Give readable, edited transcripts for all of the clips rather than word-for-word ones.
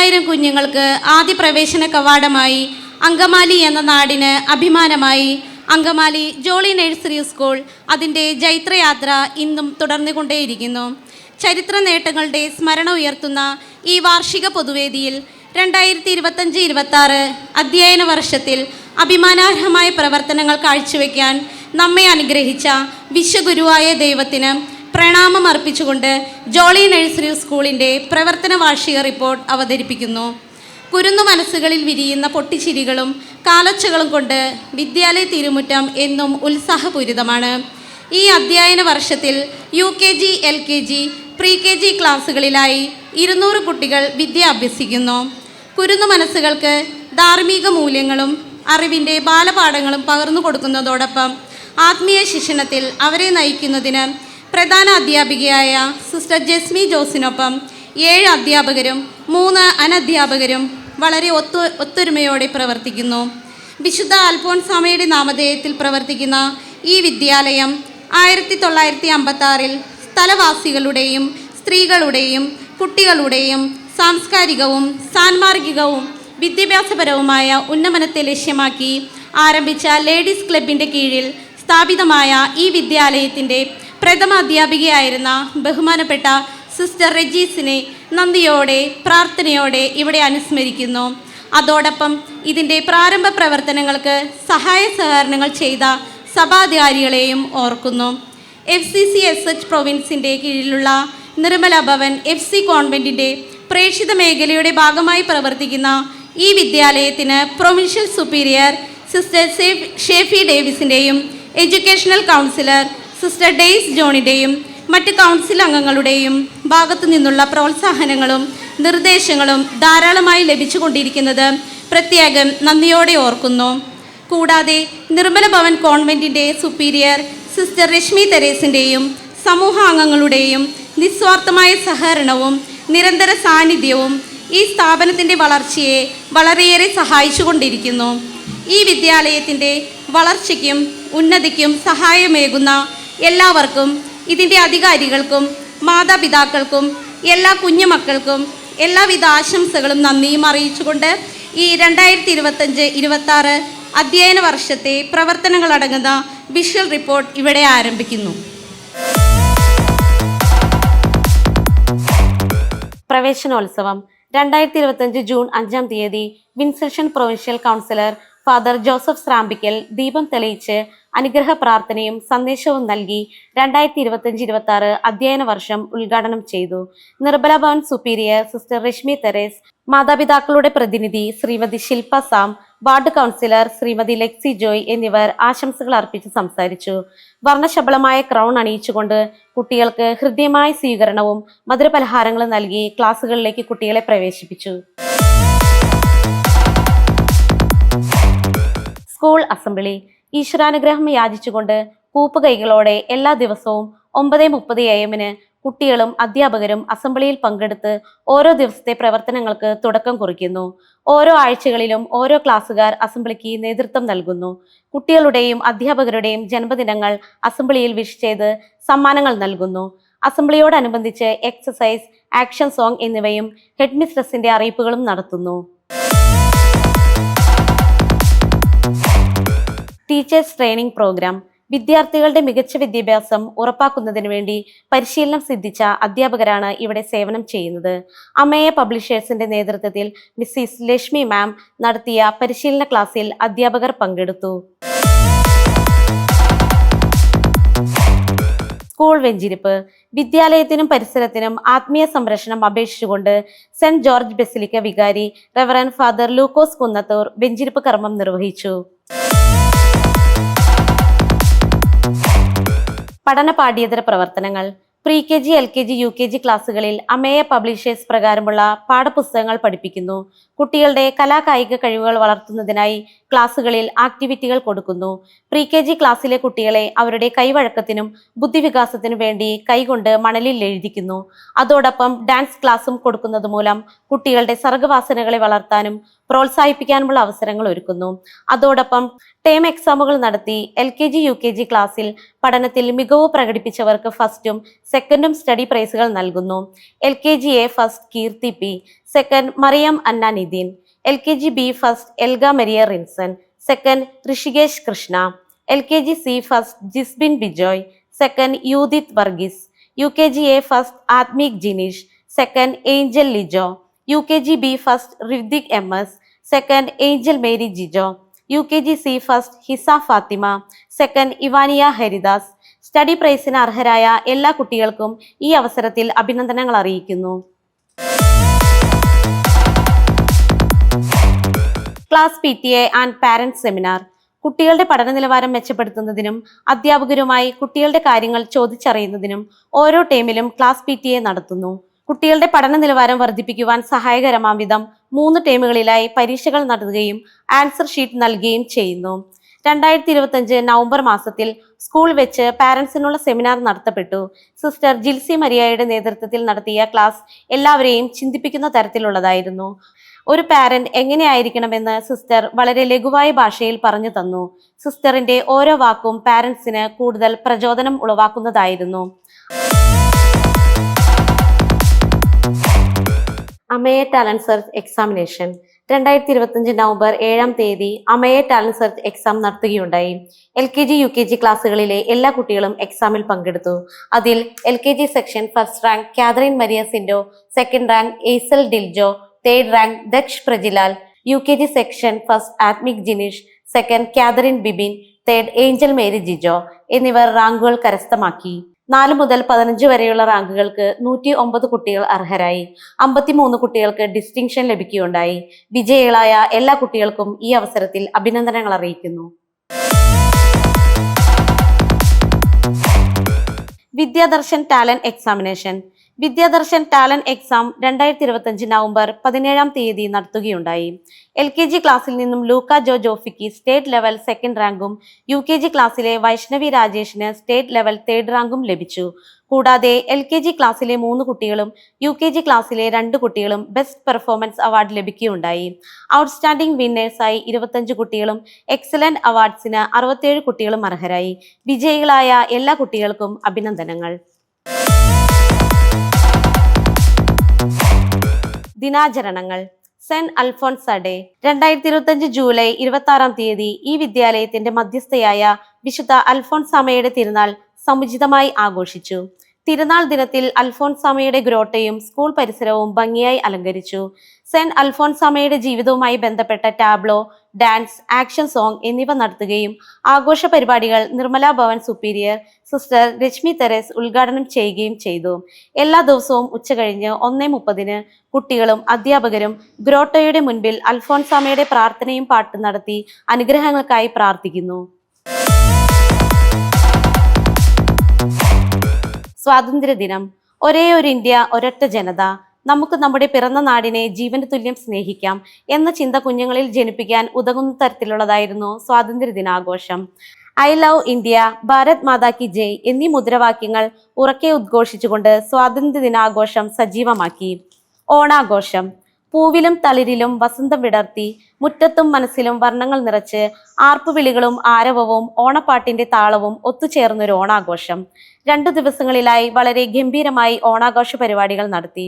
10,000 കുഞ്ഞുങ്ങൾക്ക് ആദ്യ പ്രവേശന കവാടമായി അങ്കമാലി എന്ന നാടിന് അഭിമാനമായി അങ്കമാലി ജോളി നഴ്സറി സ്കൂൾ അതിൻ്റെ ജൈത്രയാത്ര ഇന്നും തുടർന്നുകൊണ്ടേയിരിക്കുന്നു. ചരിത്ര നേട്ടങ്ങളുടെ സ്മരണ ഉയർത്തുന്ന ഈ വാർഷിക പൊതുവേദിയിൽ 2025-26 അധ്യയന വർഷത്തിൽ അഭിമാനാർഹമായ പ്രവർത്തനങ്ങൾ കാഴ്ചവെക്കാൻ നമ്മെ അനുഗ്രഹിച്ച വിശ്വഗുരുവായ ദൈവത്തിന് പ്രണാമം അർപ്പിച്ചുകൊണ്ട് ജോളി നഴ്സറി സ്കൂളിൻ്റെ പ്രവർത്തന വാർഷിക റിപ്പോർട്ട് അവതരിപ്പിക്കുന്നു. കുരുന്നു മനസ്സുകളിൽ വിരിയുന്ന പൊട്ടിച്ചിരികളും കാലൊച്ചകളും കൊണ്ട് വിദ്യാലയ തിരുമുറ്റം എന്നും ഉത്സാഹപൂരിതമാണ്. ഈ അധ്യയന വർഷത്തിൽ UKG, LKG, pre-KG ക്ലാസ്സുകളിലായി 200 കുട്ടികൾ വിദ്യ അഭ്യസിക്കുന്നു. കുരുന്നു മനസ്സുകൾക്ക് ധാർമ്മിക മൂല്യങ്ങളും അറിവിൻ്റെ ബാലപാഠങ്ങളും പകർന്നു കൊടുക്കുന്നതോടൊപ്പം ആത്മീയ ശിക്ഷണത്തിൽ അവരെ നയിക്കുന്നതിന് പ്രധാന അധ്യാപികയായ സിസ്റ്റർ ജെസ്മി ജോസിനൊപ്പം 7 അധ്യാപകരും 3 അനധ്യാപകരും വളരെ ഒത്തൊരുമയോടെ പ്രവർത്തിക്കുന്നു. വിശുദ്ധ അൽഫോൻസാമയുടെ നാമധേയത്തിൽ പ്രവർത്തിക്കുന്ന ഈ വിദ്യാലയം 1956 സ്ഥലവാസികളുടെയും സ്ത്രീകളുടെയും കുട്ടികളുടെയും സാംസ്കാരികവും സാൻമാർഗികവും വിദ്യാഭ്യാസപരവുമായ ഉന്നമനത്തെ ലക്ഷ്യമാക്കി ആരംഭിച്ച ലേഡീസ് ക്ലബിൻ്റെ കീഴിൽ സ്ഥാപിതമായ ഈ വിദ്യാലയത്തിൻ്റെ പ്രഥമ അധ്യാപികയായിരുന്ന ബഹുമാനപ്പെട്ട സിസ്റ്റർ റെജീസിനെ നന്ദിയോടെ പ്രാർത്ഥനയോടെ ഇവിടെ അനുസ്മരിക്കുന്നു. അതോടൊപ്പം ഇതിൻ്റെ പ്രാരംഭ പ്രവർത്തനങ്ങൾക്ക് സഹായ സഹകരണങ്ങൾ ചെയ്ത സഭാധികാരികളെയും ഓർക്കുന്നു. FCCSH പ്രൊവിൻസിൻ്റെ കീഴിലുള്ള നിർമ്മല ഭവൻ FC കോൺവെൻറ്റിൻ്റെ പ്രേക്ഷിത മേഖലയുടെ ഭാഗമായി പ്രവർത്തിക്കുന്ന ഈ വിദ്യാലയത്തിന് പ്രൊവിൻഷ്യൽ സുപ്പീരിയർ സിസ്റ്റർ ഷേഫി ഡേവിസിൻ്റെയും എഡ്യൂക്കേഷണൽ കൗൺസിലർ സിസ്റ്റർ ഡെയ്സ് ജോണിൻ്റെയും മറ്റ് കൗൺസിൽ അംഗങ്ങളുടെയും ഭാഗത്തു നിന്നുള്ള പ്രോത്സാഹനങ്ങളും നിർദ്ദേശങ്ങളും ധാരാളമായി ലഭിച്ചുകൊണ്ടിരിക്കുന്നത് പ്രത്യേകം നന്ദിയോടെ ഓർക്കുന്നു. കൂടാതെ നിർമ്മല ഭവൻ കോൺവെൻറ്റിൻ്റെ സുപ്പീരിയർ സിസ്റ്റർ രശ്മി തെരേസിൻ്റെയും സമൂഹാംഗങ്ങളുടെയും നിസ്വാർത്ഥമായ സഹകരണവും നിരന്തര സാന്നിധ്യവും ഈ സ്ഥാപനത്തിൻ്റെ വളർച്ചയെ വളരെയേറെ സഹായിച്ചുകൊണ്ടിരിക്കുന്നു. ഈ വിദ്യാലയത്തിൻ്റെ വളർച്ചയ്ക്കും ഉന്നതിക്കും സഹായമേകുന്ന എല്ലാവർക്കും, ഇതിൻ്റെ അധികാരികൾക്കും മാതാപിതാക്കൾക്കും എല്ലാ കുഞ്ഞുമക്കൾക്കും എല്ലാവിധ ആശംസകളും നന്ദിയും അറിയിച്ചുകൊണ്ട് ഈ 2025-26 അധ്യയന വർഷത്തെ പ്രവർത്തനങ്ങളടങ്ങുന്ന വിഷ്വൽ റിപ്പോർട്ട് ഇവിടെ ആരംഭിക്കുന്നു. പ്രവേശനോത്സവം 2025 ജൂൺ 5-ാം തീയതി Vincentian provincial councillor father Joseph Srampickal ദീപം തെളിയിച്ച് അനുഗ്രഹ പ്രാർത്ഥനയും സന്ദേശവും നൽകി 2025-26 അധ്യയന വർഷം ഉദ്ഘാടനം ചെയ്തു. നിർമ്മല ഭവൻ സുപ്പീരിയർ സിസ്റ്റർ രശ്മി തെരേസ്, മാതാപിതാക്കളുടെ പ്രതിനിധി ശ്രീമതി ശില്പ സാം, വാർഡ് കൗൺസിലർ ശ്രീമതി ലെക്സി ജോയ് എന്നിവർ ആശംസകൾ അർപ്പിച്ച് സംസാരിച്ചു. വർണ്ണശബളമായ ക്രൗൺ അണിയിച്ചുകൊണ്ട് കുട്ടികൾക്ക് ഹൃദ്യമായ സ്വീകരണവും മധുരപലഹാരങ്ങളും നൽകി ക്ലാസുകളിലേക്ക് കുട്ടികളെ പ്രവേശിപ്പിച്ചു. സ്കൂൾ അസംബ്ലി ഈശ്വരാനുഗ്രഹം യാചിച്ചുകൊണ്ട് കൂപ്പുകൈകളോടെ എല്ലാ ദിവസവും 9:30 AM കുട്ടികളും അധ്യാപകരും അസംബ്ലിയിൽ പങ്കെടുത്ത് ഓരോ ദിവസത്തെ പ്രവർത്തനങ്ങൾക്ക് തുടക്കം കുറിക്കുന്നു. ഓരോ ആഴ്ചകളിലും ഓരോ ക്ലാസ്സുകാർ അസംബ്ലിക്ക് നേതൃത്വം നൽകുന്നു. കുട്ടികളുടെയും അധ്യാപകരുടെയും ജന്മദിനങ്ങൾ അസംബ്ലിയിൽ വിഷ് ചെയ്ത് സമ്മാനങ്ങൾ നൽകുന്നു. അസംബ്ലിയോടനുബന്ധിച്ച് എക്സസൈസ്, ആക്ഷൻ സോങ് എന്നിവയും ഹെഡ് മിസ്ട്രസിന്റെ അറിയിപ്പുകളും നടത്തുന്നു. ടീച്ചേഴ്സ് ട്രെയിനിംഗ് പ്രോഗ്രാം വിദ്യാർത്ഥികളുടെ മികച്ച വിദ്യാഭ്യാസം ഉറപ്പാക്കുന്നതിന് വേണ്ടി പരിശീലനം സിദ്ധിച്ച അധ്യാപകരാണ് ഇവിടെ സേവനം ചെയ്യുന്നത്. അമേയ പബ്ലിഷേഴ്സിന്റെ നേതൃത്വത്തിൽ മിസ്സിസ് ലക്ഷ്മി മാം നടത്തിയ പരിശീലന ക്ലാസ്സിൽ അധ്യാപകർ പങ്കെടുത്തു. സ്കൂൾ വെഞ്ചിരിപ്പ് വിദ്യാലയത്തിനും പരിസരത്തിനും ആത്മീയ സംരക്ഷണം അപേക്ഷിച്ചുകൊണ്ട് സെന്റ് ജോർജ് ബസിലിക്ക വികാരി റെവറൻ ഫാദർ ലൂക്കോസ് കുന്നത്തൂർ വെഞ്ചിരിപ്പ് കർമ്മം നിർവഹിച്ചു. പഠന പാഠ്യേതര പ്രവർത്തനങ്ങൾ pre-KG, LKG, UKG ക്ലാസ്സുകളിൽ അമേയ പബ്ലിഷേഴ്സ് പ്രകാരമുള്ള പാഠപുസ്തകങ്ങൾ പഠിപ്പിക്കുന്നു. കുട്ടികളുടെ കലാകായിക കഴിവുകൾ വളർത്തുന്നതിനായി ക്ലാസ്സുകളിൽ ആക്ടിവിറ്റികൾ കൊടുക്കുന്നു. പ്രീ KG ക്ലാസ്സിലെ കുട്ടികളെ അവരുടെ കൈവഴക്കത്തിനും ബുദ്ധിവികാസത്തിനും വേണ്ടി കൈകൊണ്ട് മണലിൽ എഴുതിക്കുന്നു. അതോടൊപ്പം ഡാൻസ് ക്ലാസും കൊടുക്കുന്നത് മൂലം കുട്ടികളുടെ സർഗ്ഗവാസനകളെ വളർത്താനും പ്രോത്സാഹിപ്പിക്കാനുമുള്ള അവസരങ്ങൾ ഒരുക്കുന്നു. അതോടൊപ്പം ടേം എക്സാമുകൾ നടത്തി LKG UKG ക്ലാസ്സിൽ പഠനത്തിൽ മികവ് പ്രകടിപ്പിച്ചവർക്ക് ഫസ്റ്റും സെക്കൻഡും സ്റ്റഡി പ്രൈസുകൾ നൽകുന്നു. LKG A first Keerthi P, second Mariyam Anna Nithin. LKG B first Elga Maria Rinson, second Rishikesh Krishna. LKG C first Jisbin Bijoy, second Judith Varghese. UKG A first Athmeek Jineesh, second Angel Lijo. UKG B first Hrithik MS, second Angel Mary Jijo. UKG C first Hisa Fathima, second Ivania Haridas. Study പ്രൈസിന് അർഹരായ എല്ലാ കുട്ടികൾക്കും ഈ അവസരത്തിൽ അഭിനന്ദനങ്ങൾ അറിയിക്കുന്നു. Class PTA and parent seminar. കുട്ടികളുടെ പഠന നിലവാരം മെച്ചപ്പെടുത്തുന്നതിനും അധ്യാപകരുമായി കുട്ടികളുടെ കാര്യങ്ങൾ ചോദിച്ചറിയുന്നതിനും ഓരോ ടേമിലും ക്ലാസ് PTA നടത്തുന്നു. കുട്ടികളുടെ പഠന നിലവാരം വർദ്ധിപ്പിക്കുവാൻ സഹായകരമാം വിധം 3 ടേമുകളിലായി പരീക്ഷകൾ നടത്തുകയും ആൻസർ ഷീറ്റ് നൽകുകയും ചെയ്യുന്നു. 2025 നവംബർ മാസത്തിൽ സ്കൂൾ വെച്ച് പാരന്റ്സിനുള്ള സെമിനാർ നടത്തപ്പെട്ടു. സിസ്റ്റർ ജിൽസി മരിയയുടെ നേതൃത്വത്തിൽ നടത്തിയ ക്ലാസ് എല്ലാവരെയും ചിന്തിപ്പിക്കുന്ന തരത്തിലുള്ളതായിരുന്നു. ഒരു പാരന്റ് എങ്ങനെയായിരിക്കണമെന്ന് സിസ്റ്റർ വളരെ ലഘുവായ ഭാഷയിൽ പറഞ്ഞു തന്നു. സിസ്റ്ററിന്റെ ഓരോ വാക്കും പാരന്റ്സിന് കൂടുതൽ പ്രചോദനം ഉളവാക്കുന്നതായിരുന്നു. Ameya talent search examination. 2025 November 7-ാം തീയതി അമേയ ടാലന്റ് സെർച്ച് എക്സാം നടത്തുകയുണ്ടായി. LKG UKG ക്ലാസ്സുകളിലെ എല്ലാ കുട്ടികളും എക്സാമിൽ പങ്കെടുത്തു. അതിൽ LKG section first rank Catherine Maria Sindo, second rank Aisel Diljo, third rank Daksh Prajilal. UKG section first Athmik Jineesh, second Catherine Bibin, third Angel Mary Jijo എന്നിവർ റാങ്കുകൾ കരസ്ഥമാക്കി. 4 മുതൽ 15 വരെയുള്ള റാങ്കുകൾക്ക് 109 കുട്ടികൾ അർഹരായി. 53 കുട്ടികൾക്ക് ഡിസ്റ്റിങ്ഷൻ ലഭിക്കുകയുണ്ടായി. വിജയികളായ എല്ലാ കുട്ടികൾക്കും ഈ അവസരത്തിൽ അഭിനന്ദനങ്ങൾ അറിയിക്കുന്നു. Vidyadarshan talent examination. Vidyadarshan talent exam 2025 November 17-ാം തീയതി നടത്തുകയുണ്ടായി. LKG ക്ലാസ്സിൽ നിന്നും ലൂക്ക ജോ ജോഫിക്ക് സ്റ്റേറ്റ് ലെവൽ സെക്കൻഡ് റാങ്കും UKG ക്ലാസ്സിലെ വൈഷ്ണവി രാജേഷിന് സ്റ്റേറ്റ് ലെവൽ തേർഡ് റാങ്കും ലഭിച്ചു. കൂടാതെ LKG ക്ലാസ്സിലെ 3 കുട്ടികളും UKG ക്ലാസ്സിലെ 2 കുട്ടികളും ബെസ്റ്റ് പെർഫോമൻസ് അവാർഡ് ലഭിക്കുകയുണ്ടായി. ഔട്ട്സ്റ്റാൻഡിംഗ് വിന്നേഴ്സായി 25 കുട്ടികളും എക്സലന്റ് അവാർഡ്സിന് 67 കുട്ടികളും അർഹരായി. വിജയികളായ എല്ലാ കുട്ടികൾക്കും അഭിനന്ദനങ്ങൾ. ദിനാചരണങ്ങൾ. Saint Alphonsa day. 2025 ജൂലൈ 26-ാം തീയതി ഈ വിദ്യാലയത്തിന്റെ മധ്യസ്ഥയായ വിശുദ്ധ അൽഫോൺസാമയുടെ തിരുനാൾ സമുചിതമായി ആഘോഷിച്ചു. തിരുനാൾ ദിനത്തിൽ അൽഫോൺസാമയുടെ ഗ്രോട്ടയും സ്കൂൾ പരിസരവും ഭംഗിയായി അലങ്കരിച്ചു. സെന്റ് അൽഫോൺസാമയുടെ ജീവിതവുമായി ബന്ധപ്പെട്ട ടാബ്ലോ, ഡാൻസ്, ആക്ഷൻ സോങ് എന്നിവ നടത്തുകയും ആഘോഷ പരിപാടികൾ Nirmala Bhavan superior sister Rashmi Therese ഉദ്ഘാടനം ചെയ്യുകയും ചെയ്തു. എല്ലാ ദിവസവും ഉച്ചകഴിഞ്ഞ് 1:30 കുട്ടികളും അധ്യാപകരും ഗ്രോട്ടോയുടെ മുൻപിൽ അൽഫോൺസാമയുടെ പ്രാർത്ഥനയും പാട്ടും നടത്തി അനുഗ്രഹങ്ങൾക്കായി പ്രാർത്ഥിക്കുന്നു. സ്വാതന്ത്ര്യദിനം. ഒരേ ഒരു ഇന്ത്യ, ഒരൊറ്റ ജനത. നമുക്ക് നമ്മുടെ പിറന്ന നാടിനെ ജീവന് തുല്യം സ്നേഹിക്കാം എന്ന ചിന്ത കുഞ്ഞുങ്ങളിൽ ജനിപ്പിക്കാൻ ഉതകുന്ന തരത്തിലുള്ളതായിരുന്നു സ്വാതന്ത്ര്യദിനാഘോഷം. I love India, Bharat Mata കി ജയ് എന്നീ മുദ്രാവാക്യങ്ങൾ ഉറക്കെ ഉദ്ഘോഷിച്ചുകൊണ്ട് സ്വാതന്ത്ര്യദിനാഘോഷം സജീവമാക്കി. ഓണാഘോഷം. പൂവിലും തളിരിലും വസന്തം വിടർത്തി മുറ്റത്തും മനസ്സിലും വർണ്ണങ്ങൾ നിറച്ച് ആർപ്പുവിളികളും ആരവവും ഓണപ്പാട്ടിന്റെ താളവും ഒത്തുചേർന്നൊരു ഓണാഘോഷം. 2 ദിവസങ്ങളിലായി വളരെ ഗംഭീരമായി ഓണാഘോഷ പരിപാടികൾ നടത്തി.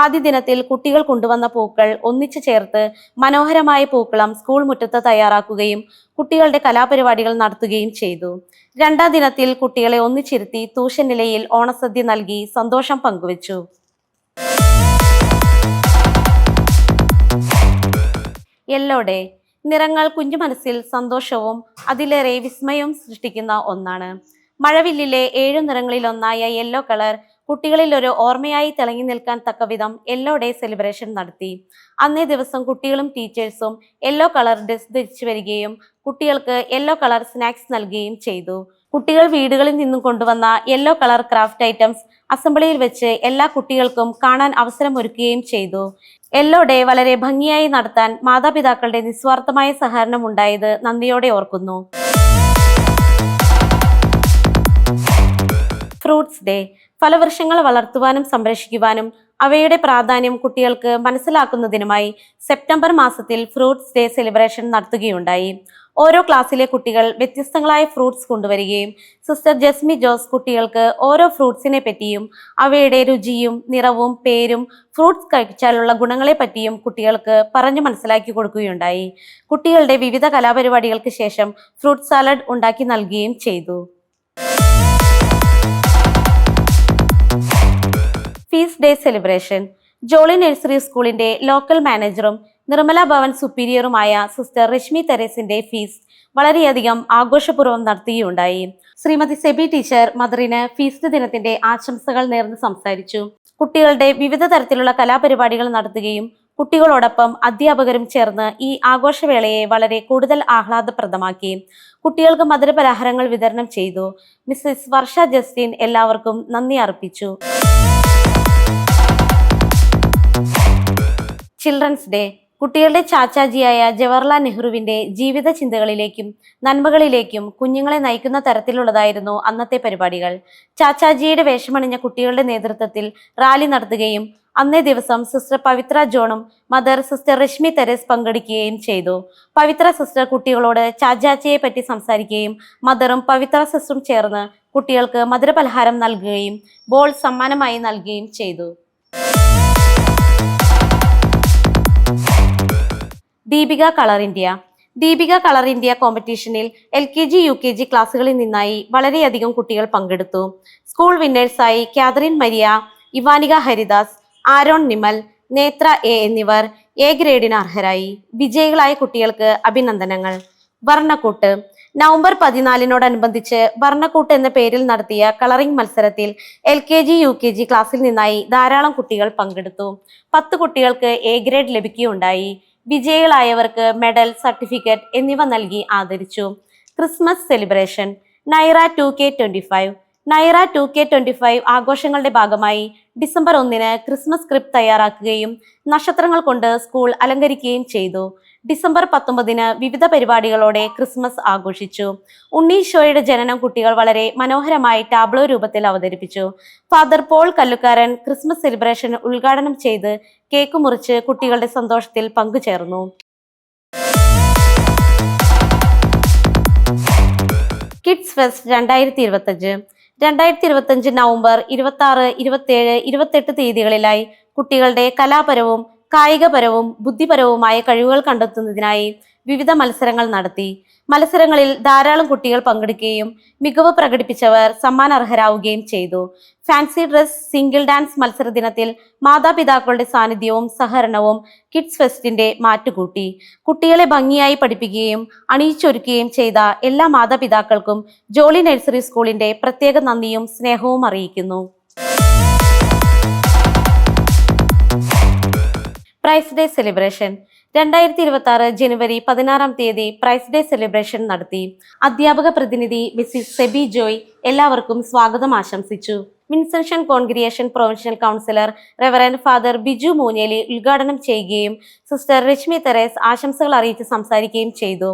ആദ്യ ദിനത്തിൽ കുട്ടികൾ കൊണ്ടുവന്ന പൂക്കൾ ഒന്നിച്ചു ചേർത്ത് മനോഹരമായ പൂക്കളം സ്കൂൾ മുറ്റത്ത് തയ്യാറാക്കുകയും കുട്ടികളുടെ കലാപരിപാടികൾ നടത്തുകയും ചെയ്തു. 2-ാം ദിനത്തിൽ കുട്ടികളെ ഒന്നിച്ചിരുത്തി തൂശനിലയിൽ ഓണസദ്യ നൽകി സന്തോഷം പങ്കുവച്ചു. Yellow day. നിറങ്ങൾ കുഞ്ഞു മനസ്സിൽ സന്തോഷവും അതിലേറെ വിസ്മയവും സൃഷ്ടിക്കുന്ന ഒന്നാണ്. മഴവില്ലിലെ 7 നിറങ്ങളിലൊന്നായ യെല്ലോ കളർ കുട്ടികളിൽ ഒരു ഓർമ്മയായി തിളങ്ങി നിൽക്കാൻ തക്കവിധം യെല്ലോ ഡേ സെലിബ്രേഷൻ നടത്തി. അന്നേ ദിവസം കുട്ടികളും ടീച്ചേഴ്സും യെല്ലോ കളർ ഡ്രസ് ധരിച്ചു വരികയും കുട്ടികൾക്ക് യെല്ലോ കളർ സ്നാക്സ് നൽകുകയും ചെയ്തു. കുട്ടികൾ വീടുകളിൽ നിന്നും കൊണ്ടുവന്ന യെല്ലോ കളർ ക്രാഫ്റ്റ് ഐറ്റംസ് അസംബ്ലിയിൽ വെച്ച് എല്ലാ കുട്ടികൾക്കും കാണാൻ അവസരമൊരുക്കുകയും ചെയ്തു. യെല്ലോ ഡേ വളരെ ഭംഗിയായി നടത്താൻ മാതാപിതാക്കളുടെ നിസ്വാർത്ഥമായ സഹകരണം ഉണ്ടായത് നന്ദിയോടെ ഓർക്കുന്നു. ഫ്രൂട്ട്സ് ഡേ ഫലവൃക്ഷങ്ങൾ വളർത്തുവാനും സംരക്ഷിക്കുവാനും അവയുടെ പ്രാധാന്യം കുട്ടികൾക്ക് മനസ്സിലാക്കുന്നതിനുമായി സെപ്റ്റംബർ മാസത്തിൽ ഫ്രൂട്ട്സ് ഡേ സെലിബ്രേഷൻ നടത്തുകയുണ്ടായി. ഓരോ ക്ലാസ്സിലെ കുട്ടികൾ വ്യത്യസ്തങ്ങളായ ഫ്രൂട്ട്സ് കൊണ്ടുവരികയും സിസ്റ്റർ ജസ്മി ജോസ് കുട്ടികൾക്ക് ഓരോ ഫ്രൂട്ട്സിനെ പറ്റിയും അവയുടെ രുചിയും നിറവും പേരും ഫ്രൂട്ട്സ് കഴിച്ചാലുള്ള ഗുണങ്ങളെ പറ്റിയും കുട്ടികൾക്ക് പറഞ്ഞു മനസ്സിലാക്കി കൊടുക്കുകയുണ്ടായി. കുട്ടികളുടെ വിവിധ കലാപരിപാടികൾക്ക് ശേഷം ഫ്രൂട്ട് സാലഡ് ഉണ്ടാക്കി നൽകുകയും ചെയ്തു. Feast day celebration Jolly nursery സ്കൂളിന്റെ ലോക്കൽ മാനേജറും നിർമ്മല ഭവൻ സുപ്പീരിയറുമായ സിസ്റ്റർ രശ്മി തെരേസിന്റെ ഫീസ്റ്റ് വളരെയധികം ആഘോഷപൂർവ്വം നടത്തുകയുണ്ടായി. ശ്രീമതി സെബി ടീച്ചർ മദറിന് ഫീസ്റ്റ് ദിനത്തിന്റെ ആശംസകൾ നേർന്ന് സംസാരിച്ചു. കുട്ടികളുടെ വിവിധ തരത്തിലുള്ള കലാപരിപാടികൾ നടത്തുകയും കുട്ടികളോടൊപ്പം അധ്യാപകരും ചേർന്ന് ഈ ആഘോഷവേളയെ വളരെ കൂടുതൽ ആഹ്ലാദപ്രദമാക്കി. കുട്ടികൾക്ക് മധുരപലഹാരങ്ങൾ വിതരണം ചെയ്തു. മിസ്സസ് വർഷ ജസ്റ്റിൻ എല്ലാവർക്കും നന്ദി അർപ്പിച്ചു. ചിൽഡ്രൻസ് ഡേ കുട്ടികളുടെ ചാച്ചാജിയായ ജവഹർലാൽ നെഹ്റുവിന്റെ ജീവിത ചിന്തകളിലേക്കും നന്മകളിലേക്കും കുഞ്ഞുങ്ങളെ നയിക്കുന്ന തരത്തിലുള്ളതായിരുന്നു അന്നത്തെ പരിപാടികൾ. ചാച്ചാജിയുടെ വേഷമണിഞ്ഞ കുട്ടികളുടെ നേതൃത്വത്തിൽ റാലി നടത്തുകയും അന്നേ ദിവസം സിസ്റ്റർ പവിത്ര ജോണും മദർ സിസ്റ്റർ രശ്മി തെരേസ് പങ്കെടുക്കുകയും ചെയ്തു. പവിത്ര സിസ്റ്റർ കുട്ടികളോട് ചാച്ചാജിയെ പറ്റി സംസാരിക്കുകയും മദറും പവിത്ര സിസ്റ്ററും ചേർന്ന് കുട്ടികൾക്ക് മധുരപലഹാരം നൽകുകയും ബോൾ സമ്മാനമായി നൽകുകയും ചെയ്തു. Deepika colour India Deepika colour India കോമ്പറ്റീഷനിൽ LKG UKG ക്ലാസ്സുകളിൽ നിന്നായി വളരെയധികം കുട്ടികൾ പങ്കെടുത്തു. സ്കൂൾ വിന്നേഴ്സായി കാതറിൻ മരിയ, ഇവാനിക ഹരിദാസ്, ആരോൺ നിമൽ, നേത്ര A എന്നിവർ A ഗ്രേഡിന് അർഹരായി. വിജയികളായ കുട്ടികൾക്ക് അഭിനന്ദനങ്ങൾ. വർണ്ണക്കൂട്ട് നവംബർ 14-നോടനുബന്ധിച്ച് വർണ്ണക്കൂട്ട് എന്ന പേരിൽ നടത്തിയ കളറിംഗ് മത്സരത്തിൽ LKG UKG ക്ലാസ്സിൽ നിന്നായി ധാരാളം കുട്ടികൾ പങ്കെടുത്തു. 10 കുട്ടികൾക്ക് A ഗ്രേഡ് ലഭിക്കുകയുണ്ടായി. വിജയികളായവർക്ക് മെഡൽ, സർട്ടിഫിക്കറ്റ് എന്നിവ നൽകി ആദരിച്ചു. Christmas celebration Naira 2K25 Naira 2K25 ആഘോഷങ്ങളുടെ ഭാഗമായി ഡിസംബർ 1-ന് ക്രിസ്മസ് സ്ക്രിപ്റ്റ് തയ്യാറാക്കുകയും നക്ഷത്രങ്ങൾ കൊണ്ട് സ്കൂൾ അലങ്കരിക്കുകയും ചെയ്തു. ഡിസംബർ 19-ന് വിവിധ പരിപാടികളോടെ ക്രിസ്മസ് ആഘോഷിച്ചു. ഉണ്ണീശോയുടെ ജനനം കുട്ടികൾ വളരെ മനോഹരമായി ടാബ്ലോ രൂപത്തിൽ അവതരിപ്പിച്ചു. Father Paul Kallukkaran Christmas celebration ഉദ്ഘാടനം ചെയ്ത് കേക്ക് മുറിച്ച് കുട്ടികളുടെ സന്തോഷത്തിൽ പങ്കുചേർന്നു. കിഡ്സ് ഫെസ്റ്റ് 2025 നവംബർ 26, 27, 28 തീയതികളിലായി കുട്ടികളുടെ കലാപരവും കായികപരവും ബുദ്ധിപരവുമായ കഴിവുകൾ കണ്ടെത്തുന്നതിനായി വിവിധ മത്സരങ്ങൾ നടത്തി. മത്സരങ്ങളിൽ ധാരാളം കുട്ടികൾ പങ്കെടുക്കുകയും മികവ് പ്രകടിപ്പിച്ചവർ സമ്മാനാർഹരാവുകയും ചെയ്തു. ഫാൻസി ഡ്രസ്, സിംഗിൾ ഡാൻസ് മത്സര ദിനത്തിൽ മാതാപിതാക്കളുടെ സാന്നിധ്യവും സഹകരണവും കിഡ്സ് ഫെസ്റ്റിന്റെ മാറ്റുകൂട്ടി. കുട്ടികളെ ഭംഗിയായി പഠിപ്പിക്കുകയും അണിയിച്ചൊരുക്കുകയും ചെയ്ത എല്ലാ മാതാപിതാക്കൾക്കും ജോളി നഴ്സറി സ്കൂളിന്റെ പ്രത്യേക നന്ദിയും സ്നേഹവും അറിയിക്കുന്നു. പ്രൈസ് ഡേ സെലിബ്രേഷൻ 2026 ജനുവരി 16 പ്രൈസ് ഡേ സെലിബ്രേഷൻ നടത്തി. അധ്യാപക പ്രതിനിധി മിസ്സിസ് സെബി ജോയ് എല്ലാവർക്കും സ്വാഗതം ആശംസിച്ചു. Vincentian congregation provincial councillor Reverend father Biju Moonjely ഉദ്ഘാടനം ചെയ്യുകയും സിസ്റ്റർ രശ്മി തെരേസ് ആശംസകൾ അറിയിച്ച് സംസാരിക്കുകയും ചെയ്തു.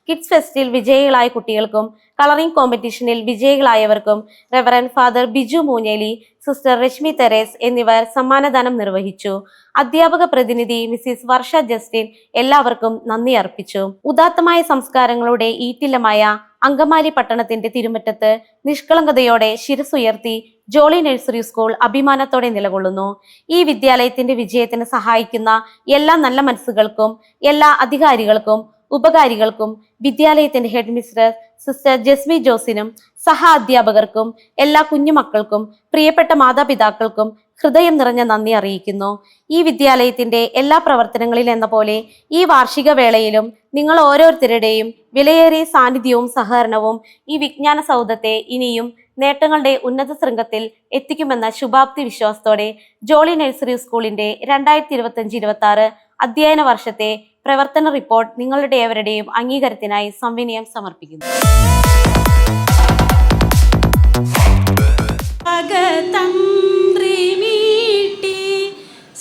കിഡ്സ് ഫെസ്റ്റിൽ വിജയികളായ കുട്ടികൾക്കും കളറിംഗ് കോമ്പറ്റീഷനിൽ വിജയികളായവർക്കും reverend father Biju Moonjeli, sister Rashmi Theres എന്നിവർ സമ്മാനദാനം നിർവഹിച്ചു. അധ്യാപക പ്രതിനിധി മിസ്സിസ് വർഷ ജസ്റ്റിൻ എല്ലാവർക്കും നന്ദി അർപ്പിച്ചു. ഉദാത്തമായ സംസ്കാരങ്ങളുടെ ഈറ്റില്ലമായ അങ്കമാലി പട്ടണത്തിന്റെ തിരുമുറ്റത്ത് നിഷ്കളങ്കതയോടെ ശിരസുയർത്തി ജോളി നഴ്സറി സ്കൂൾ അഭിമാനത്തോടെ നിലകൊള്ളുന്നു. ഈ വിദ്യാലയത്തിന്റെ വിജയത്തിന് സഹായിക്കുന്ന എല്ലാ നല്ല മനസ്സുകൾക്കും, എല്ലാ അധികാരികൾക്കും, ഉപകാരികൾക്കും, വിദ്യാലയത്തിന്റെ ഹെഡ് മിസ്ട്രസ് സിസ്റ്റർ ജസ്മി ജോസിനും സഹ അധ്യാപകർക്കും, എല്ലാ കുഞ്ഞുമക്കൾക്കും, പ്രിയപ്പെട്ട മാതാപിതാക്കൾക്കും ഹൃദയം നിറഞ്ഞ നന്ദി അറിയിക്കുന്നു. ഈ വിദ്യാലയത്തിന്റെ എല്ലാ പ്രവർത്തനങ്ങളിൽ എന്ന പോലെ ഈ വാർഷിക വേളയിലും നിങ്ങൾ ഓരോരുത്തരുടെയും വിലയേറിയ സാന്നിധ്യവും സഹകരണവും ഈ വിജ്ഞാന സൗധത്തെ ഇനിയും നേട്ടങ്ങളുടെ ഉന്നത ശൃംഖത്തിൽ എത്തിക്കുമെന്ന ശുഭാപ്തി വിശ്വാസത്തോടെ ജോളി നഴ്സറി സ്കൂളിന്റെ 2025-26 അധ്യയന വർഷത്തെ പ്രവർത്തന റിപ്പോർട്ട് നിങ്ങളുടെ ഏവരുടെയും അംഗീകാരത്തിനായി സവിനയം സമർപ്പിക്കുന്നു.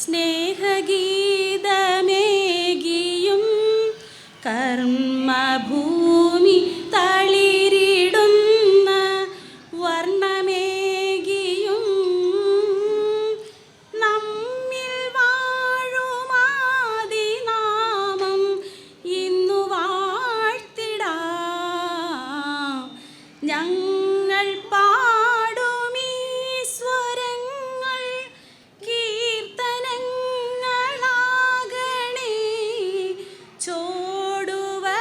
സ്നേഹഗീത ഞങ്ങൾ പാടുമീ സ്വരങ്ങൾ കീർത്തനങ്ങളാകണേ. ചോടുവയ്ക്കുമീ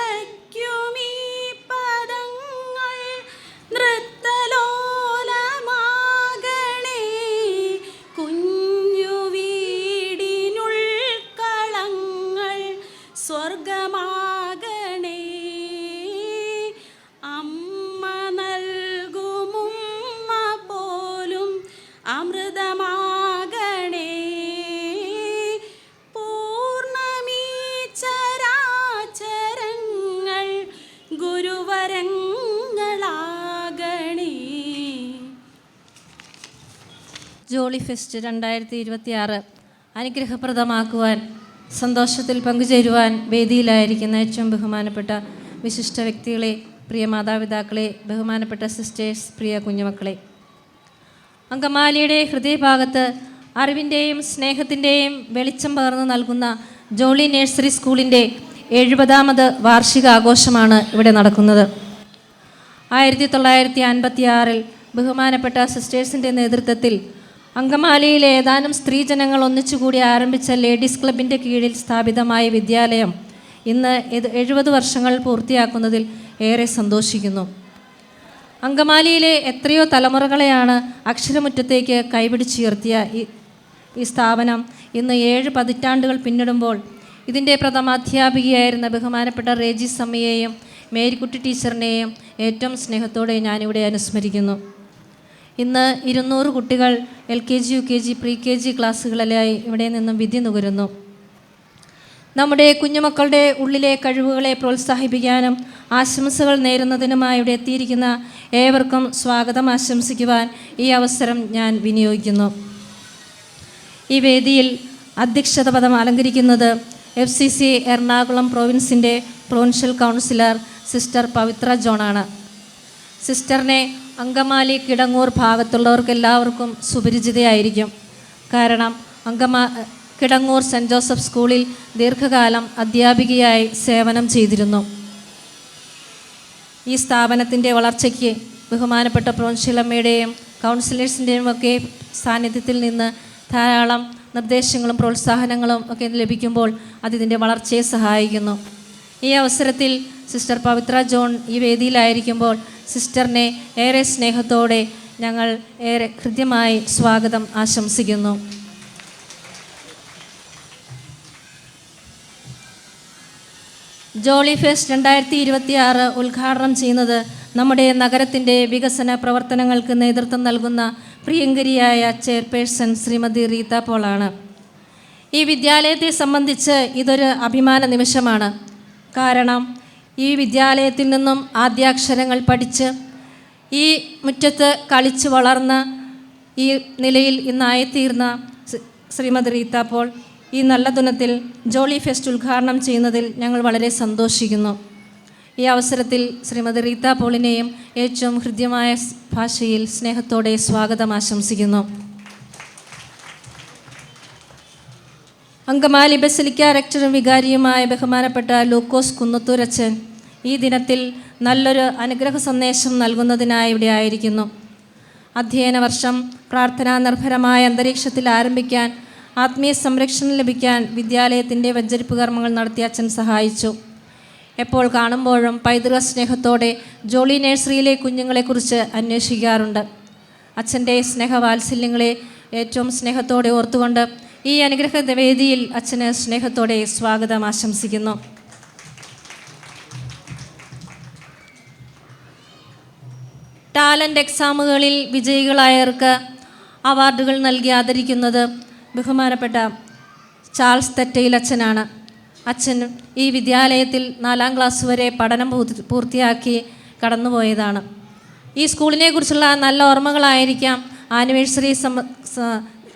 പദങ്ങൾ നൃത്തലോലമാകണേ. കുഞ്ഞു വീടിനുൾക്കളങ്ങൾ സ്വർഗമാകണേ. അമ്മ നൽകുമുമ്മ പോലും അമൃതമാകണേ. പൂർണ്ണമീ ചരാചരങ്ങൾ ഗുരുവരങ്ങളാകണേ. ജോളി ഫെസ്റ്റ് 2026 അനുഗ്രഹപ്രദമാക്കുവാൻ, സന്തോഷത്തിൽ പങ്കുചേരുവാൻ വേദിയിലായിരിക്കുന്ന ഏറ്റവും ബഹുമാനപ്പെട്ട വിശിഷ്ട വ്യക്തികളെ, പ്രിയ മാതാപിതാക്കളെ, ബഹുമാനപ്പെട്ട സിസ്റ്റേഴ്സ്, പ്രിയ കുഞ്ഞുമക്കളെ, അങ്കമാലിയുടെ ഹൃദയഭാഗത്ത് അറിവിൻ്റെയും സ്നേഹത്തിൻ്റെയും വെളിച്ചം പകർന്നു നൽകുന്ന ജോളി നഴ്സറി സ്കൂളിൻ്റെ 70ാമത് വാർഷികാഘോഷമാണ് ഇവിടെ നടക്കുന്നത്. 1956 ബഹുമാനപ്പെട്ട സിസ്റ്റേഴ്സിൻ്റെ നേതൃത്വത്തിൽ അങ്കമാലിയിലെ ഏതാനും സ്ത്രീജനങ്ങൾ ഒന്നിച്ചുകൂടി ആരംഭിച്ച ലേഡീസ് ക്ലബിൻ്റെ കീഴിൽ സ്ഥാപിതമായ വിദ്യാലയം ഇന്ന് 70 വർഷങ്ങൾ പൂർത്തിയാക്കുന്നതിൽ ഏറെ സന്തോഷിക്കുന്നു. അങ്കമാലിയിലെ എത്രയോ തലമുറകളെയാണ് അക്ഷരമുറ്റത്തേക്ക് കൈപിടിച്ചുയർത്തിയ ഈ സ്ഥാപനം ഇന്ന് 7 പതിറ്റാണ്ടുകൾ പിന്നിടുമ്പോൾ ഇതിൻ്റെ പ്രഥമാധ്യാപികയായിരുന്ന ബഹുമാനപ്പെട്ട റേജി സമ്മയെയും മേരിക്കുട്ടി ടീച്ചറിനെയും ഏറ്റവും സ്നേഹത്തോടെ ഞാനിവിടെ അനുസ്മരിക്കുന്നു. ഇന്ന് 200 കുട്ടികൾ LKG, UKG, pre-KG ക്ലാസ്സുകളിലായി ഇവിടെ നിന്നും വിധി നുകരുന്നു. നമ്മുടെ കുഞ്ഞുമക്കളുടെ ഉള്ളിലെ കഴിവുകളെ പ്രോത്സാഹിപ്പിക്കാനും ആശംസകൾ നേരുന്നതിനുമായി ഇവിടെ എത്തിയിരിക്കുന്ന ഏവർക്കും സ്വാഗതം ആശംസിക്കുവാൻ ഈ അവസരം ഞാൻ വിനിയോഗിക്കുന്നു. ഈ വേദിയിൽ അധ്യക്ഷത പദം അലങ്കരിക്കുന്നത് FCC എറണാകുളം പ്രൊവിൻസിൻ്റെ പ്രൊവിൻഷ്യൽ കൗൺസിലർ സിസ്റ്റർ പവിത്ര ജോണാണ്. സിസ്റ്ററിനെ അങ്കമാലി കിടങ്ങൂർ ഭാഗത്തുള്ളവർക്കെല്ലാവർക്കും സുപരിചിതയായിരിക്കും. കാരണം കിടങ്ങൂർ സെൻറ്റ് ജോസഫ് സ്കൂളിൽ ദീർഘകാലം അധ്യാപികയായി സേവനം ചെയ്തിരുന്നു. ഈ സ്ഥാപനത്തിൻ്റെ വളർച്ചയ്ക്ക് ബഹുമാനപ്പെട്ട പ്രൊവിൻഷ്യലമ്മയുടെയും കൗൺസിലേഴ്സിൻ്റെയും ഒക്കെ സാന്നിധ്യത്തിൽ നിന്ന് ധാരാളം നിർദ്ദേശങ്ങളും പ്രോത്സാഹനങ്ങളും ഒക്കെ ലഭിക്കുമ്പോൾ അതിൻ്റെ വളർച്ചയെ സഹായിക്കുന്നു. ഈ അവസരത്തിൽ സിസ്റ്റർ പവിത്ര ജോൺ ഈ വേദിയിലായിരിക്കുമ്പോൾ സിസ്റ്ററിനെ ഏറെ സ്നേഹത്തോടെ ഞങ്ങൾ ഏറെ ഹൃദ്യമായി സ്വാഗതം ആശംസിക്കുന്നു. ജോളി ഫെസ്റ്റ് 2026 ഉദ്ഘാടനം ചെയ്യുന്നത് നമ്മുടെ നഗരത്തിൻ്റെ വികസന പ്രവർത്തനങ്ങൾക്ക് നേതൃത്വം നൽകുന്ന പ്രിയങ്കരിയായ ചെയർപേഴ്സൺ ശ്രീമതി റീത്ത പോളാണ്. ഈ വിദ്യാലയത്തെ സംബന്ധിച്ച് ഇതൊരു അഭിമാന നിമിഷമാണ്. കാരണം ഈ വിദ്യാലയത്തിൽ നിന്നും ആദ്യാക്ഷരങ്ങൾ പഠിച്ച് ഈ മുറ്റത്ത് കളിച്ച് വളർന്ന ഈ നിലയിൽ ഇന്നായിത്തീർന്ന ശ്രീമതി റീത്ത പോൾ ഈ നല്ല ദിനത്തിൽ ജോളി ഫെസ്റ്റ് ഉദ്ഘാടനം ചെയ്യുന്നതിൽ ഞങ്ങൾ വളരെ സന്തോഷിക്കുന്നു. ഈ അവസരത്തിൽ ശ്രീമതി റീത്ത പോളിനെയും ഏറ്റവും ഹൃദ്യമായ ഭാഷയിൽ സ്നേഹത്തോടെ സ്വാഗതം ആശംസിക്കുന്നു. അങ്കമാലി ബസിലിക്ക റെക്ടറും വികാരിയുമായ ബഹുമാനപ്പെട്ട ലൂക്കോസ് കുന്നത്തൂരച്ചൻ ഈ ദിനത്തിൽ നല്ലൊരു അനുഗ്രഹ സന്ദേശം നൽകുന്നതിനായി ഇവിടെ ആയിരിക്കുന്നു. അധ്യയന വർഷം പ്രാർത്ഥനാ നിർഭരമായ അന്തരീക്ഷത്തിൽ ആരംഭിക്കാൻ, ആത്മീയ സംരക്ഷണം ലഭിക്കാൻ വിദ്യാലയത്തിൻ്റെ വെഞ്ചരിപ്പ് കർമ്മങ്ങൾ നടത്തി അച്ഛൻ സഹായിച്ചു. എപ്പോൾ കാണുമ്പോഴും പൈതൃക സ്നേഹത്തോടെ ജോളി നഴ്സറിയിലെ കുഞ്ഞുങ്ങളെക്കുറിച്ച് അന്വേഷിക്കാറുണ്ട്. അച്ഛൻ്റെ സ്നേഹവാത്സല്യങ്ങളെ ഏറ്റവും സ്നേഹത്തോടെ ഓർത്തുകൊണ്ട് ഈ അനുഗ്രഹ വേദിയിൽ അച്ഛന് സ്നേഹത്തോടെ സ്വാഗതം ആശംസിക്കുന്നു. ടാലൻ്റ് എക്സാമുകളിൽ വിജയികളായവർക്ക് അവാർഡുകൾ നൽകി ആദരിക്കുന്നത് ബഹുമാനപ്പെട്ട ചാൾസ് തെറ്റയിൽ അച്ഛനാണ്. അച്ഛൻ ഈ വിദ്യാലയത്തിൽ 4ാം ക്ലാസ് വരെ പഠനം പൂർത്തിയാക്കി കടന്നുപോയതാണ്. ഈ സ്കൂളിനെ കുറിച്ചുള്ള നല്ല ഓർമ്മകളായിരിക്കാം ആനിവേഴ്സറി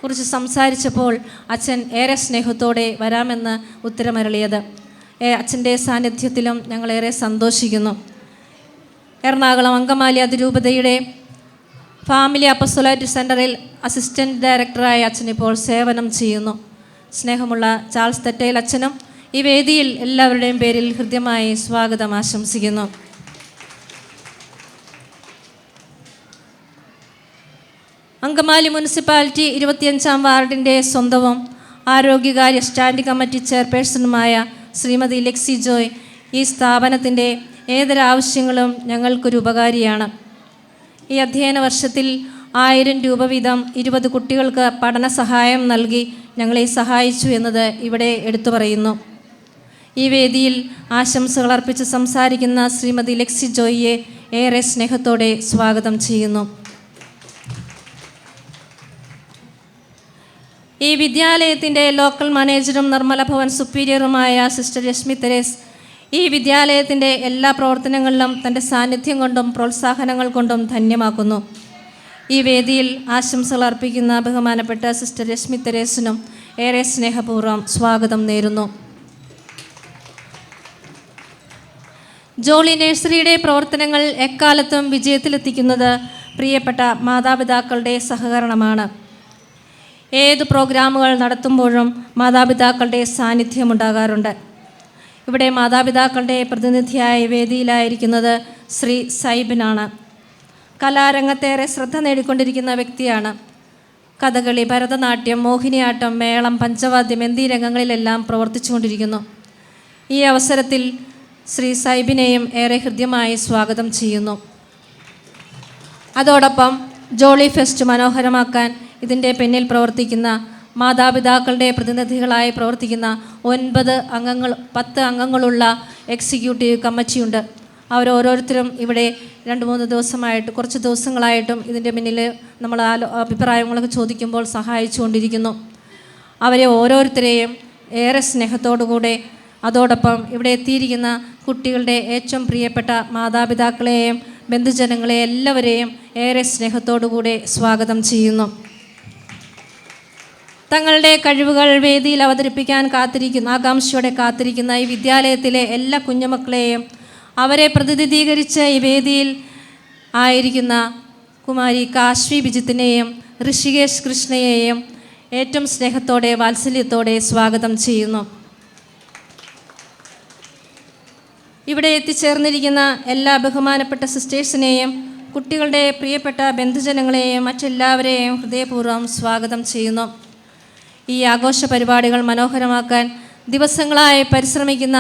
കുറിച്ച് സംസാരിച്ചപ്പോൾ അച്ഛൻ ഏറെ സ്നേഹത്തോടെ വരാമെന്ന് ഉത്തരമരളിയത്. അച്ഛൻ്റെ സാന്നിധ്യത്തിലും ഞങ്ങളേറെ സന്തോഷിക്കുന്നു. എറണാകുളം അങ്കമാലി അതിരൂപതയുടെ ഫാമിലി അപ്പസ്തോലേറ്റ് സെൻ്ററിൽ അസിസ്റ്റൻറ്റ് ഡയറക്ടറായി അച്ഛനിപ്പോൾ സേവനം ചെയ്യുന്നു. സ്നേഹമുള്ള ചാൾസ് തെറ്റയിൽ അച്ഛനും ഈ വേദിയിൽ എല്ലാവരുടെയും പേരിൽ ഹൃദ്യമായി സ്വാഗതം ആശംസിക്കുന്നു. അങ്കമാലി മുനിസിപ്പാലിറ്റി 25-ാം വാർഡിൻ്റെ സ്വന്തവും ആരോഗ്യകാര്യ സ്റ്റാൻഡിംഗ് കമ്മിറ്റി ചെയർപേഴ്സണുമായ ശ്രീമതി ലെക്സി ജോയ് ഈ സ്ഥാപനത്തിൻ്റെ ഏതൊരാവശ്യങ്ങളും ഞങ്ങൾക്കൊരു ഉപകാരിയാണ്. ഈ അധ്യയന വർഷത്തിൽ 1000 രൂപ വീതം 20 കുട്ടികൾക്ക് പഠന സഹായം നൽകി ഞങ്ങളെ സഹായിച്ചു എന്നത് ഇവിടെ എടുത്തു പറയുന്നു. ഈ വേദിയിൽ ആശംസകൾ അർപ്പിച്ച് സംസാരിക്കുന്ന ശ്രീമതി ലെക്സി ജോയിയെ ഏറെ സ്നേഹത്തോടെ സ്വാഗതം ചെയ്യുന്നു. ഈ വിദ്യാലയത്തിൻ്റെ ലോക്കൽ മാനേജറും നിർമ്മല ഭവൻ സുപ്പീരിയറുമായ സിസ്റ്റർ രശ്മി തെരേസ് ഈ വിദ്യാലയത്തിൻ്റെ എല്ലാ പ്രവർത്തനങ്ങളിലും തൻ്റെ സാന്നിധ്യം കൊണ്ടും പ്രോത്സാഹനങ്ങൾ കൊണ്ടും ധന്യമാക്കുന്നു. ഈ വേദിയിൽ ആശംസകൾ അർപ്പിക്കുന്ന ബഹുമാനപ്പെട്ട സിസ്റ്റർ രശ്മി തെരേസിനും ഏറെ സ്നേഹപൂർവ്വം സ്വാഗതം നേരുന്നു. ജോളി നഴ്സറിയുടെ പ്രവർത്തനങ്ങൾ എക്കാലത്തും വിജയത്തിലെത്തിക്കുന്നത് പ്രിയപ്പെട്ട മാതാപിതാക്കളുടെ സഹകരണമാണ്. ഏത് പ്രോഗ്രാമുകൾ നടത്തുമ്പോഴും മാതാപിതാക്കളുടെ സാന്നിധ്യമുണ്ടാകാറുണ്ട്. ഇവിടെ മാതാപിതാക്കളുടെ പ്രതിനിധിയായ വേദിയിലായിരിക്കുന്നത് ശ്രീ സൈബിനാണ്. കലാരംഗത്തേറെ ശ്രദ്ധ നേടിക്കൊണ്ടിരിക്കുന്ന വ്യക്തിയാണ്. കഥകളി, ഭരതനാട്യം, മോഹിനിയാട്ടം, മേളം, പഞ്ചവാദ്യം എന്നീ രംഗങ്ങളിലെല്ലാം പ്രവർത്തിച്ചുകൊണ്ടിരിക്കുന്നു. ഈ അവസരത്തിൽ ശ്രീ സൈബിനെയും ഏറെ ഹൃദ്യമായി സ്വാഗതം ചെയ്യുന്നു. അതോടൊപ്പം ജോളി ഫെസ്റ്റ് മനോഹരമാക്കാൻ ഇതിൻ്റെ പിന്നിൽ പ്രവർത്തിക്കുന്ന മാതാപിതാക്കളുടെ പ്രതിനിധികളായി പ്രവർത്തിക്കുന്ന 10 അംഗങ്ങളുള്ള എക്സിക്യൂട്ടീവ് കമ്മിറ്റിയുണ്ട്. അവരോരോരുത്തരും ഇവിടെ 2-3 ദിവസമായിട്ട് കുറച്ച് ദിവസങ്ങളായിട്ടും ഇതിൻ്റെ പിന്നിൽ നമ്മൾ അഭിപ്രായങ്ങളൊക്കെ ചോദിക്കുമ്പോൾ സഹായിച്ചുകൊണ്ടിരിക്കുന്നു. അവരെ ഓരോരുത്തരെയും ഏറെ സ്നേഹത്തോടുകൂടെ അതോടൊപ്പം ഇവിടെ എത്തിയിരിക്കുന്ന കുട്ടികളുടെ ഏറ്റവും പ്രിയപ്പെട്ട മാതാപിതാക്കളെയും ബന്ധുജനങ്ങളെ എല്ലാവരെയും ഏറെ സ്നേഹത്തോടുകൂടെ സ്വാഗതം ചെയ്യുന്നു. തങ്ങളുടെ കഴിവുകൾ വേദിയിൽ അവതരിപ്പിക്കാൻ ആകാംക്ഷയോടെ കാത്തിരിക്കുന്ന ഈ വിദ്യാലയത്തിലെ എല്ലാ കുഞ്ഞുമക്കളെയും അവരെ പ്രതിനിധീകരിച്ച് ഈ വേദിയിൽ ആയിരിക്കുന്ന കുമാരി കാശ്വി ബിജിത്തിനെയും ഋഷികേഷ് കൃഷ്ണയെയും ഏറ്റവും സ്നേഹത്തോടെ വാത്സല്യത്തോടെ സ്വാഗതം ചെയ്യുന്നു. ഇവിടെ എത്തിച്ചേർന്നിരിക്കുന്ന എല്ലാ ബഹുമാനപ്പെട്ട സിസ്റ്റേഴ്സിനെയും കുട്ടികളുടെ പ്രിയപ്പെട്ട ബന്ധുജനങ്ങളെയും മറ്റെല്ലാവരെയും ഹൃദയപൂർവ്വം സ്വാഗതം ചെയ്യുന്നു. ഈ ആഘോഷ പരിപാടികൾ മനോഹരമാക്കാൻ ദിവസങ്ങളായി പരിശ്രമിക്കുന്ന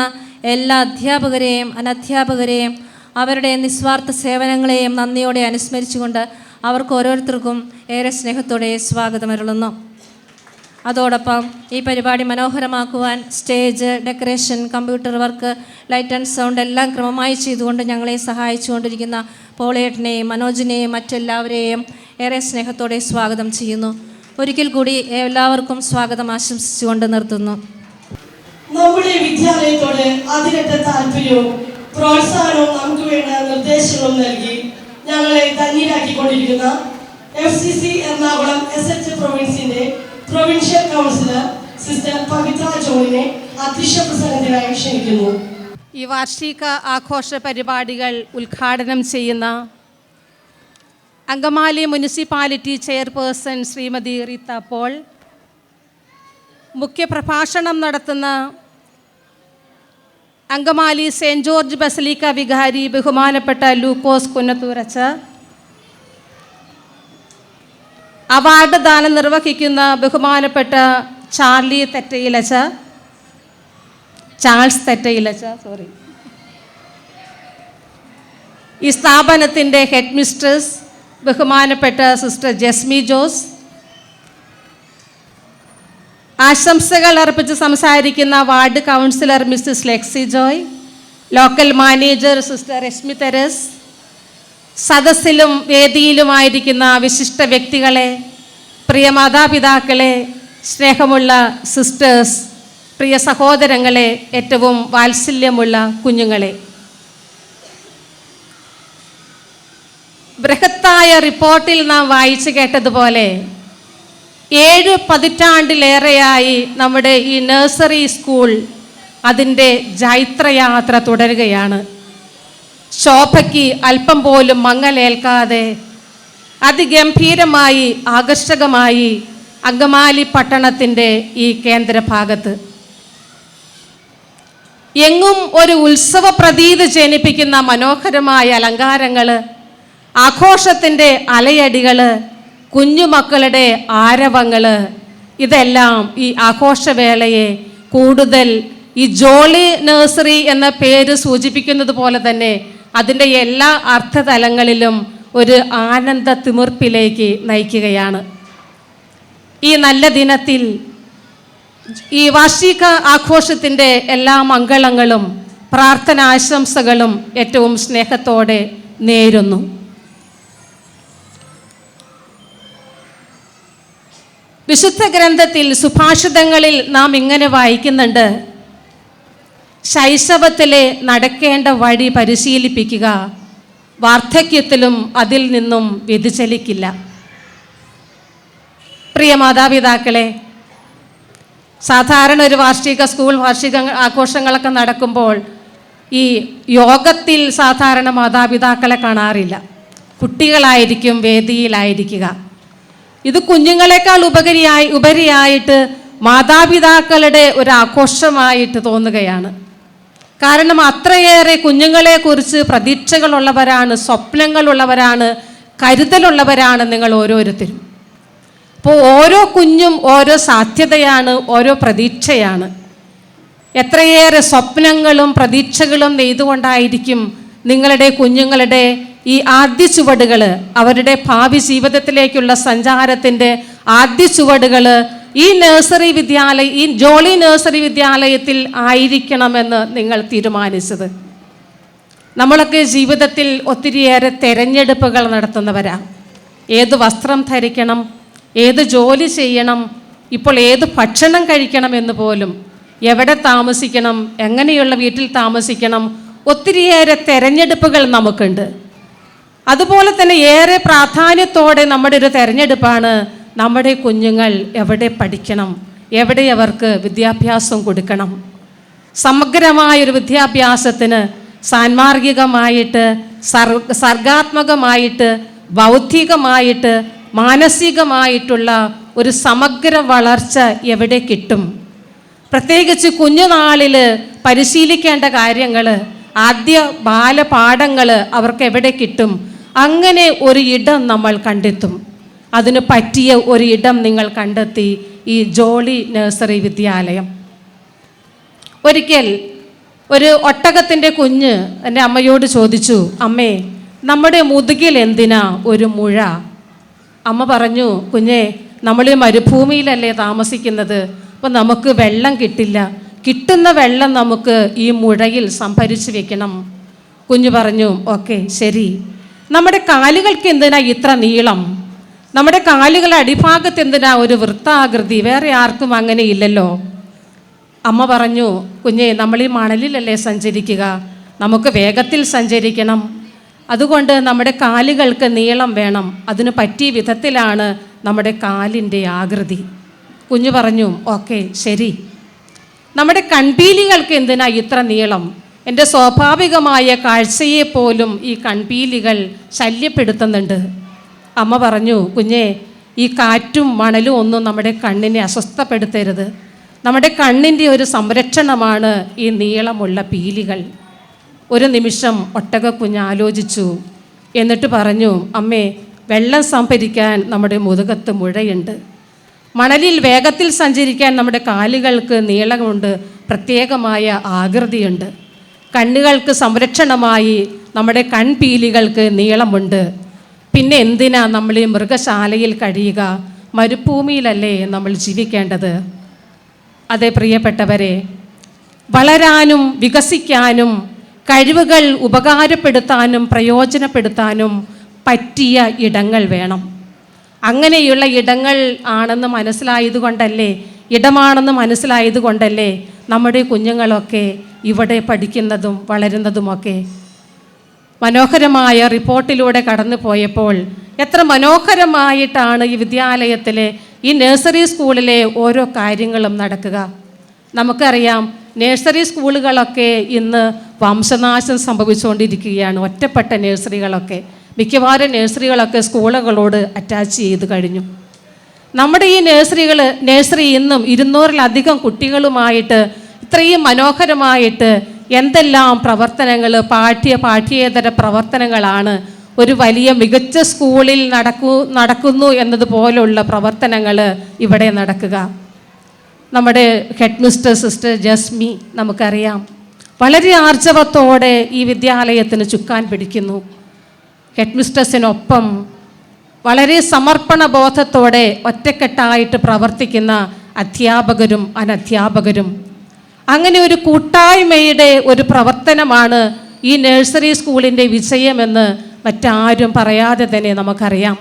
എല്ലാ അധ്യാപകരെയും അനധ്യാപകരെയും അവരുടെ നിസ്വാർത്ഥ സേവനങ്ങളെയും നന്ദിയോടെ അനുസ്മരിച്ചുകൊണ്ട് അവർക്ക് ഓരോരുത്തർക്കും ഏറെ സ്നേഹത്തോടെ സ്വാഗതമരുളുന്നു. അതോടൊപ്പം ഈ പരിപാടി മനോഹരമാക്കുവാൻ stage decoration, computer work, light and sound എല്ലാം ക്രമമായി ചെയ്തുകൊണ്ട് ഞങ്ങളെ സഹായിച്ചുകൊണ്ടിരിക്കുന്ന പോളേട്ടനെയും മനോജിനെയും മറ്റെല്ലാവരെയും ഏറെ സ്നേഹത്തോടെ സ്വാഗതം ചെയ്യുന്നു. ഒരിക്കൽ കൂടി എല്ലാവർക്കും സ്വാഗതം ആശംസിച്ചുകൊണ്ട് നിർത്തുന്നു. നമ്മുടെ വിദ്യാലയത്തോട് അതിരറ്റ താല്പര്യവും പ്രോത്സാഹനവും നമുക്ക് വേണ്ട നിർദ്ദേശങ്ങളും നൽകി ഞങ്ങളെ ധന്യരാക്കിക്കൊണ്ടിരിക്കുന്ന FCC എറണാകുളം SH പ്രൊവിൻസിന്റെ പ്രൊവിൻഷ്യൽ കൗൺസിലർ സിസ്റ്റർ പവിത്ര ജോളിനെ അധ്യക്ഷ പ്രസംഗത്തിനായി ക്ഷണിക്കുന്നു. ഈ വാർഷിക ആഘോഷ പരിപാടികൾ ഉദ്ഘാടനം ചെയ്യുന്ന അങ്കമാലി മുനിസിപ്പാലിറ്റി ചെയർപേഴ്സൺ ശ്രീമതി റീത്ത പോൾ, മുഖ്യപ്രഭാഷണം നടത്തുന്ന അങ്കമാലി സെൻറ്റ് ജോർജ് ബസലിക്ക വികാരി ബഹുമാനപ്പെട്ട ലൂക്കോസ് കുന്നത്തൂരച്ച, അവാർഡ് ദാനം നിർവഹിക്കുന്ന ബഹുമാനപ്പെട്ട ചാൾസ് തെറ്റയിലച്ച, ഈ സ്ഥാപനത്തിൻ്റെ ഹെഡ് മിസ്ട്രസ് ബഹുമാനപ്പെട്ട സിസ്റ്റർ ജസ്മി ജോസ്, ആശംസകൾ അർപ്പിച്ച് സംസാരിക്കുന്ന ward councillor Mrs Lexi Joy, local manager sister Rashmi Theres, സദസ്സിലും വേദിയിലുമായിരിക്കുന്ന വിശിഷ്ട വ്യക്തികളെ, പ്രിയ മാതാപിതാക്കളെ, സ്നേഹമുള്ള സിസ്റ്റേഴ്സ്, പ്രിയ സഹോദരങ്ങളെ, ഏറ്റവും വാത്സല്യമുള്ള കുഞ്ഞുങ്ങളെ, ബൃഹത്തായ റിപ്പോർട്ടിൽ നാം വായിച്ചു കേട്ടതുപോലെ 7 പതിറ്റാണ്ടിലേറെയായി നമ്മുടെ ഈ നഴ്സറി സ്കൂൾ അതിൻ്റെ ജൈത്രയാത്ര തുടരുകയാണ്. ശോഭയ്ക്ക് അല്പം പോലും മങ്ങലേൽക്കാതെ അതിഗംഭീരമായി ആകർഷകമായി അങ്കമാലി പട്ടണത്തിൻ്റെ ഈ കേന്ദ്രഭാഗത്ത് എങ്ങും ഒരു ഉത്സവ പ്രതീതി ജനിപ്പിക്കുന്ന മനോഹരമായ അലങ്കാരങ്ങൾ, ആഘോഷത്തിൻ്റെ അലയടികൾ, കുഞ്ഞുമക്കളുടെ ആരവങ്ങൾ, ഇതെല്ലാം ഈ ആഘോഷവേളയെ കൂടുതൽ ഈ ജോളി നഴ്സറി എന്ന പേര് സൂചിപ്പിക്കുന്നത് പോലെ തന്നെ അതിൻ്റെ എല്ലാ അർത്ഥതലങ്ങളിലും ഒരു ആനന്ദ തിമിർപ്പിലേക്ക് നയിക്കുകയാണ്. ഈ നല്ല ദിനത്തിൽ ഈ വാർഷിക ആഘോഷത്തിൻ്റെ എല്ലാ മംഗളങ്ങളും പ്രാർത്ഥനാശംസകളും ഏറ്റവും സ്നേഹത്തോടെ നേരുന്നു. വിശുദ്ധ ഗ്രന്ഥത്തിൽ സുഭാഷിതങ്ങളിൽ നാം ഇങ്ങനെ വായിക്കുന്നുണ്ട്: ശൈശവത്തിലെ നടക്കേണ്ട വഴി പരിശീലിപ്പിക്കുക, വാർദ്ധക്യത്തിലും അതിൽ നിന്നും വ്യതിചലിക്കില്ല. പ്രിയ മാതാപിതാക്കളെ, സാധാരണ ഒരു സ്കൂൾ വാർഷിക ആഘോഷങ്ങളൊക്കെ നടക്കുമ്പോൾ ഈ യോഗത്തിൽ സാധാരണ മാതാപിതാക്കളെ കാണാറില്ല. കുട്ടികളായിരിക്കും വേദിയിലായിരിക്കുക. ഇത് കുഞ്ഞുങ്ങളെക്കാൾ ഉപരിയായിട്ട് മാതാപിതാക്കളുടെ ഒരു ആഘോഷമായിട്ട് തോന്നുകയാണ്. കാരണം അത്രയേറെ കുഞ്ഞുങ്ങളെക്കുറിച്ച് പ്രതീക്ഷകളുള്ളവരാണ്, സ്വപ്നങ്ങളുള്ളവരാണ്, കരുതലുള്ളവരാണ് നിങ്ങൾ ഓരോരുത്തരും. അപ്പോൾ ഓരോ കുഞ്ഞും ഓരോ സാധ്യതയാണ്, ഓരോ പ്രതീക്ഷയാണ്. എത്രയേറെ സ്വപ്നങ്ങളും പ്രതീക്ഷകളും നെയ്തുകൊണ്ടായിരിക്കും നിങ്ങളുടെ കുഞ്ഞുങ്ങളുടെ ഈ ആദ്യ ചുവടുകൾ, അവരുടെ ഭാവി ജീവിതത്തിലേക്കുള്ള സഞ്ചാരത്തിൻ്റെ ആദ്യ ചുവടുകൾ ഈ ജോളി നഴ്സറി വിദ്യാലയത്തിൽ ആയിരിക്കണമെന്ന് നിങ്ങൾ തീരുമാനിച്ചത്. നമ്മളൊക്കെ ജീവിതത്തിൽ ഒത്തിരിയേറെ തെരഞ്ഞെടുപ്പുകൾ നടത്തുന്നവരാണ്. ഏത് വസ്ത്രം ധരിക്കണം, ഏത് ജോലി ചെയ്യണം, ഇപ്പോൾ ഏത് ഭക്ഷണം കഴിക്കണം എന്ന് പോലും, എവിടെ താമസിക്കണം, എങ്ങനെയുള്ള വീട്ടിൽ താമസിക്കണം, ഒത്തിരിയേറെ തെരഞ്ഞെടുപ്പുകൾ നമുക്കുണ്ട്. അതുപോലെ തന്നെ ഏറെ പ്രാധാന്യത്തോടെ നമ്മുടെ ഒരു തെരഞ്ഞെടുപ്പാണ് നമ്മുടെ കുഞ്ഞുങ്ങൾ എവിടെ പഠിക്കണം, എവിടെ അവർക്ക് വിദ്യാഭ്യാസം കൊടുക്കണം. സമഗ്രമായൊരു വിദ്യാഭ്യാസത്തിന് സാൻമാർഗികമായിട്ട്, സർഗാത്മകമായിട്ട്, ബൗദ്ധികമായിട്ട്, മാനസികമായിട്ടുള്ള ഒരു സമഗ്ര വളർച്ച എവിടെ കിട്ടും? പ്രത്യേകിച്ച് കുഞ്ഞുനാളിൽ പരിശീലിക്കേണ്ട കാര്യങ്ങൾ, ആദ്യ ബാലപാഠങ്ങൾ അവർക്ക് എവിടെ കിട്ടും? അങ്ങനെ ഒരു ഇടം നമ്മൾ കണ്ടെത്തും. അതിന് പറ്റിയ ഒരു ഇടം നിങ്ങൾ കണ്ടെത്തി ഈ ജോളി നഴ്സറി വിദ്യാലയം. ഒരിക്കൽ ഒരു ഒട്ടകത്തിൻ്റെ കുഞ്ഞ് എൻ്റെ അമ്മയോട് ചോദിച്ചു, അമ്മേ, നമ്മുടെ മുതുകിൽ എന്തിനാ ഒരു മുഴ? അമ്മ പറഞ്ഞു, കുഞ്ഞേ, നമ്മൾ ഈ മരുഭൂമിയിലല്ലേ താമസിക്കുന്നത്, അപ്പോൾ നമുക്ക് വെള്ളം കിട്ടില്ല, കിട്ടുന്ന വെള്ളം നമുക്ക് ഈ മുഴയിൽ സംഭരിച്ച് വെക്കണം. കുഞ്ഞു പറഞ്ഞു, ഓക്കെ, ശരി. നമ്മുടെ കാലുകൾക്ക് എന്തിനാ ഇത്ര നീളം? നമ്മുടെ കാലുകളുടെ അടിഭാഗത്ത് എന്തിനാ ഒരു വൃത്താകൃതി? വേറെ ആർക്കും അങ്ങനെ ഇല്ലല്ലോ. അമ്മ പറഞ്ഞു, കുഞ്ഞേ, നമ്മൾ ഈ മണലിലല്ലേ സഞ്ചരിക്കുക, നമുക്ക് വേഗത്തിൽ സഞ്ചരിക്കണം, അതുകൊണ്ട് നമ്മുടെ കാലുകൾക്ക് നീളം വേണം, അതിന് പറ്റിയ വിധത്തിലാണ് നമ്മുടെ കാലിൻ്റെ ആകൃതി. കുഞ്ഞു പറഞ്ഞു, ഓക്കെ, ശരി. നമ്മുടെ കൺപീലികൾക്ക് എന്തിനാ ഇത്ര നീളം? എൻ്റെ സ്വാഭാവികമായ കാഴ്ചയെ പോലും ഈ കൺപീലികൾ ശല്യപ്പെടുത്തുന്നുണ്ട്. അമ്മ പറഞ്ഞു, കുഞ്ഞേ, ഈ കാറ്റും മണലും ഒന്നും നമ്മുടെ കണ്ണിനെ അസ്വസ്ഥപ്പെടുത്തരുത്. നമ്മുടെ കണ്ണിൻ്റെ ഒരു സംരക്ഷണമാണ് ഈ നീളമുള്ള പീലികൾ. ഒരു നിമിഷം ഒട്ടകക്കുഞ്ഞ് ആലോചിച്ചു. എന്നിട്ട് പറഞ്ഞു, അമ്മേ, വെള്ളം സംഭരിക്കാൻ നമ്മുടെ മുതുകത്ത് മുഴയുണ്ട്, മണലിൽ വേഗത്തിൽ സഞ്ചരിക്കാൻ നമ്മുടെ കാലുകൾക്ക് നീളമുണ്ട്, പ്രത്യേകമായ ആകൃതിയുണ്ട്, കണ്ണുകൾക്ക് സംരക്ഷണമായി നമ്മുടെ കൺപീലികൾക്ക് നീളമുണ്ട്. പിന്നെ എന്തിനാ നമ്മൾ ഈ മൃഗശാലയിൽ കഴിയുക? മരുഭൂമിയിലല്ലേ നമ്മൾ ജീവിക്കേണ്ടത്? അതെ പ്രിയപ്പെട്ടവരെ, വളരാനും വികസിക്കാനും കഴിവുകൾ ഉപകാരപ്പെടുത്താനും പ്രയോജനപ്പെടുത്താനും പറ്റിയ ഇടങ്ങൾ വേണം. അങ്ങനെയുള്ള ഇടങ്ങൾ ആണെന്ന് ഇടമാണെന്ന് മനസ്സിലായതുകൊണ്ടല്ലേ നമ്മുടെ കുഞ്ഞുങ്ങളൊക്കെ ഇവിടെ പഠിക്കുന്നതും വളരുന്നതുമൊക്കെ. മനോഹരമായ റിപ്പോർട്ടിലൂടെ കടന്നു പോയപ്പോൾ എത്ര മനോഹരമായിട്ടാണ് ഈ വിദ്യാലയത്തിലെ ഈ നഴ്സറി സ്കൂളിലെ ഓരോ കാര്യങ്ങളും നടക്കുക. നമുക്കറിയാം, നഴ്സറി സ്കൂളുകളൊക്കെ ഇന്ന് വംശനാശം സംഭവിച്ചുകൊണ്ടിരിക്കുകയാണ്. ഒറ്റപ്പെട്ട നഴ്സറികളൊക്കെ, മിക്കവാറും നഴ്സറികളൊക്കെ സ്കൂളുകളോട് അറ്റാച്ച് ചെയ്ത് കഴിഞ്ഞു. നമ്മുടെ ഈ നഴ്സറി ഇന്നും 200-ലധികം കുട്ടികളുമായിട്ട് ഇത്രയും മനോഹരമായിട്ട് എന്തെല്ലാം പ്രവർത്തനങ്ങൾ, പാഠ്യേതര പ്രവർത്തനങ്ങളാണ് ഒരു വലിയ മികച്ച സ്കൂളിൽ നടക്കുന്നു എന്നതുപോലുള്ള പ്രവർത്തനങ്ങൾ ഇവിടെ നടക്കുക. നമ്മുടെ ഹെഡ് മിസ്റ്റർ സിസ്റ്റർ ജസ്മി നമുക്കറിയാം, വളരെ ആർജവത്തോടെ ഈ വിദ്യാലയത്തിന് ചുക്കാൻ പിടിക്കുന്നു. ഹെഡ് മിസ്റ്റേഴ്സിനൊപ്പം വളരെ സമർപ്പണ ബോധത്തോടെ ഒറ്റക്കെട്ടായിട്ട് പ്രവർത്തിക്കുന്ന അധ്യാപകരും അനധ്യാപകരും. അങ്ങനെ ഒരു കൂട്ടായ്മയുടെ ഒരു പ്രവർത്തനമാണ് ഈ നഴ്സറി സ്കൂളിൻ്റെ വിജയമെന്ന് മറ്റാരും പറയാതെ തന്നെ നമുക്കറിയാം.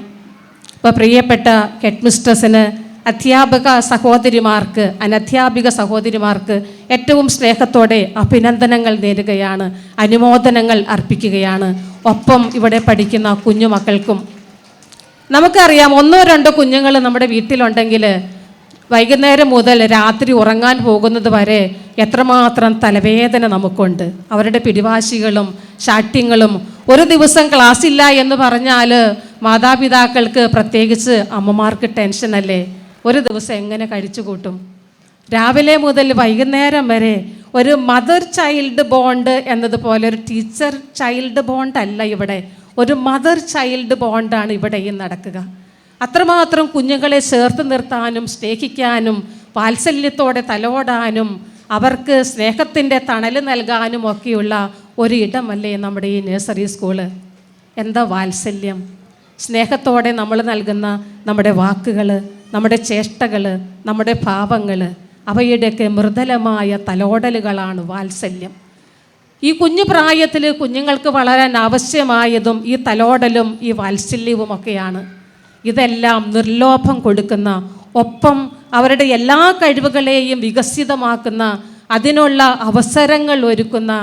ഇപ്പോൾ പ്രിയപ്പെട്ട ഹെഡ് മിസ്റ്റേഴ്സിന്, അധ്യാപക സഹോദരിമാർക്ക്, അനധ്യാപിക സഹോദരിമാർക്ക് ഏറ്റവും സ്നേഹത്തോടെ അഭിനന്ദനങ്ങൾ നേരുകയാണ്, അനുമോദനങ്ങൾ അർപ്പിക്കുകയാണ്. ഒപ്പം ഇവിടെ പഠിക്കുന്ന കുഞ്ഞുമക്കൾക്കും. നമുക്കറിയാം, 1-2 കുഞ്ഞുങ്ങൾ നമ്മുടെ വീട്ടിലുണ്ടെങ്കിൽ വൈകുന്നേരം മുതൽ രാത്രി ഉറങ്ങാൻ പോകുന്നത് വരെ എത്രമാത്രം തലവേദന നമുക്കുണ്ട്. അവരുടെ പിടിവാശികളും ശാഠ്യങ്ങളും. ഒരു ദിവസം ക്ലാസ് ഇല്ല എന്ന് പറഞ്ഞാൽ മാതാപിതാക്കൾക്ക്, പ്രത്യേകിച്ച് അമ്മമാർക്ക് ടെൻഷനല്ലേ. ഒരു ദിവസം എങ്ങനെ കഴിച്ചു കൂട്ടും? രാവിലെ മുതൽ വൈകുന്നേരം വരെ ഒരു മദർ ചൈൽഡ് ബോണ്ട് എന്നതുപോലെ ഒരു ടീച്ചർ ചൈൽഡ് ബോണ്ട് അല്ല ഇവിടെ, ഒരു മദർ ചൈൽഡ് ബോണ്ടാണ് ഇവിടെയും നടക്കുക. അത്രമാത്രം കുഞ്ഞുങ്ങളെ ചേർത്ത് നിർത്താനും സ്നേഹിക്കാനും വാത്സല്യത്തോടെ തലോടാനും അവർക്ക് സ്നേഹത്തിൻ്റെ തണൽ നൽകാനും ഒക്കെയുള്ള ഒരു ഇടമല്ലേ നമ്മുടെ ഈ നഴ്സറി സ്കൂള്. എന്താ വാത്സല്യം! സ്നേഹത്തോടെ നമ്മൾ നൽകുന്ന നമ്മുടെ വാക്കുകൾ, നമ്മുടെ ചേഷ്ടകൾ, നമ്മുടെ ഭാവങ്ങൾ, അവയുടെയൊക്കെ മൃദുലമായ തലോടലുകളാണ് വാത്സല്യം. ഈ കുഞ്ഞു പ്രായത്തിൽ കുഞ്ഞുങ്ങൾക്ക് വളരാൻ ആവശ്യമായതും ഈ തലോടലും ഈ വാത്സല്യവുമൊക്കെയാണ്. ഇതെല്ലാം നിർലോഭം കൊടുക്കുന്ന, ഒപ്പം അവരുടെ എല്ലാ കഴിവുകളെയും വികസിതമാക്കുന്ന, അതിനുള്ള അവസരങ്ങൾ ഒരുക്കുന്ന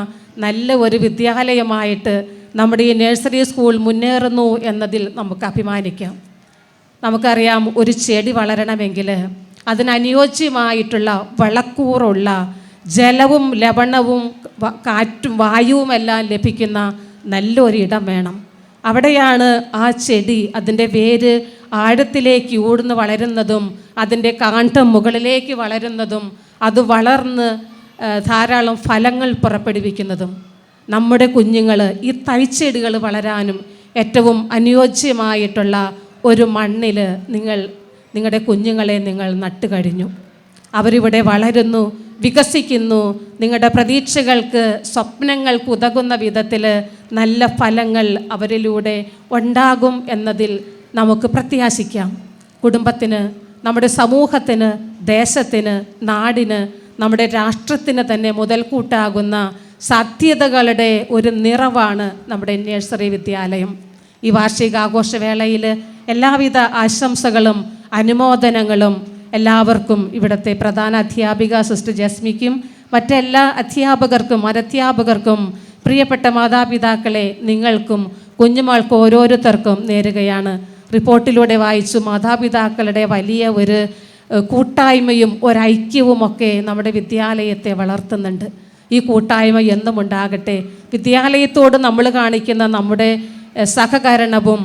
നല്ല ഒരു വിദ്യാലയമായിട്ട് നമ്മുടെ ഈ നഴ്സറി സ്കൂൾ മുന്നേറുന്നു എന്നതിൽ നമുക്ക് അഭിമാനിക്കാം. നമുക്കറിയാം, ഒരു ചെടി വളരണമെങ്കിൽ അതിനനുയോജ്യമായിട്ടുള്ള വളക്കൂറുള്ള ജലവും ലവണവും കാറ്റും വായുവുമെല്ലാം ലഭിക്കുന്ന നല്ലൊരിടം വേണം. അവിടെയാണ് ആ ചെടി അതിൻ്റെ വേര് ആഴത്തിലേക്ക് ഊർന്ന് വളരുന്നതും അതിൻ്റെ കാണ്ഡം മുകളിലേക്ക് വളരുന്നതും അത് വളർന്ന് ധാരാളം ഫലങ്ങൾ പുറപ്പെടുവിക്കുന്നതും. നമ്മുടെ കുഞ്ഞുങ്ങൾ ഈ തൈച്ചെടികൾ വളരാനും ഏറ്റവും അനുയോജ്യമായിട്ടുള്ള ഒരു മണ്ണിൽ നിങ്ങളുടെ കുഞ്ഞുങ്ങളെ നിങ്ങൾ നട്ടുകഴിഞ്ഞു. അവരിവിടെ വളരുന്നു, വികസിക്കുന്നു. നിങ്ങളുടെ പ്രതീക്ഷകൾക്ക്, സ്വപ്നങ്ങൾക്ക് ഉതകുന്ന വിധത്തിൽ നല്ല ഫലങ്ങൾ അവരിലൂടെ ഉണ്ടാകും എന്നതിൽ നമുക്ക് പ്രത്യാശിക്കാം. കുടുംബത്തിന്, നമ്മുടെ സമൂഹത്തിന്, ദേശത്തിന്, നാടിന്, നമ്മുടെ രാഷ്ട്രത്തിന് തന്നെ മുതൽക്കൂട്ടാകുന്ന സാധ്യതകളുടെ ഒരു നിറവാണ് നമ്മുടെ നഴ്സറി വിദ്യാലയം. ഈ വാർഷികാഘോഷവേളയിൽ എല്ലാവിധ ആശംസകളും അനുമോദനങ്ങളും എല്ലാവർക്കും, ഇവിടുത്തെ പ്രധാന അധ്യാപിക സിസ്റ്റർ ജസ്മിക്കും മറ്റെല്ലാ അധ്യാപകർക്കും അനധ്യാപകർക്കും പ്രിയപ്പെട്ട മാതാപിതാക്കളെ നിങ്ങൾക്കും കുഞ്ഞുമക്കൾക്ക് ഓരോരുത്തർക്കും നേരുകയാണ്. റിപ്പോർട്ടിലൂടെ വായിച്ചു, മാതാപിതാക്കളുടെ വലിയ ഒരു കൂട്ടായ്മയും ഒരൈക്യവുമൊക്കെ നമ്മുടെ വിദ്യാലയത്തെ വളർത്തുന്നുണ്ട്. ഈ കൂട്ടായ്മ എന്നും ഉണ്ടാകട്ടെ. വിദ്യാലയത്തോട് നമ്മൾ കാണിക്കുന്ന നമ്മുടെ സഹകരണവും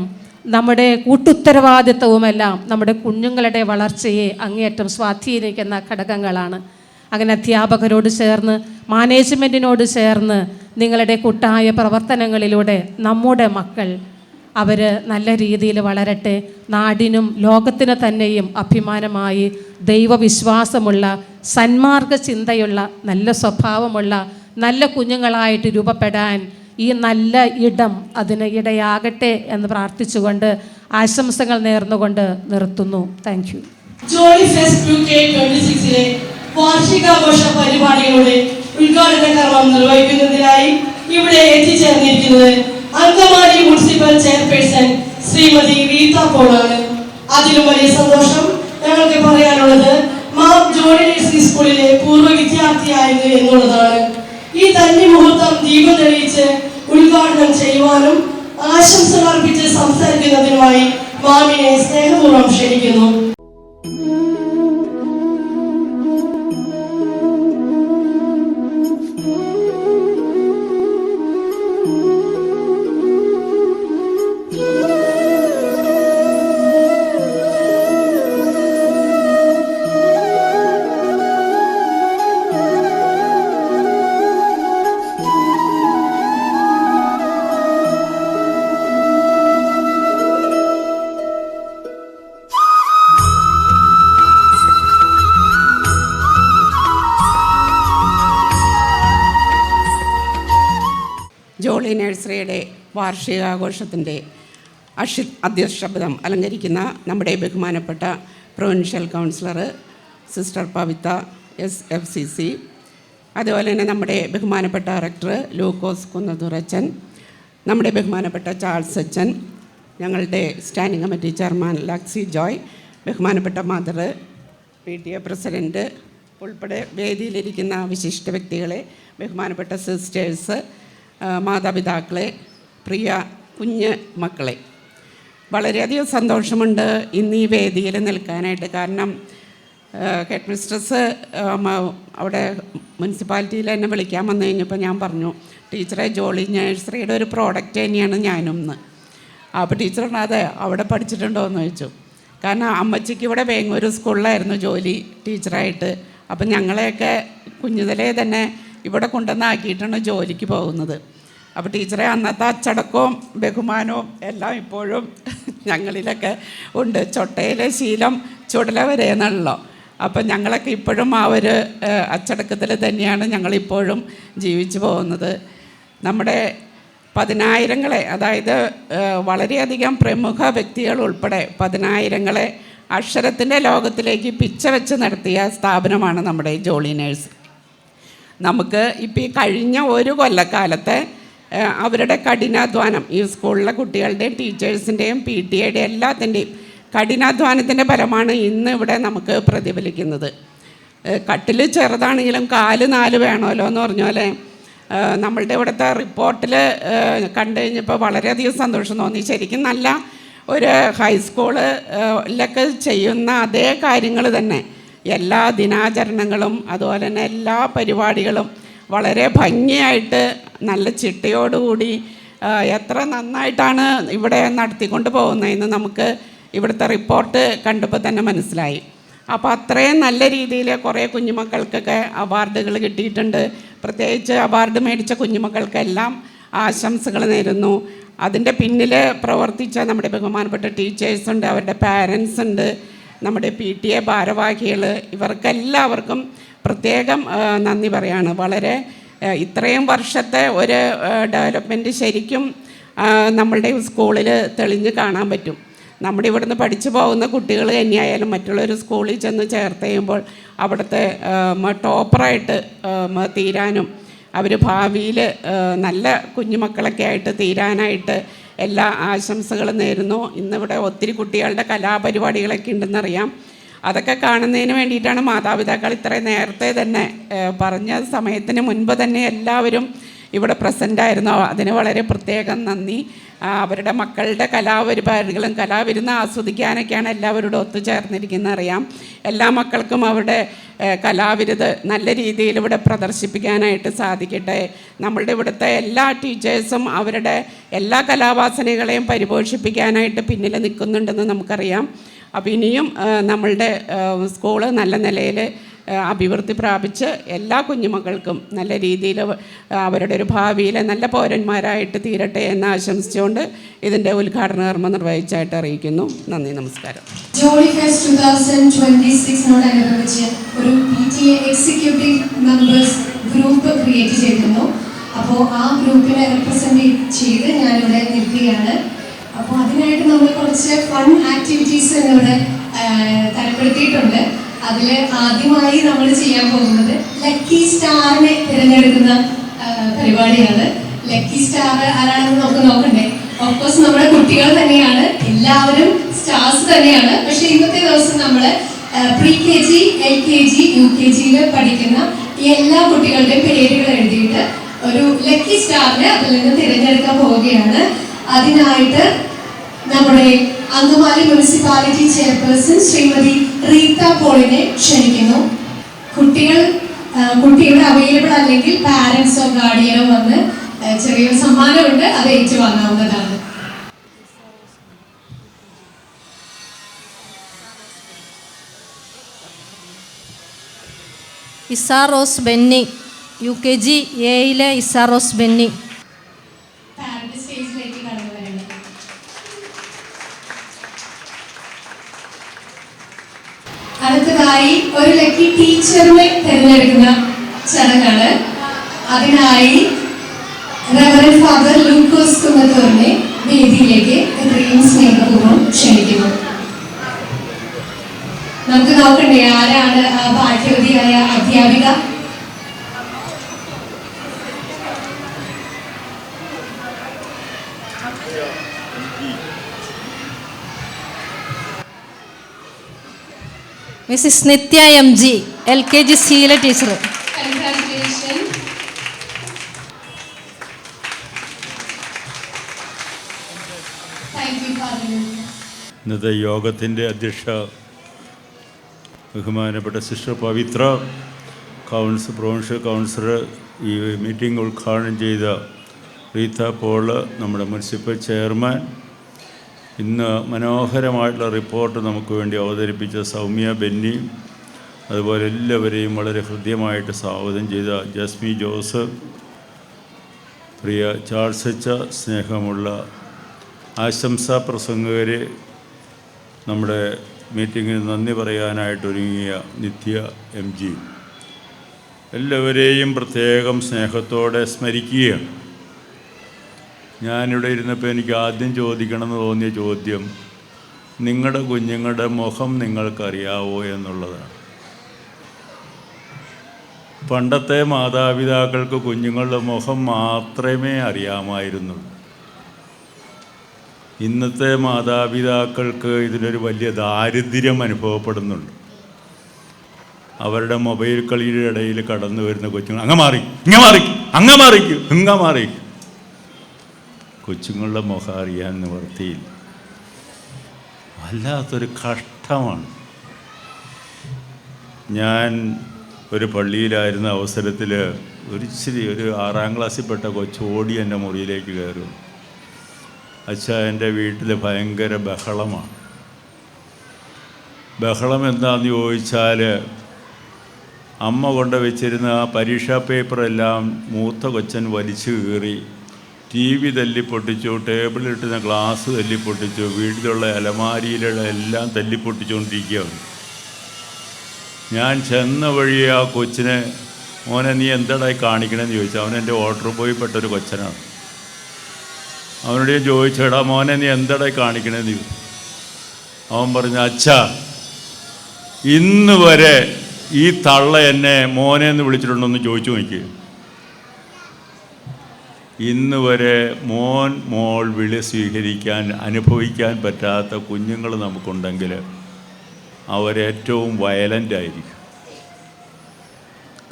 നമ്മുടെ കൂട്ടുത്തരവാദിത്വവുമെല്ലാം നമ്മുടെ കുഞ്ഞുങ്ങളുടെ വളർച്ചയെ അങ്ങേയറ്റം സ്വാധീനിക്കുന്ന ഘടകങ്ങളാണ്. അങ്ങനെ അധ്യാപകരോട് ചേർന്ന്, മാനേജ്മെൻറ്റിനോട് ചേർന്ന് നിങ്ങളുടെ കൂട്ടായ പ്രവർത്തനങ്ങളിലൂടെ നമ്മുടെ മക്കൾ അവർ നല്ല രീതിയിൽ വളരട്ടെ. നാടിനും ലോകത്തിന് തന്നെയും അഭിമാനമായി ദൈവവിശ്വാസമുള്ള, സന്മാർഗ ചിന്തയുള്ള, നല്ല സ്വഭാവമുള്ള നല്ല കുഞ്ഞുങ്ങളായിട്ട് രൂപപ്പെടാൻ ഈ നല്ല ഇടം അതിന് ഇടയാകട്ടെ എന്ന് പ്രാർത്ഥിച്ചുകൊണ്ട് ആശംസകൾ നേർന്നുകൊണ്ട് നിർത്തുന്നു. Thank you. ജോളി ഫെസ്റ്റ് 26 വാർഷികാഘോഷ പരിപാടികളുടെ ഉദ്ഘാടന കർമ്മം നിർവഹിക്കുന്നതിനായി ഇവിടെ എത്തിച്ചേർന്നിരിക്കുന്നത് അങ്കമാലി മുനിസിപ്പൽ ചെയർപേഴ്സൺ ശ്രീമതി റീത്ത പോളാണ്. അതിലും വലിയ സന്തോഷം ഞങ്ങൾക്ക് പറയാനുള്ളത് മാം ജോളി നഴ്സറി സ്കൂളിലെ പൂർവ്വ വിദ്യാർത്ഥിയായിരുന്നു എന്നുള്ളതാണ്. ഈ തന്നെ മുഹൂർത്തം ദീപം തെളിയിച്ച് ഉദ്ഘാടനം ചെയ്യുവാനും ആശംസകൾ അർപ്പിച്ച് സംസാരിക്കുന്നതിനുമായി മാമിനെ സ്നേഹപൂർവ്വം ക്ഷണിക്കുന്നു. ജോളി നഴ്സറിയുടെ വാർഷികാഘോഷത്തിൻ്റെ അധ്യക്ഷപദം അലങ്കരിക്കുന്ന നമ്മുടെ ബഹുമാനപ്പെട്ട പ്രൊവിൻഷ്യൽ കൗൺസിലർ സിസ്റ്റർ പവിത്ത SFCC, അതുപോലെ തന്നെ നമ്മുടെ ബഹുമാനപ്പെട്ട ഡയറക്ടർ ലൂക്കോസ് കുന്നതുറച്ചൻ, നമ്മുടെ ബഹുമാനപ്പെട്ട ചാൾസ് അച്ചൻ, ഞങ്ങളുടെ standing committee chairman Lexie Joy, ബഹുമാനപ്പെട്ട മദർ, PTA പ്രസിഡൻറ്റ് ഉൾപ്പെടെ വേദിയിലിരിക്കുന്ന വിശിഷ്ട വ്യക്തികളെ, ബഹുമാനപ്പെട്ട സിസ്റ്റേഴ്സ്, മാതാപിതാക്കളെ, പ്രിയ കുഞ്ഞ് മക്കളെ, വളരെയധികം സന്തോഷമുണ്ട് ഇന്ന് ഈ വേദിയിൽ നിൽക്കാനായിട്ട്. കാരണം ഹെഡ് മിസ്ട്രസ് അവിടെ മുനിസിപ്പാലിറ്റിയിൽ എന്നെ വിളിക്കാൻ വന്നു കഴിഞ്ഞപ്പോൾ ഞാൻ പറഞ്ഞു, ടീച്ചറെ ജോളി നഴ്സറിയുടെ ഒരു പ്രോഡക്റ്റ് തന്നെയാണ് ഞാനൊന്ന്. അപ്പോൾ ടീച്ചർ പറഞ്ഞു, അതെ അവിടെ പഠിച്ചിട്ടുണ്ടോ എന്ന് ചോദിച്ചു. കാരണം അമ്മച്ചിക്ക് ഇവിടെ വേങ്ങൂർ സ്കൂളിലായിരുന്നു ജോലി ടീച്ചറായിട്ട്. അപ്പം ഞങ്ങളെയൊക്കെ കുഞ്ഞുതലേ തന്നെ ഇവിടെ കൊണ്ടുവന്നാക്കിയിട്ടാണ് ജോലിക്ക് പോകുന്നത്. അപ്പോൾ ടീച്ചറെ അന്നത്തെ അച്ചടക്കവും ബഹുമാനവും എല്ലാം ഇപ്പോഴും ഞങ്ങളിലൊക്കെ ഉണ്ട്. ചൊട്ടയിലെ ശീലം ചുടല വരെ എന്നുള്ളോ. അപ്പം ഞങ്ങളൊക്കെ ഇപ്പോഴും ആ ഒരു അച്ചടക്കത്തിൽ തന്നെയാണ് ഞങ്ങളിപ്പോഴും ജീവിച്ചു പോകുന്നത്. നമ്മുടെ പതിനായിരങ്ങളെ, അതായത് വളരെയധികം പ്രമുഖ വ്യക്തികൾ ഉൾപ്പെടെ പതിനായിരങ്ങളെ അക്ഷരത്തിൻ്റെ ലോകത്തിലേക്ക് പിച്ച വെച്ച് നടത്തിയ സ്ഥാപനമാണ് നമ്മുടെ ജോളി നഴ്സറി. നമുക്ക് ഇപ്പോൾ ഈ കഴിഞ്ഞ ഒരു കൊല്ലക്കാലത്തെ അവരുടെ കഠിനാധ്വാനം, ഈ സ്കൂളിലെ കുട്ടികളുടെയും ടീച്ചേഴ്സിൻ്റെയും PTA എല്ലാത്തിൻ്റെയും കഠിനാധ്വാനത്തിൻ്റെ ഫലമാണ് ഇന്ന് ഇവിടെ നമുക്ക് പ്രതിഫലിക്കുന്നത്. കട്ടിൽ ചെറുതാണെങ്കിലും കാല് 4 വേണമല്ലോ എന്ന് പറഞ്ഞ പോലെ നമ്മളുടെ ഇവിടുത്തെ റിപ്പോർട്ടിൽ കണ്ടു കഴിഞ്ഞപ്പോൾ വളരെയധികം സന്തോഷം തോന്നി. ശരിക്കും നല്ല ഒരു ഹൈസ്കൂളിലൊക്കെ ചെയ്യുന്ന അതേ കാര്യങ്ങൾ തന്നെ എല്ലാ ദിനാചരണങ്ങളും അതുപോലെ തന്നെ എല്ലാ പരിപാടികളും വളരെ ഭംഗിയായിട്ട് നല്ല ചിട്ടയോടുകൂടി എത്ര നന്നായിട്ടാണ് ഇവിടെ നടത്തിക്കൊണ്ട് പോകുന്നതെന്ന് നമുക്ക് ഇവിടുത്തെ റിപ്പോർട്ട് കണ്ടപ്പോൾ തന്നെ മനസ്സിലായി. അപ്പോൾ അത്രയും നല്ല രീതിയിൽ കുറേ കുഞ്ഞുമക്കൾക്കൊക്കെ അവാർഡുകൾ കിട്ടിയിട്ടുണ്ട്. പ്രത്യേകിച്ച് അവാർഡ് മേടിച്ച കുഞ്ഞുമക്കൾക്കെല്ലാം ആശംസകൾ നേരുന്നു. അതിൻ്റെ പിന്നിൽ പ്രവർത്തിച്ച നമ്മുടെ ബഹുമാനപ്പെട്ട ടീച്ചേഴ്സുണ്ട്, അവരുടെ പാരൻസ് ഉണ്ട്, നമ്മുടെ PTA ഭാരവാഹികൾ, ഇവർക്കെല്ലാവർക്കും പ്രത്യേകം നന്ദി പറയാണ്. വളരെ ഇത്രയും വർഷത്തെ ഒരു ഡെവലപ്മെൻറ്റ് ശരിക്കും നമ്മളുടെ സ്കൂളിൽ തെളിഞ്ഞ് കാണാൻ പറ്റും. നമ്മുടെ ഇവിടുന്ന് പഠിച്ചു പോകുന്ന കുട്ടികൾ തന്നെയായാലും മറ്റുള്ളൊരു സ്കൂളിൽ ചെന്ന് ചേർത്ത് കഴിയുമ്പോൾ അവിടുത്തെ ടോപ്പറായിട്ട് തീരാനും അവർ ഭാവിയിൽ നല്ല കുഞ്ഞുമക്കളൊക്കെ ആയിട്ട് തീരാനായിട്ട് എല്ലാ ആശംസകളും നേരുന്നു. ഇന്നിവിടെ ഒത്തിരി കുട്ടികളുടെ കലാപരിപാടികളൊക്കെ ഉണ്ടെന്നറിയാം. അതൊക്കെ കാണുന്നതിന് വേണ്ടിയിട്ടാണ് മാതാപിതാക്കൾ ഇത്രയും നേരത്തെ തന്നെ പറഞ്ഞ സമയത്തിന് മുൻപ് തന്നെ എല്ലാവരും ഇവിടെ പ്രസൻ്റായിരുന്നു. അതിന് വളരെ പ്രത്യേകം നന്ദി. അവരുടെ മക്കളുടെ കലാപരിപാടികളും കലാവിരുന്ന് ആസ്വദിക്കാനൊക്കെയാണ് എല്ലാവരോടും ഒത്തുചേർന്നിരിക്കുന്നത് അറിയാം. എല്ലാ മക്കൾക്കും അവരുടെ കലാവിരുത് നല്ല രീതിയിൽ ഇവിടെ പ്രദർശിപ്പിക്കാനായിട്ട് സാധിക്കട്ടെ. നമ്മളുടെ ഇവിടുത്തെ എല്ലാ ടീച്ചേഴ്സും അവരുടെ എല്ലാ കലാവാസനകളെയും പരിപോഷിപ്പിക്കാനായിട്ട് പിന്നിൽ നിൽക്കുന്നുണ്ടെന്ന് നമുക്കറിയാം. അപ്പോൾ ഇനിയും നമ്മളുടെ സ്കൂള് നല്ല നിലയിൽ അഭിവൃദ്ധി പ്രാപിച്ച് എല്ലാ കുഞ്ഞുമക്കൾക്കും നല്ല രീതിയിൽ അവരുടെ ഒരു ഭാവിയിൽ നല്ല പൗരന്മാരായിട്ട് തീരട്ടെ എന്ന് ആശംസിച്ചുകൊണ്ട് ഇതിൻ്റെ ഉദ്ഘാടന കർമ്മം നിർവഹിച്ചായിട്ട് അറിയിക്കുന്നു. നന്ദി, നമസ്കാരം. ജോളി ഫെസ്റ്റ് 2026 ഒരു PTA executive members group create ചെയ്തിരുന്നു. അപ്പോൾ ആ ഗ്രൂപ്പിനെ റെപ്രസെൻറ്റ് ചെയ്ത് ഞാനിവിടെ നിൽക്കുകയാണ്. അപ്പോൾ അതിനായിട്ട് നമ്മൾ കുറച്ച് ഫൺ ആക്ടിവിറ്റീസ് എന്നിവിടെ തരപ്പെടുത്തിയിട്ടുണ്ട്. അതിൽ ആദ്യമായി നമ്മൾ ചെയ്യാൻ പോകുന്നത് ലക്കി സ്റ്റാറിനെ തിരഞ്ഞെടുക്കുന്ന പരിപാടിയാണ്. ലക്കി സ്റ്റാർ ആരാണെന്ന് നമുക്ക് നോക്കണ്ടേ? ഓഫ്കോഴ്സ് നമ്മുടെ കുട്ടികൾ തന്നെയാണ്, എല്ലാവരും സ്റ്റാർസ് തന്നെയാണ്. പക്ഷെ ഇന്നത്തെ ദിവസം നമ്മൾ pre-KG, LKG, UKGയിൽ പഠിക്കുന്ന ഈ എല്ലാ കുട്ടികളുടെയും പേരുകൾ എഴുതിയിട്ട് ഒരു ലക്കി സ്റ്റാറിനെ അതിൽ നിന്ന് തിരഞ്ഞെടുക്കാൻ പോവുകയാണ്. അതിനായിട്ട് നമ്മുടെ അങ്കമാലി മുനിസിപ്പാലിറ്റി ചെയർപേഴ്സൺ ശ്രീമതി റീത്ത പോളിനെ ക്ഷണിക്കുന്നു. കുട്ടിയുടെ അവൈലബിൾ അല്ലെങ്കിൽ പാരൻസോ ഗാർഡിയനോ വന്ന് ചെറിയൊരു സമ്മാനമുണ്ട്, അത് ഏറ്റുവാങ്ങാവുന്നതാണ്. ഇസാറോസ് ബെന്നി, UKG Aയിലെ ഇസാറോസ് ബെന്നി. സ്റ്റേജിലേക്ക് കടന്നു വരണം. അടുത്തതായി ഒരു ലക്കി ടീച്ചറിനെ തിരഞ്ഞെടുക്കുന്ന ചടങ്ങാണ്. അതിനായി റവറൻഡ് ഫാദർ ലൂക്കോസ് കുന്നത്തൂരിനെ വേദിയിലേക്ക് എത്രയും സ്നേഹപൂർവ്വം ക്ഷണിക്കുന്നു. നമുക്ക് നോക്കണ്ടേ ആരാണ് ആ ഭാഗ്യവതിയായ അധ്യാപിക? മിസ്സിസ് നിത്യ MG, LKG ശീല ടീച്ചർ. ഇന്നത്തെ യോഗത്തിൻ്റെ അധ്യക്ഷ ബഹുമാനപ്പെട്ട സിസ്റ്റർ പവിത്ര, പ്രൊവിൻഷ്യൽ കൗൺസിലർ, ഈ മീറ്റിംഗ് ഉദ്ഘാടനം ചെയ്ത റീത്ത പോള്, നമ്മുടെ മുനിസിപ്പൽ ചെയർമാൻ, ഇന്ന് മനോഹരമായിട്ടുള്ള റിപ്പോർട്ട് നമുക്ക് വേണ്ടി അവതരിപ്പിച്ച സൗമ്യ ബെന്നി, അതുപോലെ എല്ലാവരെയും വളരെ ഹൃദ്യമായിട്ട് സ്വാഗതം ചെയ്ത ജസ്മി ജോസഫ്, പ്രിയ ചാൾസ് എച്ച, സ്നേഹമുള്ള ആശംസാ പ്രസംഗകരെ, നമ്മുടെ മീറ്റിങ്ങിന് നന്ദി പറയാനായിട്ടൊരുങ്ങിയ നിത്യ MG, എല്ലാവരെയും പ്രത്യേകം സ്നേഹത്തോടെ സ്മരിക്കുകയാണ്. ഞാനിവിടെ ഇരുന്നപ്പോൾ എനിക്ക് ആദ്യം ചോദിക്കണമെന്ന് തോന്നിയ ചോദ്യം, നിങ്ങളുടെ കുഞ്ഞുങ്ങളുടെ മുഖം നിങ്ങൾക്കറിയാവോ എന്നുള്ളതാണ്. പണ്ടത്തെ മാതാപിതാക്കൾക്ക് കുഞ്ഞുങ്ങളുടെ മുഖം മാത്രമേ അറിയാമായിരുന്നുള്ളൂ. ഇന്നത്തെ മാതാപിതാക്കൾക്ക് ഇതിലൊരു വലിയ ദാരിദ്ര്യം അനുഭവപ്പെടുന്നുണ്ട്. അവരുടെ മൊബൈൽ കളിയുടെ ഇടയിൽ കടന്നു വരുന്ന കൊച്ചുങ്ങൾ അങ്ങ് മാറി കൊച്ചുങ്ങളുടെ മുഖം അറിയാൻ നിവർത്തിയില്ല. വല്ലാത്തൊരു കഷ്ടമാണ്. ഞാൻ ഒരു പള്ളിയിലായിരുന്ന അവസരത്തിൽ ഒരു 6ാം ക്ലാസ്സിൽപ്പെട്ട കൊച്ചു ഓടി എൻ്റെ മുറിയിലേക്ക് കയറും. അച്ഛാ, എൻ്റെ വീട്ടിൽ ഭയങ്കര ബഹളമാണ്. ബഹളം എന്താണെന്ന് ചോദിച്ചാൽ, അമ്മ കൊണ്ട് വെച്ചിരുന്ന പരീക്ഷാ പേപ്പറെല്ലാം മൂത്ത കൊച്ചൻ വലിച്ചു കീറി, TV തല്ലിപ്പൊട്ടിച്ചു, ടേബിളിലിട്ടുന്ന ഗ്ലാസ് തല്ലിപ്പൊട്ടിച്ചു, വീട്ടിലുള്ള അലമാരിയിലുള്ള എല്ലാം തല്ലിപ്പൊട്ടിച്ചുകൊണ്ടിരിക്കുകയാണ്. ഞാൻ ചെന്ന വഴി ആ കൊച്ചിനെ, മോനെ നീ എന്താടായി കാണിക്കണമെന്ന് ചോദിച്ചു. അവനെൻ്റെ ഓർഡർ ബോയ് പെട്ടൊരു കൊച്ചനാണ്. അവനോട് ഞാൻ ചോദിച്ചേടാ മോനെ നീ എന്താടായി കാണിക്കണമെന്ന് ചോദിച്ചു. അവൻ പറഞ്ഞു, അച്ഛാ, ഇന്ന് വരെ ഈ തള്ള എന്നെ മോനെ എന്ന് വിളിച്ചിട്ടുണ്ടോയെന്ന് ചോദിച്ചു നോക്കി. ഇന്ന് വരെ മോൻ മോൾ വിളി സ്വീകരിക്കാൻ അനുഭവിക്കാൻ പറ്റാത്ത കുഞ്ഞുങ്ങൾ നമുക്കുണ്ടെങ്കിൽ അവരേറ്റവും വയലൻ്റായിരിക്കും.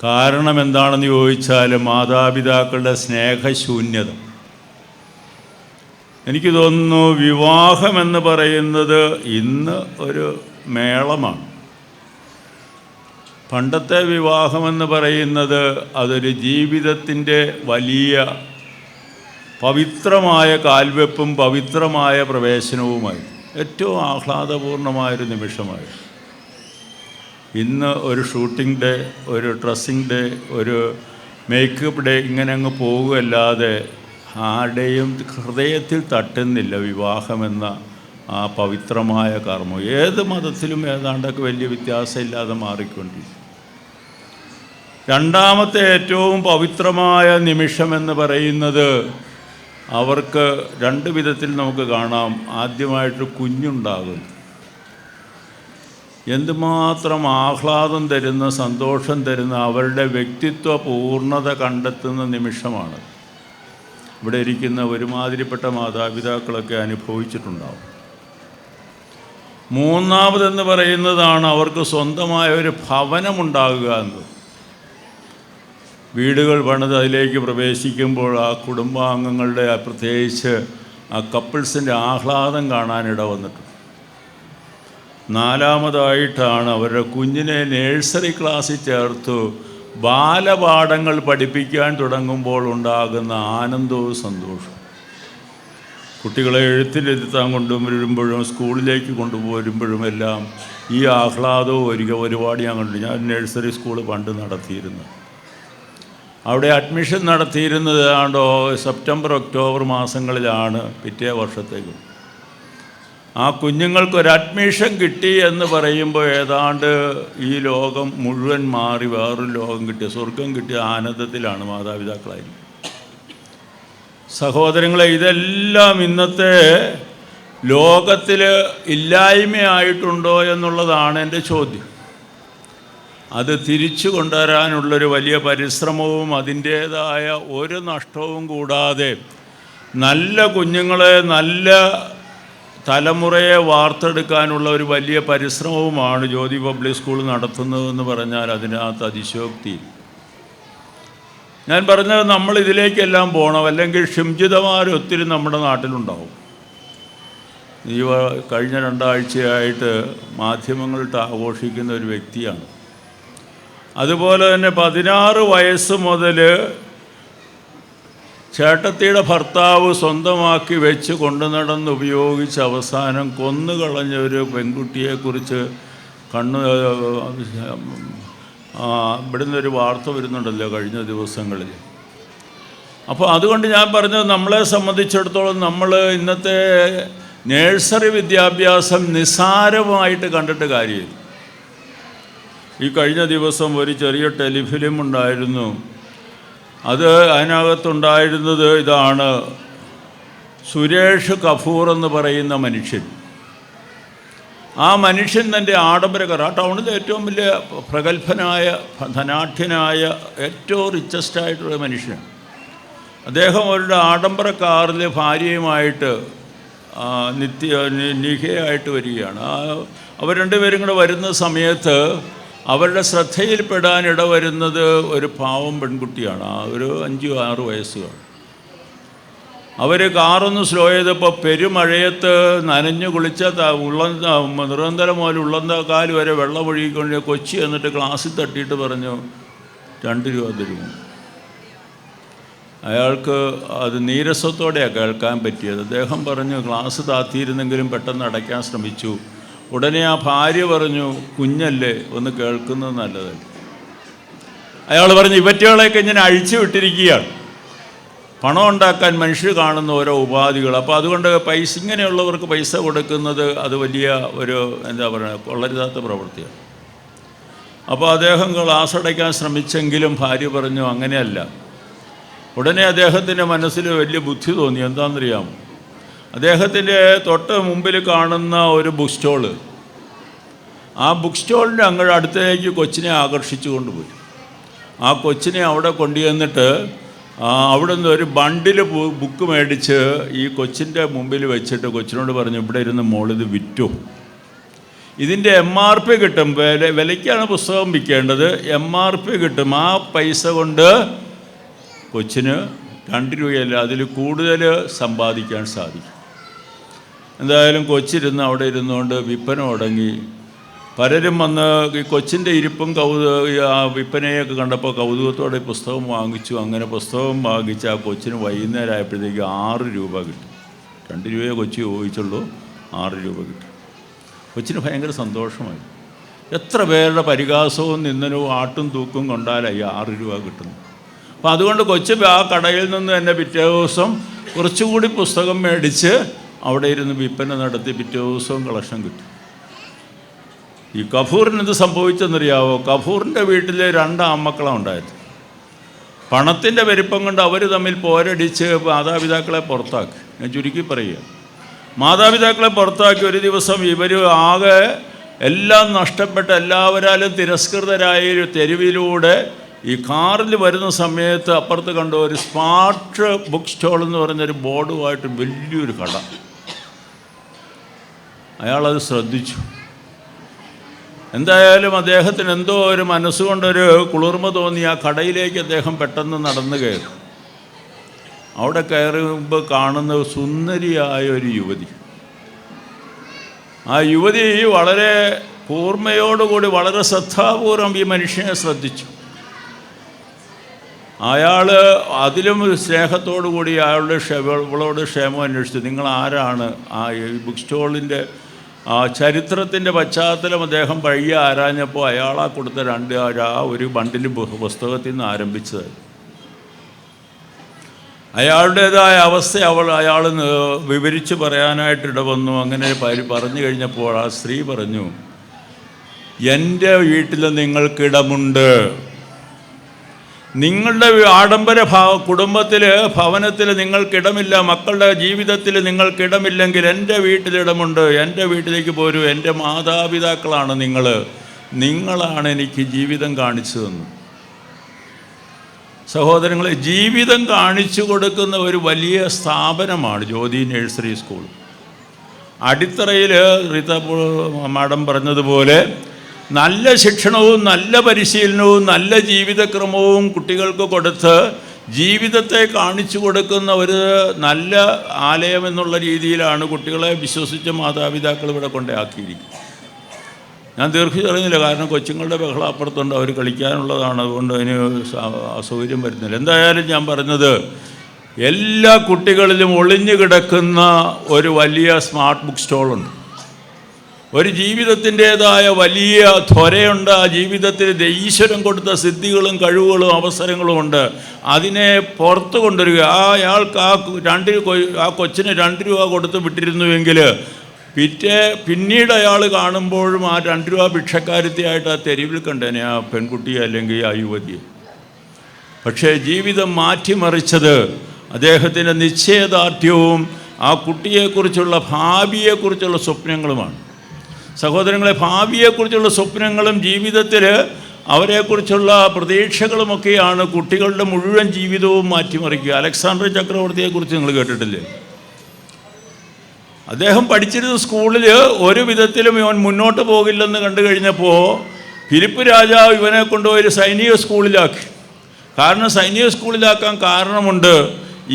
കാരണം എന്താണെന്ന് ചോദിച്ചാൽ, മാതാപിതാക്കളുടെ സ്നേഹശൂന്യത. എനിക്ക് തോന്നുന്നു വിവാഹമെന്ന് പറയുന്നത് ഇന്ന് ഒരു മേളമാണ്. പണ്ടത്തെ വിവാഹമെന്ന് പറയുന്നത് അതൊരു ജീവിതത്തിൻ്റെ വലിയ പവിത്രമായ കാൽവെപ്പും പവിത്രമായ പ്രവേശനവുമായി ഏറ്റവും ആഹ്ലാദപൂർണമായൊരു നിമിഷമായി. ഇന്ന് ഒരു ഷൂട്ടിംഗ് ഡേ, ഒരു ഡ്രസ്സിംഗ് ഡേ, ഒരു മേക്കപ്പ് ഡേ, ഇങ്ങനെ അങ്ങ് പോകുകയല്ലാതെ ആരുടെയും ഹൃദയത്തിൽ തട്ടുന്നില്ല വിവാഹമെന്ന ആ പവിത്രമായ കർമ്മം. ഏത് മതത്തിലും ഏതാണ്ടൊക്കെ വലിയ വ്യത്യാസമില്ലാതെ മാറിക്കൊണ്ടിരിക്കും. രണ്ടാമത്തെ ഏറ്റവും പവിത്രമായ നിമിഷമെന്ന് പറയുന്നത് അവർക്ക് 2 വിധത്തിൽ നമുക്ക് കാണാം. ആദ്യമായിട്ട് കുഞ്ഞുണ്ടാകും. എന്തുമാത്രം ആഹ്ലാദം തരുന്ന, സന്തോഷം തരുന്ന, അവരുടെ വ്യക്തിത്വ പൂർണ്ണത കണ്ടെത്തുന്ന നിമിഷമാണ്. ഇവിടെ ഇരിക്കുന്ന ഒരുമാതിരിപ്പെട്ട മാതാപിതാക്കളൊക്കെ അനുഭവിച്ചിട്ടുണ്ടാവും. മൂന്നാമതെന്ന് പറയുന്നതാണ് അവർക്ക് സ്വന്തമായ ഒരു ഭവനമുണ്ടാകുക എന്നത്. വീടുകൾ പണിത് അതിലേക്ക് പ്രവേശിക്കുമ്പോൾ ആ കുടുംബാംഗങ്ങളുടെ, പ്രത്യേകിച്ച് ആ കപ്പിൾസിൻ്റെ ആഹ്ലാദം കാണാനിട വന്നിട്ടുണ്ട്. നാലാമതായിട്ടാണ് അവരുടെ കുഞ്ഞിനെ നഴ്സറി ക്ലാസ്സിൽ ചേർത്തു ബാലപാഠങ്ങൾ പഠിപ്പിക്കാൻ തുടങ്ങുമ്പോൾ ഉണ്ടാകുന്ന ആനന്ദവും സന്തോഷവും. കുട്ടികളെ എഴുത്തിലെത്താൻ കൊണ്ടുവരുമ്പോഴും സ്കൂളിലേക്ക് കൊണ്ടുപോരുമ്പോഴും എല്ലാം ഈ ആഹ്ലാദവും ഒരുപാട് ഞാൻ കണ്ടു. ഞാൻ നഴ്സറി സ്കൂൾ പണ്ട് നടത്തിയിരുന്നു. അവിടെ അഡ്മിഷൻ നടത്തിയിരുന്നത് ഏതാണ്ടോ സെപ്റ്റംബർ ഒക്ടോബർ മാസങ്ങളിലാണ്. പിറ്റേ വർഷത്തേക്ക് ആ കുഞ്ഞുങ്ങൾക്കൊരു അഡ്മിഷൻ കിട്ടി എന്ന് പറയുമ്പോൾ ഏതാണ്ട് ഈ ലോകം മുഴുവൻ മാറി വേറൊരു ലോകം കിട്ടിയ, സ്വർഗം കിട്ടിയ ആനന്ദത്തിലാണ് മാതാപിതാക്കളായി. സഹോദരങ്ങളെ, ഇതെല്ലാം ഇന്നത്തെ ലോകത്തിൽ ഇല്ലായ്മയായിട്ടുണ്ടോ എന്നുള്ളതാണ് എൻ്റെ ചോദ്യം. അത് തിരിച്ചു കൊണ്ടുവരാനുള്ളൊരു വലിയ പരിശ്രമവും അതിൻ്റേതായ ഒരു നഷ്ടവും കൂടാതെ നല്ല കുഞ്ഞുങ്ങളെ, നല്ല തലമുറയെ വാർത്തെടുക്കാനുള്ള ഒരു വലിയ പരിശ്രമവുമാണ് ജ്യോതി പബ്ലിക് സ്കൂൾ നടത്തുന്നതെന്ന് പറഞ്ഞാൽ അതിനകത്ത് അതിശയോക്തി. ഞാൻ പറഞ്ഞത് നമ്മൾ ഇതിലേക്കെല്ലാം പോകണം, അല്ലെങ്കിൽ ഷിംജിതമാരൊത്തിരി നമ്മുടെ നാട്ടിലുണ്ടാവും. ഈ കഴിഞ്ഞ 2 ആഴ്ചയായിട്ട് മാധ്യമങ്ങളിട്ട് ആഘോഷിക്കുന്ന ഒരു വ്യക്തിയാണ്. അതുപോലെ തന്നെ 16 വയസ്സ് മുതൽ ചേട്ടത്തിയുടെ ഭർത്താവ് സ്വന്തമാക്കി വെച്ച് കൊണ്ടു നടന്ന് ഉപയോഗിച്ച് അവസാനം കൊന്നുകളഞ്ഞ ഒരു പെൺകുട്ടിയെക്കുറിച്ച് ഇവിടുന്ന് ഒരു വാർത്ത വരുന്നുണ്ടല്ലോ കഴിഞ്ഞ ദിവസങ്ങളിൽ. അപ്പോൾ അതുകൊണ്ട് ഞാൻ പറഞ്ഞത്, നമ്മളെ സംബന്ധിച്ചിടത്തോളം നമ്മൾ ഇന്നത്തെ നേഴ്സറി വിദ്യാഭ്യാസം നിസ്സാരമായിട്ട് കണ്ടിട്ട് കാര്യമില്ല. ഈ കഴിഞ്ഞ ദിവസം ഒരു ചെറിയ ടെലിഫിലിം ഉണ്ടായിരുന്നു. അതിനകത്തുണ്ടായിരുന്നത് ഇതാണ്: സുരേഷ് കപൂർ എന്ന് പറയുന്ന മനുഷ്യൻ. ആ മനുഷ്യൻ തൻ്റെ ആഡംബരക്കാർ, ആ ടൗണിലെ ഏറ്റവും വലിയ പ്രഗത്ഭനായ, ധനാഢ്യനായ, ഏറ്റവും റിച്ചസ്റ്റായിട്ടുള്ള മനുഷ്യനാണ്. അദ്ദേഹം അവരുടെ ആഡംബര കാറിൽ ഭാര്യയുമായിട്ട് നിഖയായിട്ട് വരികയാണ്. അവർ രണ്ടുപേരും കൂടെ വരുന്ന സമയത്ത് അവരുടെ ശ്രദ്ധയിൽപ്പെടാൻ ഇടവരുന്നത് ഒരു പാവം പെൺകുട്ടിയാണ്. ഒരു 5-6 വയസ്സുകൾ. അവർ കാറൊന്ന് സ്ലോ ചെയ്തപ്പോൾ പെരുമഴയത്ത് നനഞ്ഞു കുളിച്ച നിരന്തരം മുതൽ ഉള്ളന്തക്കാൽ വരെ വെള്ളം ഒഴുകിക്കൊണ്ട് കൊച്ചി എന്നിട്ട് ഗ്ലാസ്സിൽ തട്ടിയിട്ട് പറഞ്ഞു 2 രൂപ തരുമോ. അയാൾക്ക് അത് നീരസത്തോടെയാണ് കേൾക്കാൻ പറ്റിയത്. അദ്ദേഹം പറഞ്ഞു ഗ്ലാസ് താത്തിയിരുന്നെങ്കിലും പെട്ടെന്ന് അടയ്ക്കാൻ ശ്രമിച്ചു. ഉടനെ ആ ഭാര്യ പറഞ്ഞു, കുഞ്ഞല്ലേ, ഒന്ന് കേൾക്കുന്നത് നല്ലതല്ല. അയാൾ പറഞ്ഞു, ഇവറ്റകളെയൊക്കെ ഇങ്ങനെ അഴിച്ചു വിട്ടിരിക്കുകയാണ്, പണം ഉണ്ടാക്കാൻ മനുഷ്യർ കാണുന്ന ഓരോ ഉപാധികൾ. അപ്പോൾ അതുകൊണ്ട് ഇങ്ങനെയുള്ളവർക്ക് പൈസ കൊടുക്കുന്നത് അത് വലിയ ഒരു എന്താ പറയുക, കൊള്ളരുതാത്ത പ്രവൃത്തിയാണ്. അപ്പോൾ അദ്ദേഹം ഗ്ലാസ് അടയ്ക്കാൻ ശ്രമിച്ചെങ്കിലും ഭാര്യ പറഞ്ഞു അങ്ങനെയല്ല. ഉടനെ അദ്ദേഹത്തിൻ്റെ മനസ്സിൽ വലിയ ബുദ്ധി തോന്നി. എന്താണെന്നറിയാമോ? അദ്ദേഹത്തിൻ്റെ തൊട്ട് മുമ്പിൽ കാണുന്ന ഒരു ബുക്ക് സ്റ്റോള്, ആ ബുക്ക് സ്റ്റോളിൻ്റെ അങ്ങോട്ട് അടുത്തേക്ക് കൊച്ചിനെ ആകർഷിച്ചു കൊണ്ടുപോയി. ആ കൊച്ചിനെ അവിടെ കൊണ്ടുചെന്നിട്ട് അവിടെ നിന്ന് ഒരു ബണ്ടിൽ ബുക്ക് മേടിച്ച് ഈ കൊച്ചിൻ്റെ മുമ്പിൽ വെച്ചിട്ട് കൊച്ചിനോട് പറഞ്ഞു, ഇവിടെ ഇരുന്ന് മോളിത് വിറ്റു, ഇതിൻ്റെ MRP കിട്ടും, വിലയ്ക്കാണ് പുസ്തകം വിൽക്കേണ്ടത്, MRP കിട്ടും, ആ പൈസ കൊണ്ട് കൊച്ചിന് 2 രൂപയല്ല അതിൽ കൂടുതൽ സമ്പാദിക്കാൻ സാധിക്കും. എന്തായാലും കൊച്ചിരുന്ന് അവിടെ ഇരുന്നുകൊണ്ട് വിൽപ്പന തുടങ്ങി. പലരും വന്ന് ഈ കൊച്ചിൻ്റെ ഇരിപ്പും ആ വിൽപ്പനയൊക്കെ കണ്ടപ്പോൾ കൗതുകത്തോടെ പുസ്തകം വാങ്ങിച്ചു. അങ്ങനെ പുസ്തകം വാങ്ങിച്ച് ആ കൊച്ചിന് വൈകുന്നേരം ആയപ്പോഴത്തേക്ക് 6 രൂപ കിട്ടും. 2 രൂപയെ കൊച്ചി ചോദിച്ചുള്ളൂ, 6 രൂപ കിട്ടും. കൊച്ചിന് ഭയങ്കര സന്തോഷമായി. എത്ര പേരുടെ പരിഹാസവും നിന്ദനവും ആട്ടും തൂക്കും കൊണ്ടാലായി 6 രൂപ കിട്ടുന്നു. അപ്പോൾ അതുകൊണ്ട് കൊച്ച് ആ കടയിൽ നിന്ന് തന്നെ പിറ്റേ ദിവസം കുറച്ചുകൂടി പുസ്തകം മേടിച്ച് അവിടെ ഇരുന്ന് വിൽപ്പന നടത്തി പിറ്റേ ദിവസവും കളക്ഷൻ കിട്ടും. ഈ കപൂറിന് എന്ത് സംഭവിച്ചെന്നറിയാവോ? കപൂറിൻ്റെ വീട്ടിൽ 2 ആൺമക്കളാണ് ഉണ്ടായത്. പണത്തിൻ്റെ പെരുപ്പം കൊണ്ട് അവർ തമ്മിൽ പോരടിച്ച് മാതാപിതാക്കളെ പുറത്താക്കി. ഞാൻ ചുരുക്കി പറയുക, മാതാപിതാക്കളെ പുറത്താക്കി. ഒരു ദിവസം ഇവർ ആകെ എല്ലാം നഷ്ടപ്പെട്ട, എല്ലാവരാലും തിരസ്കൃതരായ തെരുവിലൂടെ ഈ കാറിൽ വരുന്ന സമയത്ത് അപ്പുറത്ത് കണ്ട ഒരു സ്മാർട്ട് ബുക്ക് സ്റ്റോൾ എന്ന് പറഞ്ഞൊരു ബോർഡുമായിട്ട് വലിയൊരു കട. അയാളത് ശ്രദ്ധിച്ചു. എന്തായാലും അദ്ദേഹത്തിന് എന്തോ ഒരു മനസ്സുകൊണ്ടൊരു കുളിർമ തോന്നി. ആ കടയിലേക്ക് അദ്ദേഹം പെട്ടെന്ന് നടന്നു കയറി. അവിടെ കയറുമ്പോൾ കാണുന്ന സുന്ദരിയായ ഒരു യുവതി. ആ യുവതി വളരെ കൂർമ്മയോടുകൂടി വളരെ ശ്രദ്ധാപൂർവം ഈ മനുഷ്യനെ ശ്രദ്ധിച്ചു. അയാൾ അതിലും സ്നേഹത്തോടു കൂടി അയാളുടെ ഇവളോട് ക്ഷേമം അന്വേഷിച്ചു. നിങ്ങൾ ആരാണ്? ഈ ബുക്ക് സ്റ്റോളിൻ്റെ ചരിത്രത്തിൻ്റെ പശ്ചാത്തലം അദ്ദേഹം വഴിയെ ആരാഞ്ഞപ്പോൾ അയാളാ കൊടുത്ത ഒരു ബണ്ടിൽ പുസ്തകത്തിൽ നിന്ന് ആരംഭിച്ചത്. അയാളുടേതായ അവസ്ഥ അയാൾ വിവരിച്ച് പറയാനായിട്ട് ഇടവന്നു. അങ്ങനെ പറഞ്ഞു കഴിഞ്ഞപ്പോൾ ആ സ്ത്രീ പറഞ്ഞു, എൻ്റെ വീട്ടിൽ നിങ്ങൾക്കിടമുണ്ട്, നിങ്ങളുടെ ആഡംബര കുടുംബത്തിൽ, ഭവനത്തിൽ നിങ്ങൾക്കിടമില്ല, മക്കളുടെ ജീവിതത്തിൽ നിങ്ങൾക്കിടമില്ലെങ്കിൽ എൻ്റെ വീട്ടിലിടമുണ്ട്, എൻ്റെ വീട്ടിലേക്ക് പോരൂ. എൻ്റെ മാതാപിതാക്കളാണ് നിങ്ങളാണ് എനിക്ക് ജീവിതം കാണിച്ചു തന്നു. സഹോദരങ്ങളെ, ജീവിതം കാണിച്ചു കൊടുക്കുന്ന ഒരു വലിയ സ്ഥാപനമാണ് ജ്യോതി നഴ്സറി സ്കൂൾ. അടിത്തറയിൽ റീത്ത മാഡം പറഞ്ഞതുപോലെ നല്ല ശിക്ഷണവും നല്ല പരിശീലനവും നല്ല ജീവിതക്രമവും കുട്ടികൾക്ക് കൊടുത്ത് ജീവിതത്തെ കാണിച്ചു കൊടുക്കുന്ന ഒരു നല്ല ആലയം എന്നുള്ള രീതിയിലാണ് കുട്ടികളെ വിശ്വസിച്ച മാതാപിതാക്കൾ ഇവിടെ കൊണ്ടാക്കിയിരിക്കുന്നത്. ഞാൻ ദീർഘിച്ചറിയുന്നില്ല, കാരണം കൊച്ചുങ്ങളുടെ ബഹളം അപ്പുറത്തുണ്ട്, അവർ കളിക്കാനുള്ളതാണ്, അതുകൊണ്ട് അതിന് അസൗകര്യം വരുന്നില്ല. എന്തായാലും ഞാൻ പറഞ്ഞത്, എല്ലാ കുട്ടികളിലും ഒളിഞ്ഞു കിടക്കുന്ന ഒരു വലിയ സ്മാർട്ട് ബുക്ക് സ്റ്റോളുണ്ട്. ഒരു ജീവിതത്തിൻ്റേതായ വലിയ ത്വരയുണ്ട്. ആ ജീവിതത്തിൽ ഈശ്വരൻ കൊടുത്ത സിദ്ധികളും കഴിവുകളും അവസരങ്ങളും ഉണ്ട്. അതിനെ പുറത്ത് കൊണ്ടുവരിക. അയാൾക്ക് ആ കൊച്ചിന് 2 രൂപ കൊടുത്ത് വിട്ടിരുന്നുവെങ്കിൽ പിന്നീട് അയാൾ കാണുമ്പോഴും ആ 2 രൂപ ഭിക്ഷക്കാരത്തിയായിട്ട് ആ തെരുവിൽ കണ്ടേനെ ആ പെൺകുട്ടിയെ അല്ലെങ്കിൽ ആ യുവതിയെ. പക്ഷേ ജീവിതം മാറ്റിമറിച്ചത് അദ്ദേഹത്തിൻ്റെ നിശ്ചയദാർഢ്യവും ആ കുട്ടിയെക്കുറിച്ചുള്ള ഭാവിയെക്കുറിച്ചുള്ള സ്വപ്നങ്ങളുമാണ്. സഹോദരങ്ങളെ, ഭാവിയെക്കുറിച്ചുള്ള സ്വപ്നങ്ങളും ജീവിതത്തിൽ അവരെക്കുറിച്ചുള്ള പ്രതീക്ഷകളുമൊക്കെയാണ് കുട്ടികളുടെ മുഴുവൻ ജീവിതവും മാറ്റിമറിക്കുക. അലക്സാണ്ടർ ചക്രവർത്തിയെക്കുറിച്ച് നിങ്ങൾ കേട്ടിട്ടില്ലേ? അദ്ദേഹം പഠിച്ചിരുന്ന സ്കൂളിൽ ഒരു വിധത്തിലും ഇവൻ മുന്നോട്ട് പോകില്ലെന്ന് കണ്ടു കഴിഞ്ഞപ്പോൾ ഫിലിപ്പ് രാജാവ് ഇവനെ കൊണ്ടുപോയി ഒരു സൈനിക സ്കൂളിലാക്കി. കാരണം സൈനിക സ്കൂളിലാക്കാൻ കാരണമുണ്ട്,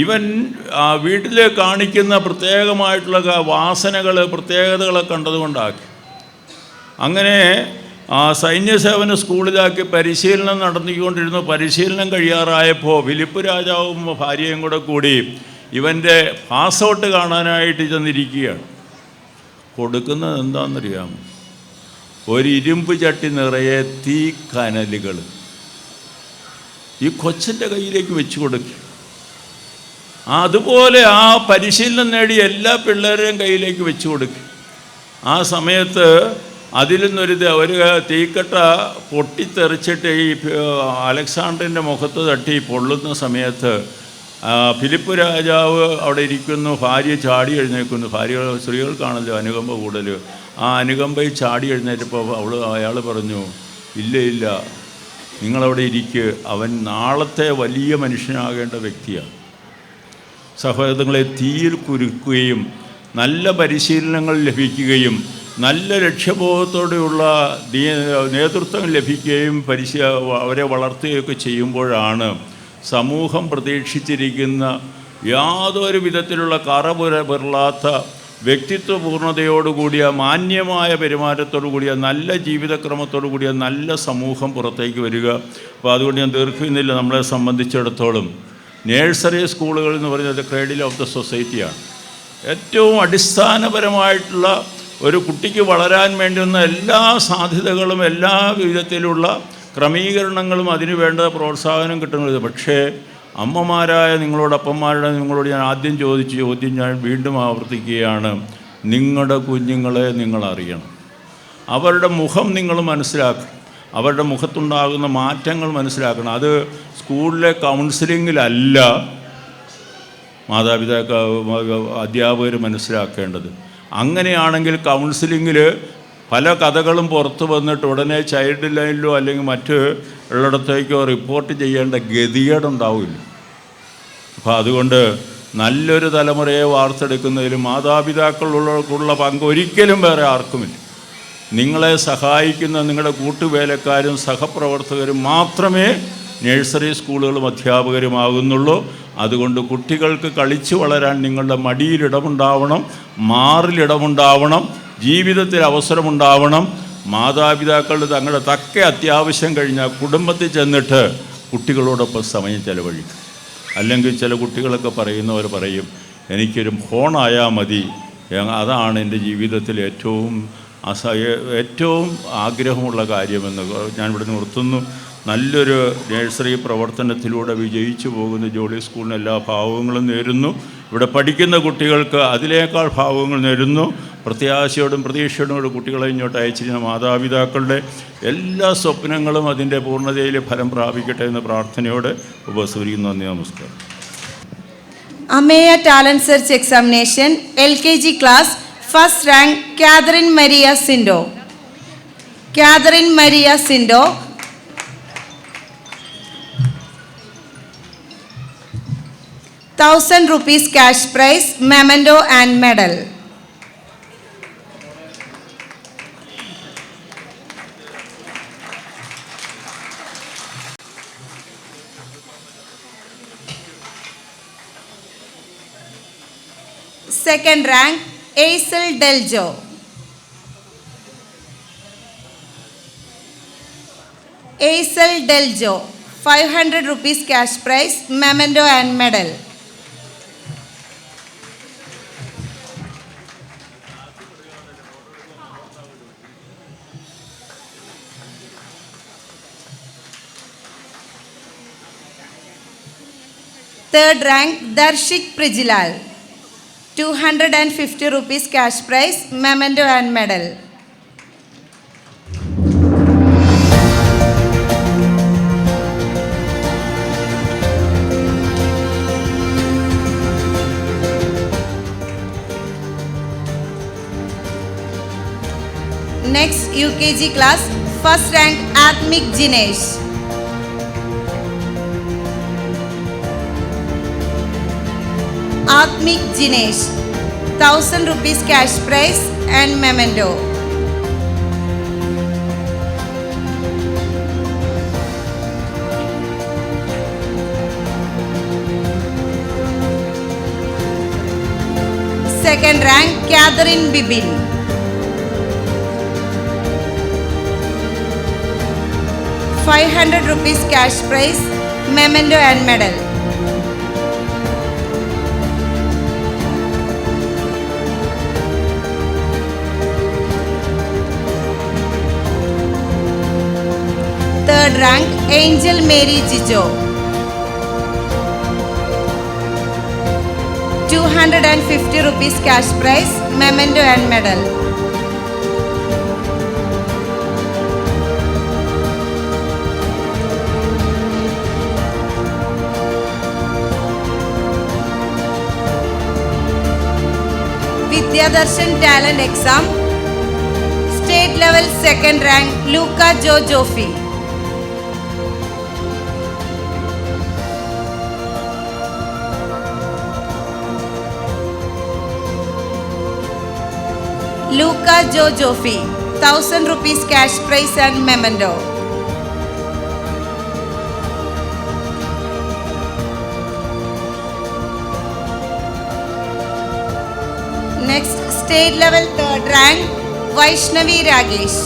ഇവൻ വീട്ടിൽ കാണിക്കുന്ന പ്രത്യേകമായിട്ടുള്ള വാസനകൾ, പ്രത്യേകതകളെ കണ്ടതുകൊണ്ടാക്കി. അങ്ങനെ സൈന്യസേവന സ്കൂളിലാക്കി പരിശീലനം നടത്തിക്കൊണ്ടിരുന്നു. പരിശീലനം കഴിയാറായപ്പോൾ ഫിലിപ്പ് രാജാവും ഭാര്യയും കൂടി ഇവൻ്റെ പാസ് ഔട്ട് കാണാനായിട്ട് ചെന്നിരിക്കുകയാണ്. കൊടുക്കുന്നത് എന്താണെന്നറിയാമോ? ഒരു ഇരുമ്പ് ചട്ടി നിറയെ തീക്കനലുകൾ ഈ കൊച്ചിൻ്റെ കയ്യിലേക്ക് വെച്ച് കൊടുക്കും. അതുപോലെ ആ പരിശീലനം നേടി എല്ലാ പിള്ളേരുടെയും കയ്യിലേക്ക് വെച്ച് കൊടുക്കും. ആ സമയത്ത് അതിൽ നിന്നൊരു തീക്കട്ട പൊട്ടിത്തെറിച്ചിട്ട് ഈ അലക്സാണ്ടറിൻ്റെ മുഖത്ത് തട്ടി പൊള്ളുന്ന സമയത്ത് ഫിലിപ്പ് രാജാവ് അവിടെ ഇരിക്കുന്നു, ഭാര്യ ചാടി എഴുന്നേൽക്കുന്നു. സ്ത്രീകൾക്കാണല്ലോ അനുകമ്പ കൂടുതൽ. ആ അനുകമ്പയിൽ ചാടി എഴുന്നേറ്റപ്പോൾ അയാൾ പറഞ്ഞു, ഇല്ല, നിങ്ങളവിടെ ഇരിക്കുക, അവൻ നാളത്തെ വലിയ മനുഷ്യനാകേണ്ട വ്യക്തിയാണ്. സഹോദരങ്ങളെ, തീയിൽ കുരുക്കുകയും നല്ല പരിശീലനങ്ങൾ ലഭിക്കുകയും നല്ല ലക്ഷ്യബോധത്തോടെയുള്ള നേതൃത്വം ലഭിക്കുകയും അവരെ വളർത്തുകയൊക്കെ ചെയ്യുമ്പോഴാണ് സമൂഹം പ്രതീക്ഷിച്ചിരിക്കുന്ന യാതൊരു വിധത്തിലുള്ള കറപുരപിറളാത്ത വ്യക്തിത്വപൂർണ്ണതയോടുകൂടിയ മാന്യമായ പെരുമാറ്റത്തോടു കൂടിയ നല്ല ജീവിതക്രമത്തോടു കൂടിയ നല്ല സമൂഹം പുറത്തേക്ക് വരിക. അപ്പോൾ അതുകൊണ്ട് ഞാൻ ദീർഘിക്കുന്നില്ല. നമ്മളെ സംബന്ധിച്ചിടത്തോളം നേഴ്സറി സ്കൂളുകൾ എന്ന് പറയുന്നത് ക്രേഡിൽ ഓഫ് ദ സൊസൈറ്റിയാണ്. ഏറ്റവും അടിസ്ഥാനപരമായിട്ടുള്ള ഒരു കുട്ടിക്ക് വളരാൻ വേണ്ടുന്ന എല്ലാ സാധ്യതകളും എല്ലാ വിധത്തിലുള്ള ക്രമീകരണങ്ങളും അതിന് വേണ്ട പ്രോത്സാഹനം കിട്ടുന്നത്. പക്ഷേ അമ്മമാരായ നിങ്ങളോട് ഞാൻ ആദ്യം ചോദിച്ച ചോദ്യം ഞാൻ വീണ്ടും ആവർത്തിക്കുകയാണ്. നിങ്ങളുടെ കുഞ്ഞുങ്ങളെ നിങ്ങളറിയണം. അവരുടെ മുഖം നിങ്ങൾ മനസ്സിലാക്കണം. അവരുടെ മുഖത്തുണ്ടാകുന്ന മാറ്റങ്ങൾ മനസ്സിലാക്കണം. അത് സ്കൂളിലെ കൗൺസിലിങ്ങിലല്ല അധ്യാപകർ മനസ്സിലാക്കേണ്ടത്. അങ്ങനെയാണെങ്കിൽ കൗൺസിലിങ്ങിൽ പല കഥകളും പുറത്തു വന്നിട്ട് ഉടനെ ചൈൽഡ് ലൈനിലോ അല്ലെങ്കിൽ മറ്റ് ഉള്ളിടത്തേക്കോ റിപ്പോർട്ട് ചെയ്യേണ്ട ഗതികേടുണ്ടാവില്ല. അപ്പോൾ അതുകൊണ്ട് നല്ലൊരു തലമുറയെ വാർത്തെടുക്കുന്നതിൽ മാതാപിതാക്കളുള്ള പങ്ക് ഒരിക്കലും വേറെ ആർക്കുമില്ല. നിങ്ങളെ സഹായിക്കുന്ന നിങ്ങളുടെ കൂട്ടുവേലക്കാരും സഹപ്രവർത്തകരും മാത്രമേ നഴ്സറി സ്കൂളുകളും അധ്യാപകരുമാകുന്നുള്ളൂ. അതുകൊണ്ട് കുട്ടികൾക്ക് കളിച്ചു വളരാൻ നിങ്ങളുടെ മടിയിലിടമുണ്ടാവണം, മാറിലിടമുണ്ടാവണം, ജീവിതത്തിൽ അവസരമുണ്ടാവണം. മാതാപിതാക്കളുടെ തങ്ങളുടെ തക്ക അത്യാവശ്യം കഴിഞ്ഞാൽ കുടുംബത്തിൽ ചെന്നിട്ട് കുട്ടികളോടൊപ്പം സമയം ചെലവഴിക്കും. അല്ലെങ്കിൽ ചില കുട്ടികളൊക്കെ പറയുന്നവർ പറയും, എനിക്കൊരു ഫോണായാൽ മതി, അതാണ് എൻ്റെ ജീവിതത്തിൽ ഏറ്റവും ആഗ്രഹമുള്ള കാര്യമെന്ന്. ഞാനിവിടെ നിർത്തുന്നു. നല്ലൊരു നഴ്സറി പ്രവർത്തനത്തിലൂടെ വിജയിച്ചു പോകുന്ന ജോളി സ്കൂളിന് എല്ലാ ഭാവങ്ങളും നേരുന്നു. ഇവിടെ പഠിക്കുന്ന കുട്ടികൾക്ക് അതിനേക്കാൾ ഭാവങ്ങൾ നേരുന്നു. പ്രത്യാശയോടും പ്രതീക്ഷയോടും കുട്ടികളെ ഇങ്ങോട്ട് അയച്ചിരുന്ന മാതാപിതാക്കളുടെ എല്ലാ സ്വപ്നങ്ങളും അതിൻ്റെ പൂർണ്ണതയിൽ ഫലം പ്രാപിക്കട്ടെ എന്ന പ്രാർത്ഥനയോടെ ഉപസരിക്കുന്നു. നന്ദി, നമസ്കാരം. Ameya talent search examination LKG class first rank Catherine Maria Sindo. 1000 rupees cash prize, memento and medal. Second rank, Aisel Deljo. Aisel Deljo, 500 rupees cash prize, memento and medal. Third rank, Darshik Prijilal, 250 rupees cash prize, memento and medal. Next, UKG class, first rank, Atmik Jinesh. Atmik Jinesh, 1000 rupees cash prize and memento. Second rank, Catherine Bibin. ₹500 rupees cash prize, memento and medal. Third rank, Angel Mary Jijo, 250 rupees cash prize, memento and medal. Vidyadarshan Talent Exam, State Level Second Rank, Luca Jojofi. Luca Jojofi, 1000 rupees cash prize and memento. Next, state level third rank, Vaishnavi Ragesh.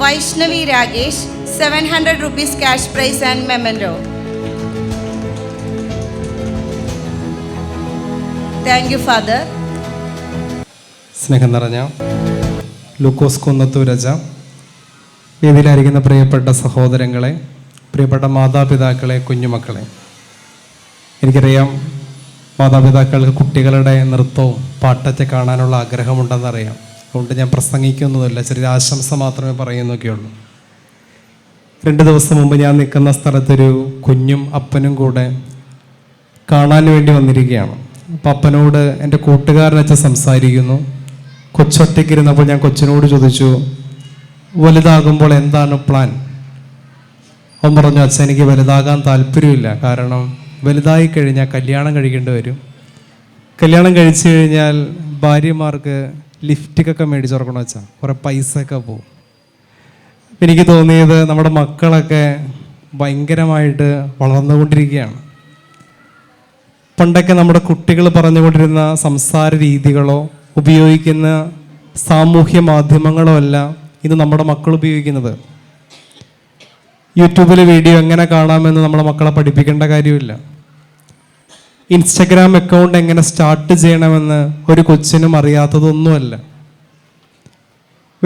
Vaishnavi Ragesh, 700 rupees cash prize and memento. Thank you, Father. സ്നേഹം നിറഞ്ഞ ലൂക്കോസ് കുന്നത്തൂരച്ച, വേദിയിലായിരിക്കുന്ന പ്രിയപ്പെട്ട സഹോദരങ്ങളെ, പ്രിയപ്പെട്ട മാതാപിതാക്കളെ, കുഞ്ഞുമക്കളെ, എനിക്കറിയാം മാതാപിതാക്കൾക്ക് കുട്ടികളുടെ നൃത്തവും പാട്ടൊക്കെ കാണാനുള്ള ആഗ്രഹമുണ്ടെന്നറിയാം. അതുകൊണ്ട് ഞാൻ പ്രസംഗിക്കുന്നതല്ല, ചെറിയ ആശംസ മാത്രമേ പറയുന്നൊക്കെയുള്ളൂ. 2 ദിവസം മുമ്പ് ഞാൻ നിൽക്കുന്ന സ്ഥലത്തൊരു കുഞ്ഞും അപ്പനും കൂടെ കാണാൻ വേണ്ടി വന്നിരിക്കുകയാണ്. അപ്പം അപ്പനോട് എൻ്റെ കൂട്ടുകാരനച്ഛൻ സംസാരിക്കുന്നു. കൊച്ചൊറ്റയ്ക്കിരുന്നപ്പോൾ ഞാൻ കൊച്ചിനോട് ചോദിച്ചു, വലുതാകുമ്പോൾ എന്താണ് പ്ലാൻ? അവൻ പറഞ്ഞു, അച്ഛൻ എനിക്ക് വലുതാകാൻ താല്പര്യമില്ല, കാരണം വലുതായി കഴിഞ്ഞാൽ കല്യാണം കഴിക്കേണ്ടി വരും. കല്യാണം കഴിച്ചു കഴിഞ്ഞാൽ ഭാര്യമാർക്ക് ലിഫ്റ്റിക്കൊക്കെ മേടിച്ച് തുറക്കണം വെച്ചാൽ കുറേ പൈസയൊക്കെ പോകും. എനിക്ക് തോന്നിയത് നമ്മുടെ മക്കളൊക്കെ ഭയങ്കരമായിട്ട് വളർന്നുകൊണ്ടിരിക്കുകയാണ്. പണ്ടൊക്കെ നമ്മുടെ കുട്ടികൾ പറഞ്ഞുകൊണ്ടിരുന്ന സംസാര രീതികളോ ഉപയോഗിക്കുന്ന സാമൂഹ്യ മാധ്യമങ്ങളോ അല്ല ഇന്ന് നമ്മുടെ മക്കൾ ഉപയോഗിക്കുന്നത്. യൂട്യൂബിൽ വീഡിയോ എങ്ങനെ കാണാമെന്ന് നമ്മളെ മക്കളെ പഠിപ്പിക്കേണ്ട കാര്യമില്ല. ഇൻസ്റ്റഗ്രാം അക്കൗണ്ട് എങ്ങനെ സ്റ്റാർട്ട് ചെയ്യണമെന്ന് ഒരു കൊച്ചിനും അറിയാത്തതൊന്നുമല്ല.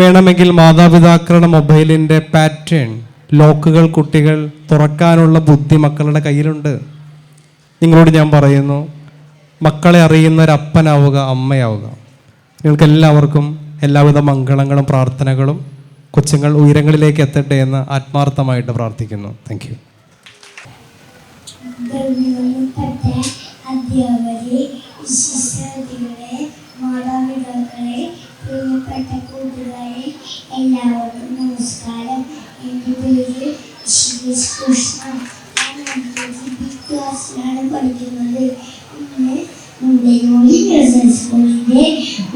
വേണമെങ്കിൽ മാതാപിതാക്കളുടെ മൊബൈലിൻ്റെ പാറ്റേൺ ലോക്കുകൾ കുട്ടികൾ തുറക്കാനുള്ള ബുദ്ധി മക്കളുടെ കയ്യിലുണ്ട്. നിങ്ങളോട് ഞാൻ പറയുന്നു, മക്കളെ അറിയുന്ന ഒരു അപ്പനാവുക, അമ്മയാവുക. നിങ്ങൾക്ക് എല്ലാവർക്കും എല്ലാവിധ മംഗളങ്ങളും പ്രാർത്ഥനകളും. കൊച്ചുങ്ങൾ ഉയരങ്ങളിലേക്ക് എത്തട്ടെ എന്ന് ആത്മാർത്ഥമായിട്ട് പ്രാർത്ഥിക്കുന്നു. Thank you. അധ്യാപകരെ, വിശിഷ്ടാതിഥികളെ, മാതാപിതാക്കളെ, പ്രിയപ്പെട്ട കൂട്ടുകാരെ, എല്ലാവർക്കും നമസ്കാരം. എൻ്റെ പേര് കൃഷ്ണ. ഞാൻ ക്ലാസ്സിലാണ് പഠിക്കുന്നത്. ഇന്ന് നമ്മുടെ സ്കൂളിൻ്റെ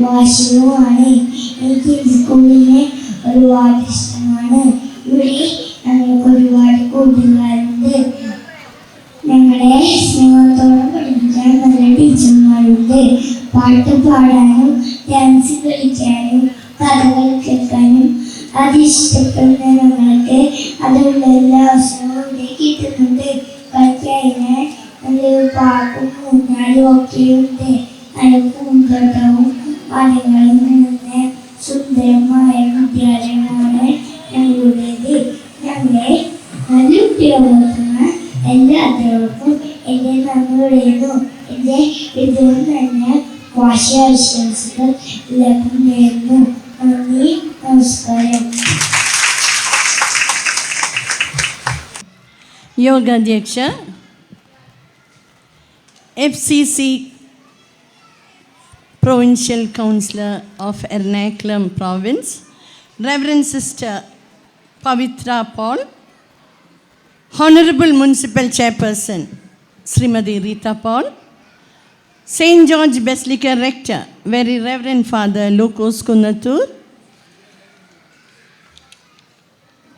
വാർഷികമാണ്. എനിക്ക് സ്കൂളിനെ ഒരുപാട് ഇഷ്ടമാണ്. ഇവിടെ ഞങ്ങൾക്ക് ഒരുപാട് കൂട്ടുകാരുണ്ട്. ഞങ്ങളെ സ്നേഹത്തോടെ പഠിപ്പിക്കാൻ നല്ല ടീച്ചർമാരുണ്ട്. പാട്ട് പാടാനും ഡാൻസ് കളിക്കാനും കഥകൾ കേൾക്കാനും അത് ഇഷ്ടപ്പെടുന്ന ഞങ്ങൾക്ക് അതിനുള്ള എല്ലാ അവസരവും ഇവിടെ കിട്ടുന്നുണ്ട്. കളിക്കാൻ നല്ല പാട്ടും ഊഞ്ഞാലും ഒക്കെയുണ്ട്. നല്ല പൂന്തോട്ടവും മരങ്ങളും നിന്ന് സുന്ദരമായ വിദ്യാലയമാണ് ഞങ്ങളുടേത്. ഞങ്ങളെ നല്ല കുട്ടികളാക്കുന്ന എല്ലാ അധ്യാപകർക്കും എൻ്റെ നന്ദി പറയുന്നു. എൻ്റെ ഇതുകൊണ്ട് തന്നെ വാർഷികാശംസകൾ എല്ലാവർക്കും നേരുന്നു. നന്ദി, നമസ്കാരം. യോഗാധ്യക്ഷ, FCC Provincial Councillor of Ernakulam Province, Reverend Sister Pavitra Paul, Honorable Municipal Chairperson Srimati Rita Paul, St. George Basilica Rector, Very Reverend Father Lucas Kunnathur,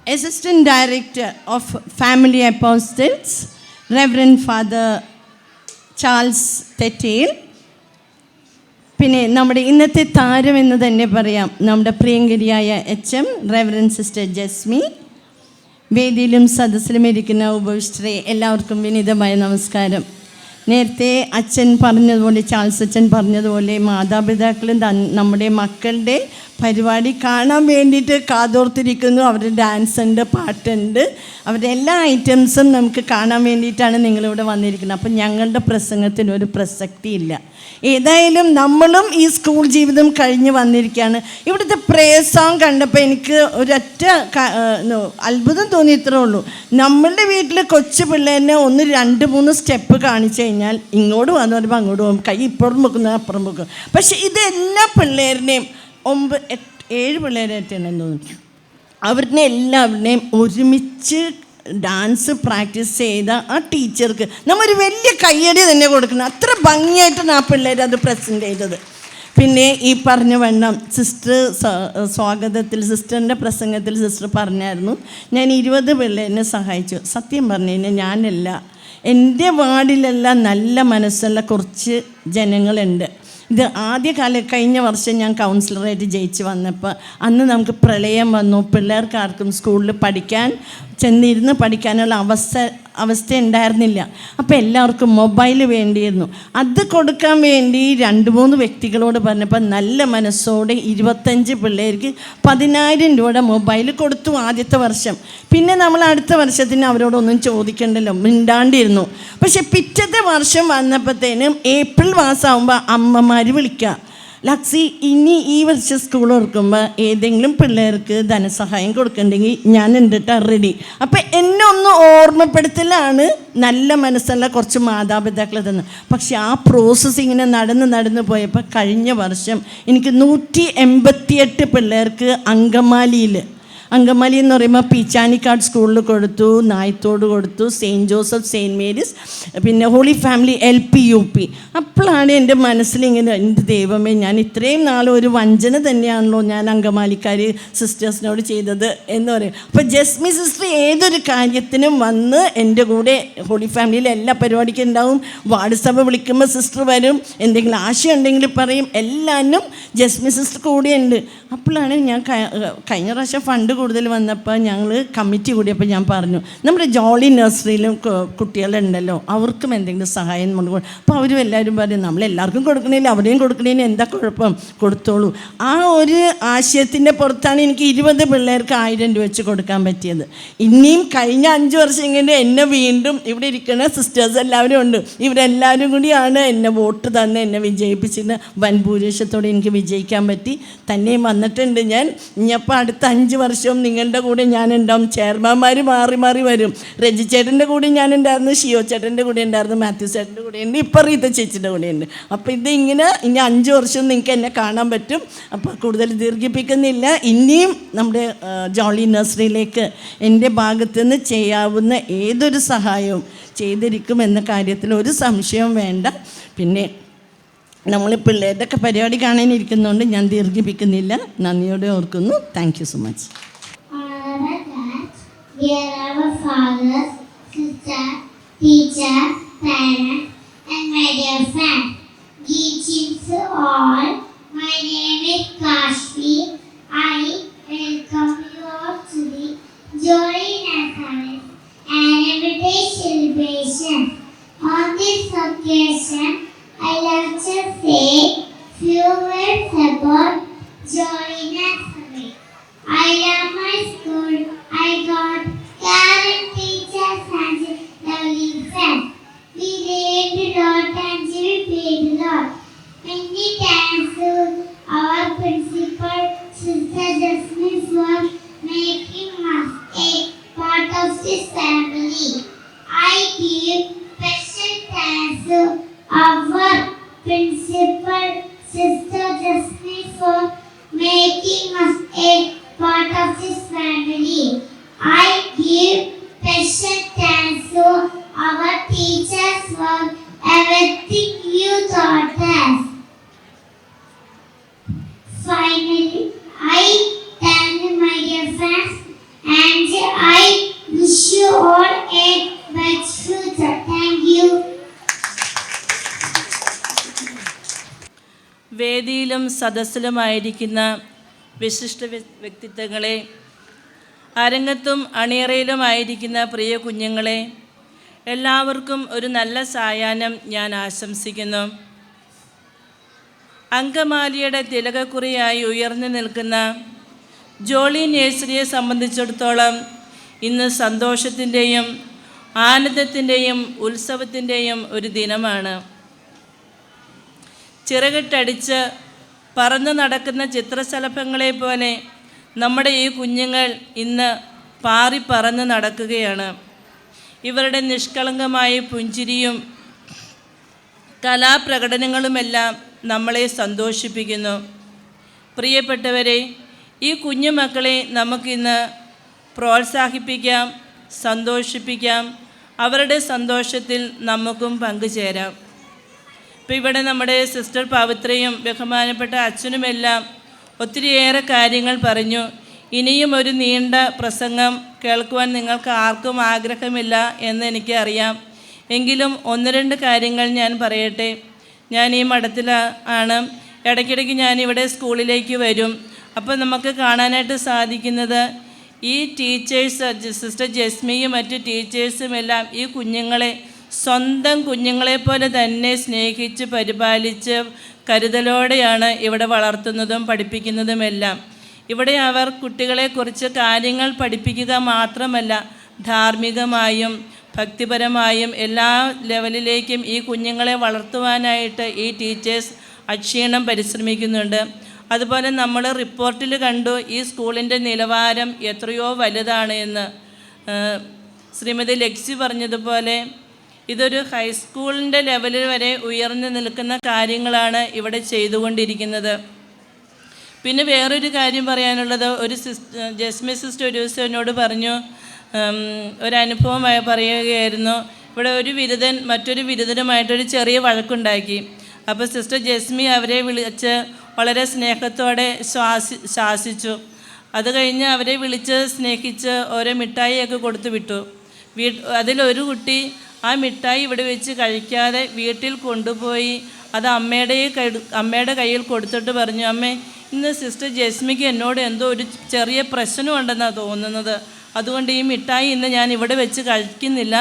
Assistant Director of Family Apostles, Reverend Father Charles Tetel, പിന്നെ നമ്മുടെ ഇന്നത്തെ താരം എന്ന് തന്നെ പറയാം, നമ്മുടെ പ്രിയങ്കരിയായ HM Reverend sister Jesme. വേദിയിലും സദസ്സിലും ഇരിക്കുന്ന ഉപവിഷ്ടരെ എല്ലാവർക്കും വിനീതമായ നമസ്കാരം. നേരത്തെ അച്ഛൻ പറഞ്ഞതുപോലെ, ചാൾസ് അച്ഛൻ പറഞ്ഞതുപോലെ, മാതാപിതാക്കളും നമ്മുടെ മക്കളുടെ പരിപാടി കാണാൻ വേണ്ടിയിട്ട് കാതോർത്തിരിക്കുന്നു. അവരുടെ ഡാൻസ് ഉണ്ട്, പാട്ടുണ്ട്, അവരുടെ എല്ലാ ഐറ്റംസും നമുക്ക് കാണാൻ വേണ്ടിയിട്ടാണ് നിങ്ങളിവിടെ വന്നിരിക്കുന്നത്. അപ്പം ഞങ്ങളുടെ പ്രസംഗത്തിന് ഒരു പ്രസക്തിയില്ല. ഏതായാലും നമ്മളും ഈ സ്കൂൾ ജീവിതം കഴിഞ്ഞ് വന്നിരിക്കുകയാണ്. ഇവിടുത്തെ പ്രേയർ സോങ് കണ്ടപ്പോൾ എനിക്ക് ഒരൊറ്റ അത്ഭുതം തോന്നി. ഇത്രേ ഉള്ളൂ. നമ്മളുടെ വീട്ടിൽ കൊച്ചു പിള്ളേരെ 1, 2, 3 സ്റ്റെപ്പ് കാണിച്ചു കഴിഞ്ഞാൽ ഇങ്ങോട്ട് വന്നു പറയുമ്പോൾ അങ്ങോട്ട് പോകും, കൈ ഇപ്പുറം വെക്കുന്നു അപ്പുറം വെക്കും. പക്ഷെ ഇതെല്ലാ പിള്ളേരുടെയും 9, 7 പിള്ളേരായിട്ടാണെന്ന് തോന്നുന്നു. അവരുടെ എല്ലാവരുടെയും ഒരുമിച്ച് ഡാൻസ് പ്രാക്ടീസ് ചെയ്ത ആ ടീച്ചർക്ക് നമ്മൊരു വലിയ കയ്യടി തന്നെ കൊടുക്കണം. അത്ര ഭംഗിയായിട്ടാണ് ആ പിള്ളേർ അത് പ്രസൻറ്റ് ചെയ്തത്. പിന്നെ ഈ പറഞ്ഞ വണ്ണം സിസ്റ്റർ സ്വാഗതത്തിൽ, സിസ്റ്ററിൻ്റെ പ്രസംഗത്തിൽ സിസ്റ്റർ പറഞ്ഞായിരുന്നു, ഞാൻ 20 പിള്ളേരെ സഹായിച്ചു. സത്യം പറഞ്ഞു കഴിഞ്ഞാൽ ഞാനല്ല, എൻ്റെ വാർഡിലെല്ലാം നല്ല മനസ്സുള്ള കുറച്ച് ജനങ്ങളുണ്ട്. ഇത് കഴിഞ്ഞ വർഷം ഞാൻ കൗൺസിലറായിട്ട് ജയിച്ച് വന്നപ്പോൾ അന്ന് നമുക്ക് പ്രളയം വന്നു. പിള്ളേർക്കാർക്കും സ്കൂളിൽ ചെന്നിരുന്ന് പഠിക്കാനുള്ള അവസ്ഥ ഉണ്ടായിരുന്നില്ല. അപ്പോൾ എല്ലാവർക്കും മൊബൈൽ വേണ്ടിയിരുന്നു. അത് കൊടുക്കാൻ വേണ്ടി 2-3 വ്യക്തികളോട് പറഞ്ഞപ്പോൾ നല്ല മനസ്സോടെ 25 പിള്ളേർക്ക് 10,000 രൂപയുടെ മൊബൈൽ കൊടുത്തു ആദ്യത്തെ വർഷം. പിന്നെ നമ്മൾ അടുത്ത വർഷത്തിന് അവരോടൊന്നും ചോദിക്കണ്ടല്ലോ, മിണ്ടാണ്ടിരുന്നു. പക്ഷെ പിറ്റത്തെ വർഷം വന്നപ്പോഴത്തേനും ഏപ്രിൽ മാസമാകുമ്പോൾ അമ്മമാർ വിളിക്കുക, ലക്സി ഇനി ഈ വർഷം സ്കൂൾ തുറക്കുമ്പോൾ ഏതെങ്കിലും പിള്ളേർക്ക് ധനസഹായം കൊടുക്കണ്ടെങ്കിൽ ഞാൻ ഉണ്ടിട്ട് റെഡി. അപ്പം എന്നെ ഒന്ന് ഓർമ്മപ്പെടുത്തലാണ് നല്ല മനസ്സുള്ള കുറച്ച് മാതാപിതാക്കൾ തന്നെ. പക്ഷെ ആ പ്രോസസ്സ് ഇങ്ങനെ നടന്ന് പോയപ്പോൾ കഴിഞ്ഞ വർഷം എനിക്ക് 188 പിള്ളേർക്ക് അങ്കമാലി എന്ന് പറയുമ്പോൾ പീച്ചാനിക്കാട് സ്കൂളിൽ കൊടുത്തു, നായത്തോട് കൊടുത്തു, സെയിൻറ്റ് ജോസഫ്, സെയിൻറ്റ് മേരീസ്, പിന്നെ ഹോളി ഫാമിലി LP UP. അപ്പോഴാണ് എൻ്റെ മനസ്സിലിങ്ങനെ, എൻ്റെ ദൈവമേ, ഞാൻ ഇത്രയും നാളും ഒരു വഞ്ചന തന്നെയാണല്ലോ ഞാൻ അങ്കമാലിക്കാർ സിസ്റ്റേഴ്സിനോട് ചെയ്തത് എന്ന് പറയും. അപ്പോൾ ജസ്മി സിസ്റ്റർ ഏതൊരു കാര്യത്തിനും വന്ന് എൻ്റെ കൂടെ ഹോളി ഫാമിലിയിലെ എല്ലാ പരിപാടിക്കും ഉണ്ടാവും. വാർഡ് സഭ വിളിക്കുമ്പോൾ സിസ്റ്റർ വരും, എന്തെങ്കിലും ആശയം ഉണ്ടെങ്കിൽ പറയും, എല്ലാവരും ജസ്മി സിസ്റ്റർ കൂടെയുണ്ട്. അപ്പോഴാണ് ഞാൻ കഴിഞ്ഞ പ്രാവശ്യം ഫണ്ട് കൂടുതൽ വന്നപ്പോൾ ഞങ്ങൾ കമ്മിറ്റി കൂടിയപ്പോൾ ഞാൻ പറഞ്ഞു, നമ്മുടെ ജോളി നഴ്സറിയിലും കുട്ടികളുണ്ടല്ലോ, അവർക്കും എന്തെങ്കിലും സഹായം കൊണ്ട് അപ്പോൾ അവരും എല്ലാവരും പറയും നമ്മളെല്ലാവർക്കും കൊടുക്കണേലും അവരെയും കൊടുക്കണേലും എന്താ കുഴപ്പം, കൊടുത്തോളൂ. ആ ഒരു ആശയത്തിൻ്റെ പുറത്താണ് എനിക്ക് 20 പിള്ളേർക്ക് 1000 രൂപ വെച്ച് കൊടുക്കാൻ പറ്റിയത്. ഇനിയും കഴിഞ്ഞ 5 വർഷം ഇങ്ങനെ എന്നെ വീണ്ടും ഇവിടെ ഇരിക്കുന്ന സിസ്റ്റേഴ്സ് എല്ലാവരും ഉണ്ട്, ഇവരെല്ലാവരും കൂടിയാണ് എന്നെ വോട്ട് തന്ന് എന്നെ വിജയിപ്പിച്ചിട്ട് വൻഭൂരിപക്ഷത്തോടെ എനിക്ക് വിജയിക്കാൻ പറ്റി. തന്നെയും വന്നിട്ടുണ്ട് ഞാൻ. ഇനിയപ്പോൾ അടുത്ത 5 വർഷവും നിങ്ങളുടെ കൂടെ ഞാനുണ്ടാവും. ചെയർമാന്മാർ മാറി മാറി വരും. രജി ചേട്ടൻ്റെ കൂടെ ഞാനുണ്ടായിരുന്നു, ഷിയോ ചേട്ടൻ്റെ കൂടെ ഉണ്ടായിരുന്നു, മാത്യു ചേട്ടൻ്റെ കൂടെ ഉണ്ട്, ഇപ്പോൾ റീത്ത ചേച്ചിൻ്റെ കൂടെ ഉണ്ട്. അപ്പോൾ ഇത് ഇങ്ങനെ ഇനി 5 വർഷം നിങ്ങൾക്ക് എന്നെ കാണാൻ പറ്റും. അപ്പോൾ കൂടുതൽ ദീർഘിപ്പിക്കുന്നില്ല. ഇനിയും നമ്മുടെ ജോളി നഴ്സറിയിലേക്ക് എൻ്റെ ഭാഗത്തുനിന്ന് ചെയ്യാവുന്ന ഏതൊരു സഹായവും ചെയ്തിരിക്കുമെന്ന കാര്യത്തിൽ ഒരു സംശയവും വേണ്ട. പിന്നെ നമ്മൾ പിള്ളേരുടെ ഒക്കെ പരിപാടി കാണാനിരിക്കുന്നതുകൊണ്ട് ഞാൻ ദീർഘിപ്പിക്കുന്നില്ല. നന്ദിയോടെ ഓർക്കുന്നു. Thank you so much. Teachers, parents, and my dear friends, greetings to all. My name is Kashvi. I welcome you all to the Jolly Nazareth Anniversary celebration. On this occasion, I love to say few words about Jolly Nazareth. I love my school. I got caring teachers and lovely friends. We learned a lot and we played a lot. Many thanks to our principal, Sister Jasmine, for making us a part of this family. I give special thanks to our principal, Sister Jasmine, for making us a part of this family. I give special thanks to our teachers for everything you taught us. Finally, I thank my dear friends and I wish you all a bright future. Thank you. വേദിയിലും സദസ്സിലുമായിരിക്കുന്ന വിശിഷ്ട വ്യക്തിത്വങ്ങളെ, അരങ്ങത്തും അണിയറയിലുമായിരിക്കുന്ന പ്രിയ കുഞ്ഞുങ്ങളെ, എല്ലാവർക്കും ഒരു നല്ല സായാഹ്നം ഞാൻ ആശംസിക്കുന്നു. അങ്കമാലിയുടെ തിലകക്കുറിയായി ഉയർന്നു നിൽക്കുന്ന ജോളി നഴ്സറിയെ സംബന്ധിച്ചിടത്തോളം ഇന്ന് സന്തോഷത്തിൻ്റെയും ആനന്ദത്തിൻ്റെയും ഉത്സവത്തിൻ്റെയും ഒരു ദിനമാണ്. ചിറകിട്ടടിച്ച് പറന്നു നടക്കുന്ന ചിത്രശലഭങ്ങളെ പോലെ നമ്മുടെ ഈ കുഞ്ഞുങ്ങൾ ഇന്ന് പാറിപ്പറന്ന് നടക്കുകയാണ്. ഇവരുടെ നിഷ്കളങ്കമായ പുഞ്ചിരിയും കലാപ്രകടനങ്ങളുമെല്ലാം നമ്മളെ സന്തോഷിപ്പിക്കുന്നു. പ്രിയപ്പെട്ടവരെ, ഈ കുഞ്ഞുമക്കളെ നമുക്കിന്ന് പ്രോത്സാഹിപ്പിക്കാം, സന്തോഷിപ്പിക്കാം. അവരുടെ സന്തോഷത്തിൽ നമുക്കും പങ്കുചേരാം. ഇപ്പോൾ ഇവിടെ നമ്മുടെ സിസ്റ്റർ പവിത്രയും ബഹുമാനപ്പെട്ട അച്ഛനുമെല്ലാം ഒത്തിരിയേറെ കാര്യങ്ങൾ പറഞ്ഞു. ഇനിയും ഒരു നീണ്ട പ്രസംഗം കേൾക്കുവാൻ നിങ്ങൾക്ക് ആർക്കും ആഗ്രഹമില്ല എന്ന് എനിക്കറിയാം. എങ്കിലും 1-2 കാര്യങ്ങൾ ഞാൻ പറയട്ടെ. ഞാൻ ഈ മഠത്തിലാണ്. ഇടയ്ക്കിടയ്ക്ക് ഞാനിവിടെ സ്കൂളിലേക്ക് വരും. അപ്പോൾ നമുക്ക് കാണാനായിട്ട് സാധിക്കുന്നത് ഈ ടീച്ചേഴ്സ്, സിസ്റ്റർ ജസ്മിയും മറ്റ് ടീച്ചേഴ്സുമെല്ലാം ഈ കുഞ്ഞുങ്ങളെ സ്വന്തം കുഞ്ഞുങ്ങളെപ്പോലെ തന്നെ സ്നേഹിച്ച് പരിപാലിച്ച് കരുതലോടെയാണ് ഇവിടെ വളർത്തുന്നതും പഠിപ്പിക്കുന്നതുമെല്ലാം. ഇവിടെ അവർ കുട്ടികളെക്കുറിച്ച് കാര്യങ്ങൾ പഠിപ്പിക്കുക മാത്രമല്ല, ധാർമ്മികമായും ഭക്തിപരമായും എല്ലാ ലെവലിലേക്കും ഈ കുഞ്ഞുങ്ങളെ വളർത്തുവാനായിട്ട് ഈ ടീച്ചേഴ്സ് അക്ഷീണം പരിശ്രമിക്കുന്നുണ്ട്. അതുപോലെ നമ്മൾ റിപ്പോർട്ടിൽ കണ്ടു ഈ സ്കൂളിൻ്റെ നിലവാരം എത്രയോ വലുതാണ് എന്ന്. ശ്രീമതി ലക്സി പറഞ്ഞതുപോലെ ഇതൊരു ഹൈസ്കൂളിൻ്റെ ലെവലിൽ വരെ ഉയർന്നു നിൽക്കുന്ന കാര്യങ്ങളാണ് ഇവിടെ ചെയ്തുകൊണ്ടിരിക്കുന്നത്. പിന്നെ വേറൊരു കാര്യം പറയാനുള്ളത്, ഒരു ജസ്മി സിസ്റ്റർ ഒരു ദിവസം എന്നോട് പറഞ്ഞു, ഒരനുഭവം പറയുകയായിരുന്നു. ഇവിടെ ഒരു ബിരുദൻ മറ്റൊരു ബിരുദനുമായിട്ടൊരു ചെറിയ വഴക്കുണ്ടാക്കി. അപ്പോൾ സിസ്റ്റർ ജസ്മി അവരെ വിളിച്ച് വളരെ സ്നേഹത്തോടെ ശാസിച്ചു. അത് കഴിഞ്ഞ് അവരെ വിളിച്ച് സ്നേഹിച്ച് ഓരോ മിഠായിയൊക്കെ കൊടുത്തു വിട്ടു. അതിലൊരു കുട്ടി ആ മിഠായി ഇവിടെ വെച്ച് കഴിക്കാതെ വീട്ടിൽ കൊണ്ടുപോയി അത് അമ്മയുടെ കയ്യിൽ കൊടുത്തിട്ട് പറഞ്ഞു, അമ്മേ ഇന്ന് സിസ്റ്റർ ജസ്മിക്ക് എന്നോട് എന്തോ ഒരു ചെറിയ പ്രശ്നമുണ്ടെന്നാണ് തോന്നുന്നത്. അതുകൊണ്ട് ഈ മിഠായി ഇന്ന് ഞാൻ ഇവിടെ വെച്ച് കഴിക്കുന്നില്ല.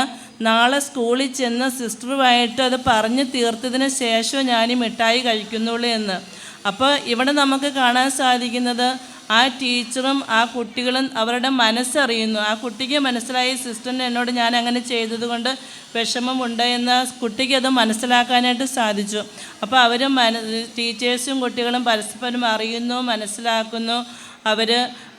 നാളെ സ്കൂളിൽ ചെന്ന് സിസ്റ്ററുമായിട്ട് അത് പറഞ്ഞ് തീർത്തതിന് ശേഷം ഞാൻ ഈ മിഠായി കഴിക്കുന്നുള്ളൂ എന്ന്. അപ്പോൾ ഇവിടെ നമുക്ക് കാണാൻ സാധിക്കുന്നത് ആ ടീച്ചറും ആ കുട്ടികളും അവരുടെ മനസ്സറിയുന്നു. ആ കുട്ടിക്ക് മനസ്സിലായി സിസ്റ്ററിന് എന്നോട് ഞാൻ അങ്ങനെ ചെയ്തതുകൊണ്ട് വിഷമമുണ്ട് എന്ന് കുട്ടിക്ക് അത് മനസ്സിലാക്കാനായിട്ട് സാധിച്ചു. അപ്പോൾ അവർ ടീച്ചേഴ്സും കുട്ടികളും പരസ്പരം അറിയുന്നു, മനസ്സിലാക്കുന്നു. അവർ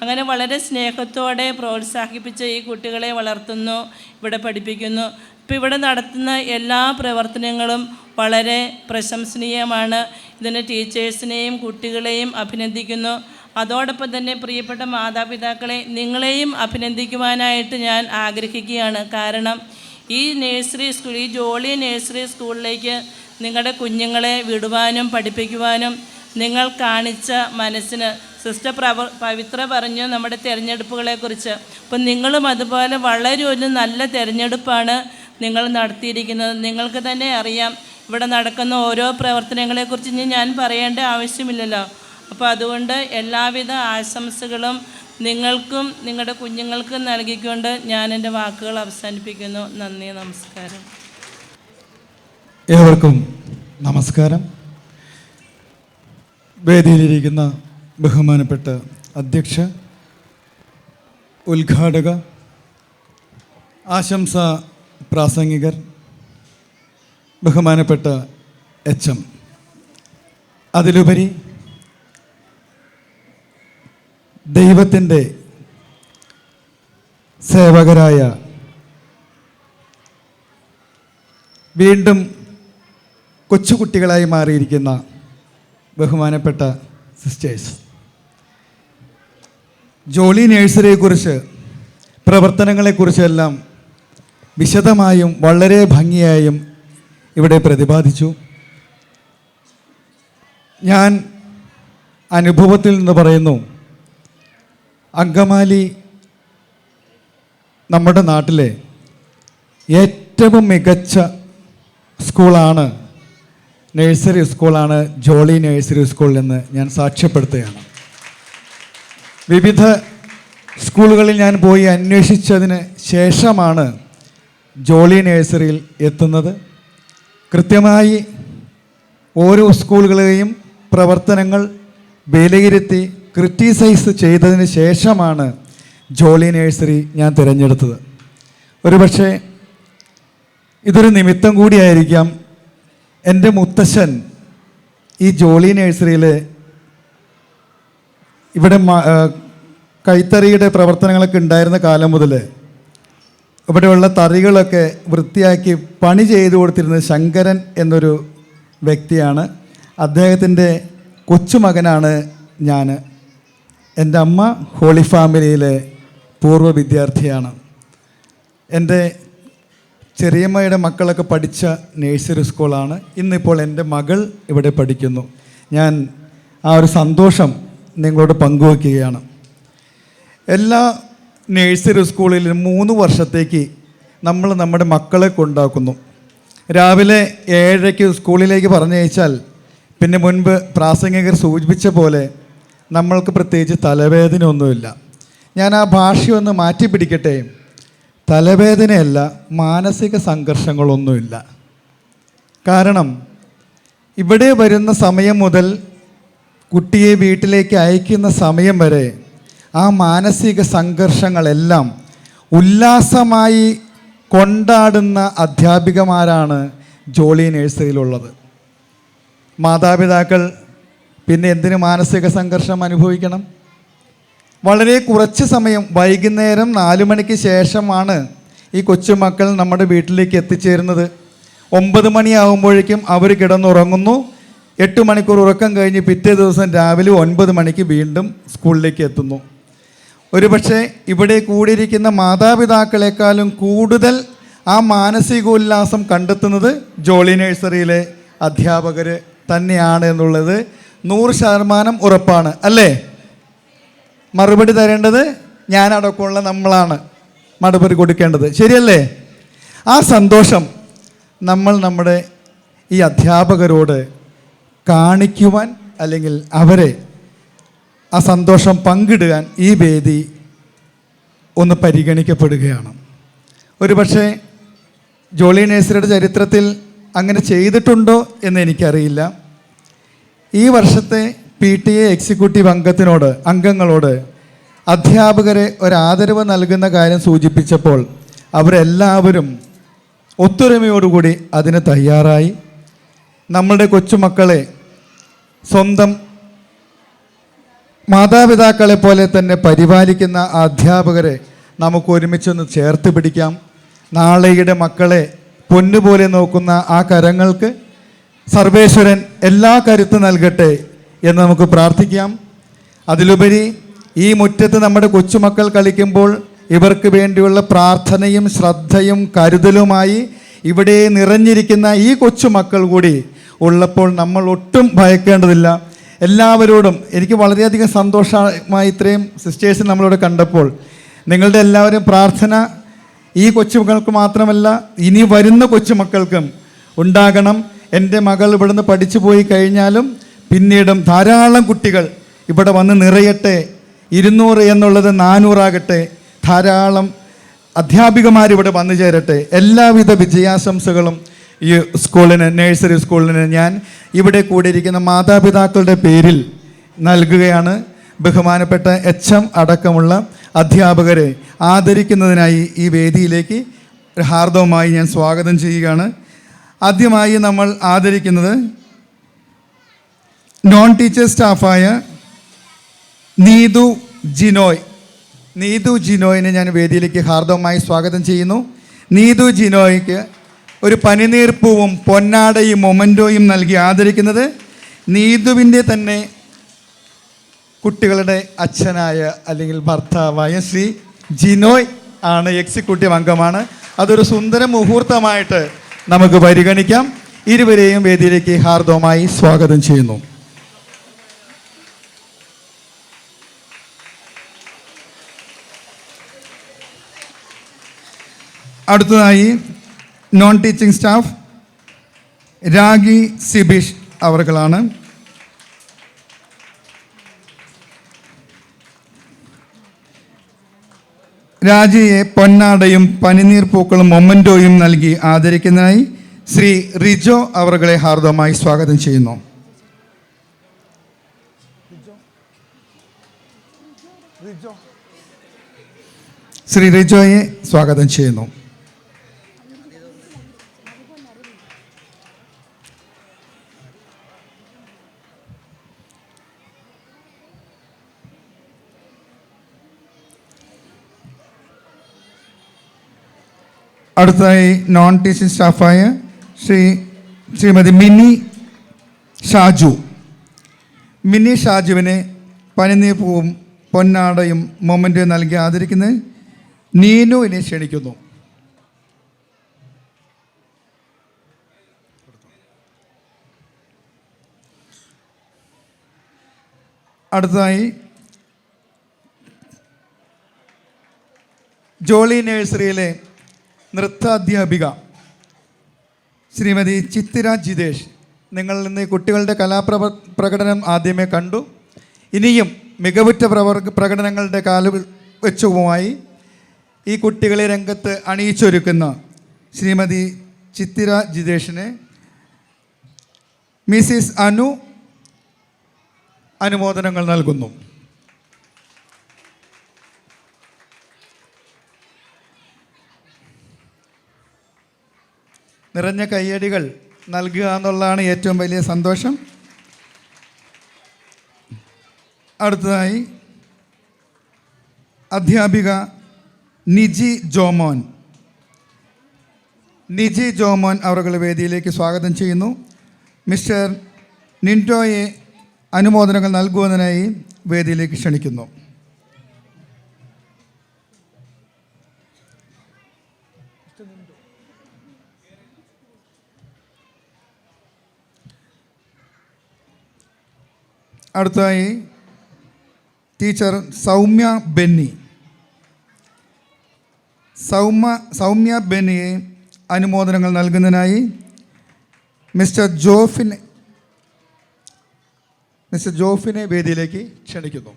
അങ്ങനെ വളരെ സ്നേഹത്തോടെ പ്രോത്സാഹിപ്പിച്ച് ഈ കുട്ടികളെ വളർത്തുന്നു, ഇവിടെ പഠിപ്പിക്കുന്നു. ഇപ്പോൾ ഇവിടെ നടത്തുന്ന എല്ലാ പ്രവർത്തനങ്ങളും വളരെ പ്രശംസനീയമാണ്. ഇതിന് ടീച്ചേഴ്സിനെയും കുട്ടികളെയും അഭിനന്ദിക്കുന്നു. അതോടൊപ്പം തന്നെ പ്രിയപ്പെട്ട മാതാപിതാക്കളെ, നിങ്ങളെയും അഭിനന്ദിക്കുവാനായിട്ട് ഞാൻ ആഗ്രഹിക്കുകയാണ്. കാരണം ഈ നഴ്സറി സ്കൂൾ, ഈ ജോളി നഴ്സറി സ്കൂളിലേക്ക് നിങ്ങളുടെ കുഞ്ഞുങ്ങളെ വിടുവാനും പഠിപ്പിക്കുവാനും നിങ്ങൾ കാണിച്ച മനസ്സിന് സിസ്റ്റർ പവിത്ര പറഞ്ഞു നമ്മുടെ തിരഞ്ഞെടുപ്പുകളെക്കുറിച്ച്. അപ്പം നിങ്ങളും അതുപോലെ വളരെ ഒരു നല്ല തിരഞ്ഞെടുപ്പാണ് നിങ്ങൾ നടത്തിയിരിക്കുന്നത്. നിങ്ങൾക്ക് തന്നെ അറിയാം ഇവിടെ നടക്കുന്ന ഓരോ പ്രവർത്തനങ്ങളെക്കുറിച്ച് ഇനി ഞാൻ പറയേണ്ട ആവശ്യമില്ലല്ലോ. അപ്പോൾ അതുകൊണ്ട് എല്ലാവിധ ആശംസകളും നിങ്ങൾക്കും നിങ്ങളുടെ കുഞ്ഞുങ്ങൾക്കും നൽകിക്കൊണ്ട് ഞാൻ എൻ്റെ വാക്കുകൾ അവസാനിപ്പിക്കുന്നു. നന്ദി, നമസ്കാരം. ഏവർക്കും നമസ്കാരം. വേദിയിലിരിക്കുന്ന ബഹുമാനപ്പെട്ട അധ്യക്ഷ, ഉദ്ഘാടക, ആശംസാ പ്രാസംഗികർ, ബഹുമാനപ്പെട്ട HM, അതിലുപരി ദൈവത്തിൻ്റെ സേവകരായ വീണ്ടും കൊച്ചുകുട്ടികളായി മാറിയിരിക്കുന്ന ബഹുമാനപ്പെട്ട സിസ്റ്റേഴ്സ്, ജോളി നഴ്സറിയെക്കുറിച്ച്, പ്രവർത്തനങ്ങളെക്കുറിച്ചെല്ലാം വിശദമായും വളരെ ഭംഗിയായും ഇവിടെ പ്രതിപാദിച്ചു. ഞാൻ അനുഭവത്തിൽ നിന്ന് പറയുന്നു, അങ്കമാലി നമ്മുടെ നാട്ടിലെ ഏറ്റവും മികച്ച സ്കൂളാണ്, നഴ്സറി സ്കൂളാണ് ജോളി നഴ്സറി സ്കൂൾ എന്ന് ഞാൻ സാക്ഷ്യപ്പെടുത്തുകയാണ്. വിവിധ സ്കൂളുകളിൽ ഞാൻ പോയി അന്വേഷിച്ചതിന് ശേഷമാണ് ജോളി നഴ്സറിയിൽ എത്തുന്നത്. കൃത്യമായി ഓരോ സ്കൂളുകളെയും പ്രവർത്തനങ്ങൾ വിലയിരുത്തി ക്രിറ്റിസൈസ് ചെയ്തതിന് ശേഷമാണ് ജോളി നഴ്സറി ഞാൻ തിരഞ്ഞെടുത്തത്. ഒരുപക്ഷെ ഇതൊരു നിമിത്തം കൂടിയായിരിക്കാം, എൻ്റെ മുത്തശ്ശൻ ഈ ജോളി നഴ്സറിയിൽ ഇവിടെ കൈത്തറിയുടെ പ്രവർത്തനങ്ങളൊക്കെ ഉണ്ടായിരുന്ന കാലം മുതൽ ഇവിടെയുള്ള തറികളൊക്കെ വൃത്തിയാക്കി പണി ചെയ്തു കൊടുത്തിരുന്നത് ശങ്കരൻ എന്നൊരു വ്യക്തിയാണ്. അദ്ദേഹത്തിൻ്റെ കൊച്ചുമകനാണ് ഞാൻ. എൻ്റെ അമ്മ ഹോളി ഫാമിലിയിലെ പൂർവ്വ വിദ്യാർത്ഥിയാണ്. എൻ്റെ ചെറിയമ്മയുടെ മക്കളൊക്കെ പഠിച്ച നഴ്സറി സ്കൂളാണ്. ഇന്നിപ്പോൾ എൻ്റെ മകൾ ഇവിടെ പഠിക്കുന്നു. ഞാൻ ആ ഒരു സന്തോഷം നിങ്ങളോട് പങ്കുവയ്ക്കുകയാണ്. എല്ലാ നഴ്സറി സ്കൂളിലും 3 വർഷത്തേക്ക് നമ്മൾ നമ്മുടെ മക്കളെ കൊണ്ടാക്കുന്നു. രാവിലെ 7:00 സ്കൂളിലേക്ക് പറഞ്ഞയച്ചാൽ പിന്നെ മുൻപ് പ്രാസംഗികർ സൂചിപ്പിച്ച പോലെ നമ്മൾക്ക് പ്രത്യേകിച്ച് തലവേദന ഒന്നുമില്ല. ഞാൻ ആ ഭാഷയൊന്ന് മാറ്റി പിടിക്കട്ടെ. തലവേദനയല്ല, മാനസിക സംഘർഷങ്ങളൊന്നുമില്ല. കാരണം ഇവിടെ വരുന്ന സമയം മുതൽ കുട്ടിയെ വീട്ടിലേക്ക് അയക്കുന്ന സമയം വരെ ആ മാനസിക സംഘർഷങ്ങളെല്ലാം ഉല്ലാസമായി കൊണ്ടാടുന്ന അധ്യാപികമാരാണ് ജോളി നഴ്സറിയിലുള്ളത്. മാതാപിതാക്കൾ പിന്നെ എന്തിന് മാനസിക സംഘർഷം അനുഭവിക്കണം? വളരെ കുറച്ച് സമയം, വൈകുന്നേരം 4 മണിക്ക് ശേഷമാണ് ഈ കൊച്ചുമക്കൾ നമ്മുടെ വീട്ടിലേക്ക് എത്തിച്ചേരുന്നത്. 9 മണിയാകുമ്പോഴേക്കും അവർ കിടന്നുറങ്ങുന്നു. 8 മണിക്കൂർ ഉറക്കം കഴിഞ്ഞ് പിറ്റേ ദിവസം രാവിലെ 9 മണിക്ക് വീണ്ടും സ്കൂളിലേക്ക് എത്തുന്നു. ഒരുപക്ഷെ ഇവിടെ കൂടിയിരിക്കുന്ന മാതാപിതാക്കളെക്കാളും കൂടുതൽ ആ മാനസികോല്ലാസം കണ്ടെത്തുന്നത് ജോളി നഴ്സറിയിലെ അധ്യാപകർ തന്നെയാണ് എന്നുള്ളത് 100% ഉറപ്പാണ്, അല്ലേ? മറുപടി തരേണ്ടത് ഞാനടക്കമുള്ള നമ്മളാണ് മറുപടി കൊടുക്കേണ്ടത്, ശരിയല്ലേ? ആ സന്തോഷം നമ്മൾ നമ്മുടെ ഈ അധ്യാപകരോട് കാണിക്കുവാൻ, അല്ലെങ്കിൽ അവരെ ആ സന്തോഷം പങ്കിടാൻ ഈ വേദി ഒന്ന് പരിഗണിക്കപ്പെടുകയാണ്. ഒരുപക്ഷെ ജോളി നഴ്സറിയുടെ ചരിത്രത്തിൽ അങ്ങനെ ചെയ്തിട്ടുണ്ടോ എന്ന് എനിക്കറിയില്ല. ഈ വർഷത്തെ PTA എക്സിക്യൂട്ടീവ് അംഗങ്ങളോട് അധ്യാപകരെ ഒരാദരവ് നൽകുന്ന കാര്യം സൂചിപ്പിച്ചപ്പോൾ അവരെല്ലാവരും ഒത്തൊരുമയോടുകൂടി അതിന് തയ്യാറായി. നമ്മളുടെ കൊച്ചുമക്കളെ സ്വന്തം മാതാപിതാക്കളെ പോലെ തന്നെ പരിപാലിക്കുന്ന ആ അധ്യാപകരെ നമുക്ക് ഒരുമിച്ചൊന്ന് ചേർത്ത് പിടിക്കാം. നാളെയുടെ മക്കളെ പൊന്നുപോലെ നോക്കുന്ന ആ കരങ്ങൾക്ക് സർവേശ്വരൻ എല്ലാ കരുത്ത് നൽകട്ടെ എന്ന് നമുക്ക് പ്രാർത്ഥിക്കാം. അതിലുപരി ഈ മുറ്റത്ത് നമ്മുടെ കൊച്ചുമക്കൾ കളിക്കുമ്പോൾ ഇവർക്ക് വേണ്ടിയുള്ള പ്രാർത്ഥനയും ശ്രദ്ധയും കരുതലുമായി ഇവിടെ നിറഞ്ഞിരിക്കുന്ന ഈ കൊച്ചുമക്കൾ കൂടി ഉള്ളപ്പോൾ നമ്മൾ ഒട്ടും ഭയക്കേണ്ടതില്ല. എല്ലാവരോടും എനിക്ക് വളരെയധികം സന്തോഷമായി ഇത്രയും സിസ്റ്റേഴ്സ് നമ്മളിവിടെ കണ്ടപ്പോൾ. നിങ്ങളുടെ എല്ലാവരും പ്രാർത്ഥന ഈ കൊച്ചുമക്കൾക്ക് മാത്രമല്ല ഇനി വരുന്ന കൊച്ചുമക്കൾക്കും ഉണ്ടാകണം. എൻ്റെ മകൾ ഇവിടുന്ന് പഠിച്ചു പോയി കഴിഞ്ഞാലും പിന്നീടും ധാരാളം കുട്ടികൾ ഇവിടെ വന്ന് നിറയട്ടെ. 200 എന്നുള്ളത് 400 ആകട്ടെ. ധാരാളം അധ്യാപികമാരിവിടെ വന്നു ചേരട്ടെ. എല്ലാവിധ വിജയാശംസകളും ഈ സ്കൂളിന്, നഴ്സറി സ്കൂളിന് ഞാൻ ഇവിടെ കൂടിയിരിക്കുന്ന മാതാപിതാക്കളുടെ പേരിൽ നൽകുകയാണ്. ബഹുമാനപ്പെട്ട HM അടക്കമുള്ള അധ്യാപകരെ ആദരിക്കുന്നതിനായി ഈ വേദിയിലേക്ക് ഹാർദവമായി ഞാൻ സ്വാഗതം ചെയ്യുകയാണ്. ആദ്യമായി നമ്മൾ ആദരിക്കുന്നത് നോൺ ടീച്ചർ സ്റ്റാഫായ നീതു ജിനോയിനെ ഞാൻ വേദിയിലേക്ക് ഹാർദവമായി സ്വാഗതം ചെയ്യുന്നു. നീതു ജിനോയ്ക്ക് ഒരു പനിനീർപ്പൂവും പൊന്നാടയും മൊമൻറ്റോയും നൽകി ആദരിക്കുന്നത് നീതുവിൻ്റെ തന്നെ കുട്ടികളുടെ അച്ഛനായ അല്ലെങ്കിൽ ഭർത്താവായ ശ്രീ ജിനോയ് ആണ്. എക്സിക്യൂട്ടീവ് അംഗമാണ്. അതൊരു സുന്ദര മുഹൂർത്തമായിട്ട് നമുക്ക് പരിഗണിക്കാം. ഇരുവരെയും വേദിയിലേക്ക് ഹാർദവമായി സ്വാഗതം ചെയ്യുന്നു. അടുത്തതായി നോൺ ടീച്ചിങ് സ്റ്റാഫ് രാഗി സിബിഷ് അവർകളാണ്. രാജിയെ പൊന്നാടയും പനിനീർ പൂക്കളും മൊമൻറ്റോയും നൽകി ആദരിക്കുന്നതിനായി ശ്രീ റിജോ അവർകളെ ഹാർദവമായി സ്വാഗതം ചെയ്യുന്നു. ശ്രീ റിജോയെ സ്വാഗതം ചെയ്യുന്നു. അടുത്തതായി നോൺ ടീച്ചിങ് സ്റ്റാഫായ ശ്രീമതി മിനി ഷാജുവിനെ പനിനീർപ്പൂവും പൊന്നാടയും മൊമൻറ്റോ നൽകി ആദരിക്കുന്നത് നീനുവിനെ ക്ഷണിക്കുന്നു. അടുത്തതായി ജോളി നഴ്സറിയിലെ നൃത്താധ്യാപിക ശ്രീമതി ചിത്തിര ജിതേഷ്. നിങ്ങൾ ഇന്ന് കുട്ടികളുടെ പ്രകടനം ആദ്യമേ കണ്ടു. ഇനിയും മികവുറ്റ പ്രകടനങ്ങളുടെ കാലവെച്ചുമായി ഈ കുട്ടികളെ രംഗത്ത് അണിയിച്ചൊരുക്കുന്ന ശ്രീമതി ചിത്തിര ജിതേഷിനെ മിസിസ് അനുമോദനങ്ങൾ നൽകുന്നു. നിറഞ്ഞ കയ്യടികൾ നൽകുക എന്നുള്ളതാണ് ഏറ്റവും വലിയ സന്തോഷം. അടുത്തതായി അധ്യാപിക നിജി ജോമോൻ അവരുടെ വേദിയിലേക്ക് സ്വാഗതം ചെയ്യുന്നു. മിസ്റ്റർ നിൻറ്റോയെ അനുമോദനങ്ങൾ നൽകുന്നതിനായി വേദിയിലേക്ക് ക്ഷണിക്കുന്നു. അടുത്തതായി ടീച്ചർ സൗമ്യ ബെന്നിയെ അനുമോദനങ്ങൾ നൽകുന്നതിനായി മിസ്റ്റർ മിസ്റ്റർ ജോഫിനെ വേദിയിലേക്ക് ക്ഷണിക്കുന്നു.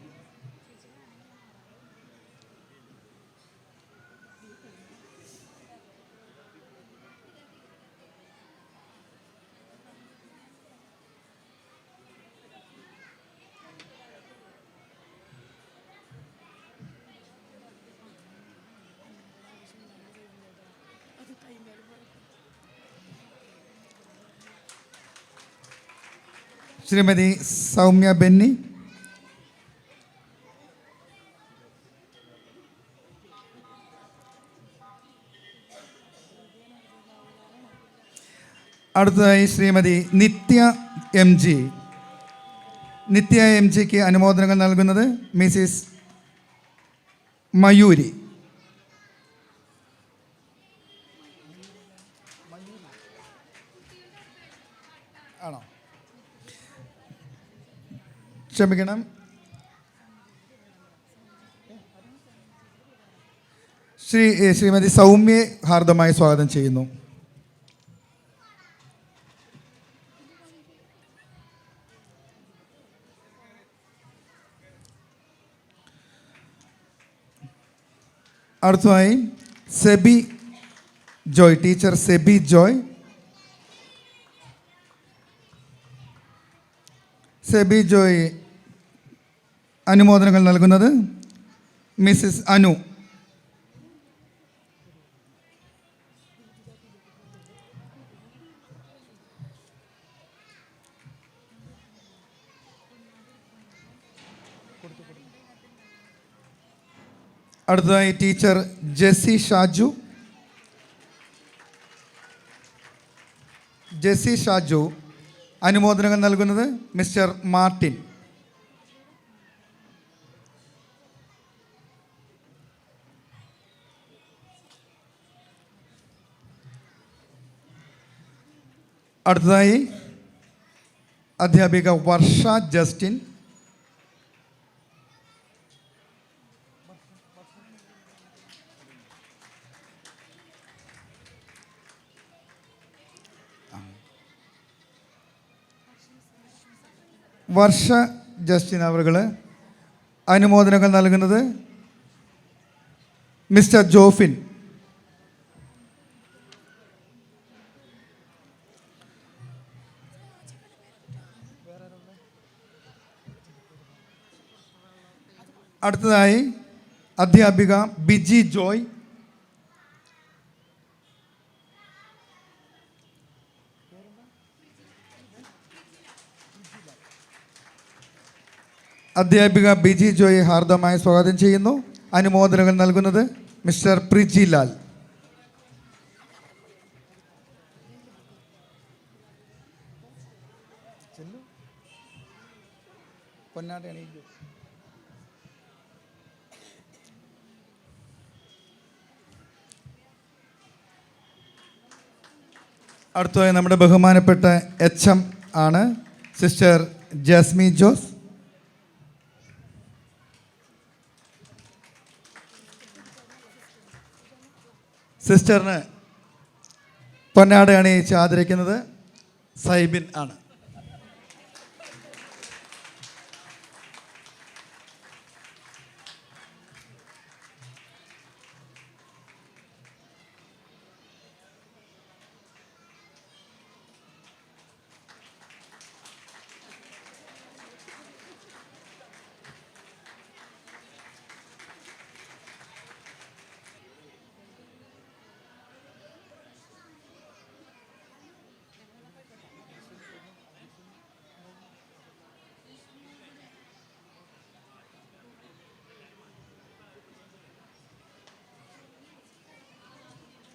ശ്രീമതി സൗമ്യ ബെന്നി, അടുത്തതായി ശ്രീമതി നിത്യ എം ജി. നിത്യ എം ജിക്ക് അനുമോദനങ്ങൾ നൽകുന്നത് മിസിസ് മയൂരി. ആണോ? ക്ഷമിക്കണം. ശ്രീമതി സൗമ്യയെ ഹാർദമായി സ്വാഗതം ചെയ്യുന്നു. അടുത്തതായി സെബി ജോയ്, ടീച്ചർ സെബി ജോയ്. സെബി ജോയ് അനുമോദനങ്ങൾ നൽകുന്നത് മിസ്സിസ് അനു. അടുത്തതായി ടീച്ചർ ജെസ്സി ഷാജു. ജെസ്സി ഷാജു അനുമോദനങ്ങൾ നൽകുന്നത് മിസ്റ്റർ മാർട്ടിൻ. അടുത്തതായി അധ്യാപിക വർഷ ജസ്റ്റിൻ. വർഷ ജസ്റ്റിൻ അവർ അനുമോദനങ്ങൾ നൽകുന്നത് മിസ്റ്റർ ജോഫിൻ. അടുത്തതായി അധ്യാപിക ബിജി ജോയ്. അധ്യാപിക ബിജി ജോയെ ഹാർദമായി സ്വാഗതം ചെയ്യുന്നു. അനുമോദനങ്ങൾ നൽകുന്നത് മിസ്റ്റർ പ്രിജി ലാൽ. അടുത്തതായി നമ്മുടെ ബഹുമാനപ്പെട്ട HM ആണ് സിസ്റ്റർ ജാസ്മി ജോസ്. സിസ്റ്ററിന് പൊന്നാട അണിയിച്ച് ആദരിക്കുന്നത് സൈബിൻ ആണ്.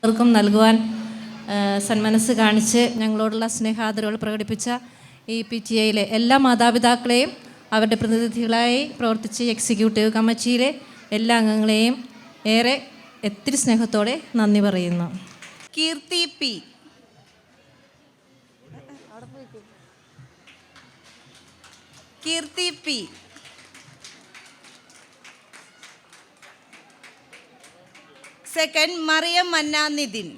ർക്കും നൽകുവാൻ സന്മനസ് കാണിച്ച് ഞങ്ങളോടുള്ള സ്നേഹാദരവുകൾ പ്രകടിപ്പിച്ച ഈ PTA എല്ലാ മാതാപിതാക്കളെയും അവരുടെ പ്രതിനിധികളായി പ്രവർത്തിച്ച എക്സിക്യൂട്ടീവ് കമ്മിറ്റിയിലെ എല്ലാ അംഗങ്ങളെയും ഒത്തിരി സ്നേഹത്തോടെ നന്ദി പറയുന്നു. കീർത്തി പി. കീർത്തി പി. സെക്കൻഡ് മറിയം മന്ന Nitin.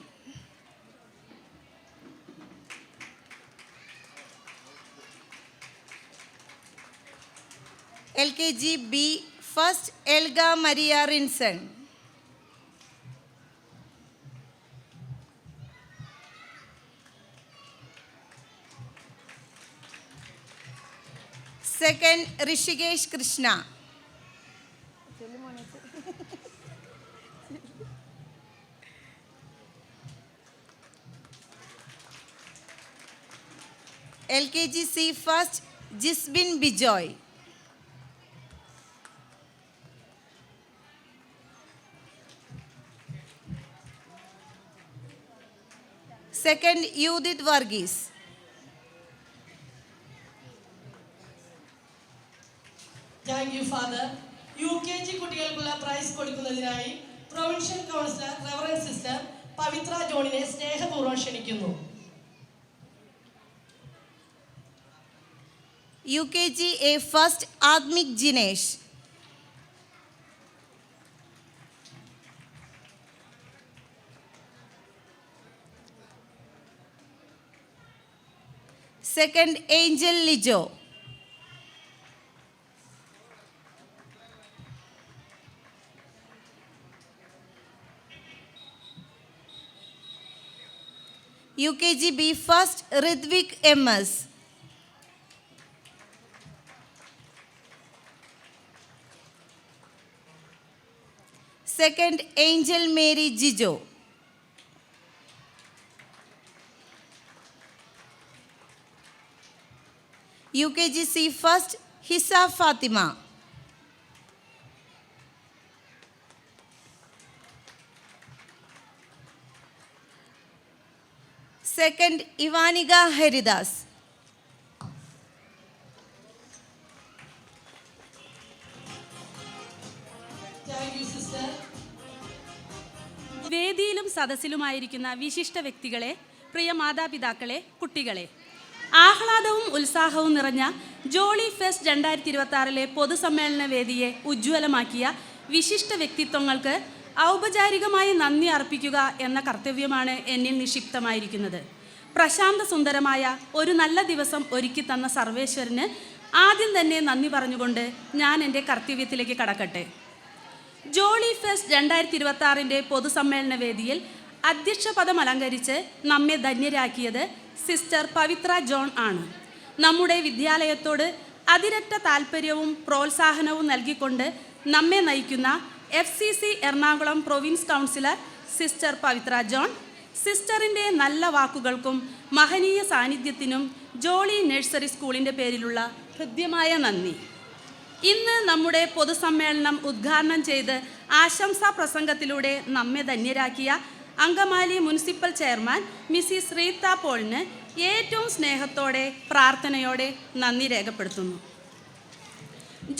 LKG B First Elga Maria Rinson. Second Rishikesh Krishna. LKG C First Jisbin Bijoy. Second Judith Varghese. Thank you father. UKG കുട്ടികൾക്കുള്ള പ്രൈസ് കൊടുക്കുന്നതിനായി provincial councillor reverend sister Pavithra ജോണിനെ സ്നേഹപൂർവ്വം ക്ഷണിക്കുന്നു. UKG A First Admik Jinesh. Second Angel Lijo. UKG B First Ridvik MS. Second Angel Mary Jijo. UKG C First Hissa Fatima. Second Ivaniga Heridas. Thank you sister. വേദിയിലും സദസ്സിലുമായിരിക്കുന്ന വിശിഷ്ട വ്യക്തികളെ, പ്രിയ മാതാപിതാക്കളെ, കുട്ടികളെ, ആഹ്ലാദവും ഉത്സാഹവും നിറഞ്ഞ ജോളി ഫെസ്റ്റ് 2026 പൊതുസമ്മേളന വേദിയെ ഉജ്ജ്വലമാക്കിയ വിശിഷ്ട വ്യക്തിത്വങ്ങൾക്ക് ഔപചാരികമായി നന്ദി അർപ്പിക്കുക എന്ന കർത്തവ്യമാണ് എന്നിൽ നിക്ഷിപ്തമായിരിക്കുന്നത്. പ്രശാന്ത സുന്ദരമായ ഒരു നല്ല ദിവസം ഒരുക്കി തന്ന സർവേശ്വരന് ആദ്യം തന്നെ നന്ദി പറഞ്ഞുകൊണ്ട് ഞാൻ എൻ്റെ കർത്തവ്യത്തിലേക്ക് കടക്കട്ടെ. ജോളി ഫെസ്റ്റ് 2026 പൊതുസമ്മേളന വേദിയിൽ അധ്യക്ഷ പദം അലങ്കരിച്ച് നമ്മെ ധന്യരാക്കിയത് സിസ്റ്റർ പവിത്ര ജോൺ ആണ്. നമ്മുടെ വിദ്യാലയത്തോട് അതിരറ്റ താല്പര്യവും പ്രോത്സാഹനവും നൽകിക്കൊണ്ട് നമ്മെ നയിക്കുന്ന FCC Ernakulam province councillor sister Pavithra John, സിസ്റ്ററിൻ്റെ നല്ല വാക്കുകൾക്കും മഹനീയ സാന്നിധ്യത്തിനും ജോളി നഴ്സറി സ്കൂളിൻ്റെ പേരിലുള്ള ഹൃദ്യമായ നന്ദി. ഇന്ന് നമ്മുടെ പൊതുസമ്മേളനം ഉദ്ഘാടനം ചെയ്ത് ആശംസാ പ്രസംഗത്തിലൂടെ നമ്മെ ധന്യരാക്കിയ Angamaly municipal chairman Mrs Reetha പോളിന് ഏറ്റവും സ്നേഹത്തോടെ പ്രാർത്ഥനയോടെ നന്ദി രേഖപ്പെടുത്തുന്നു.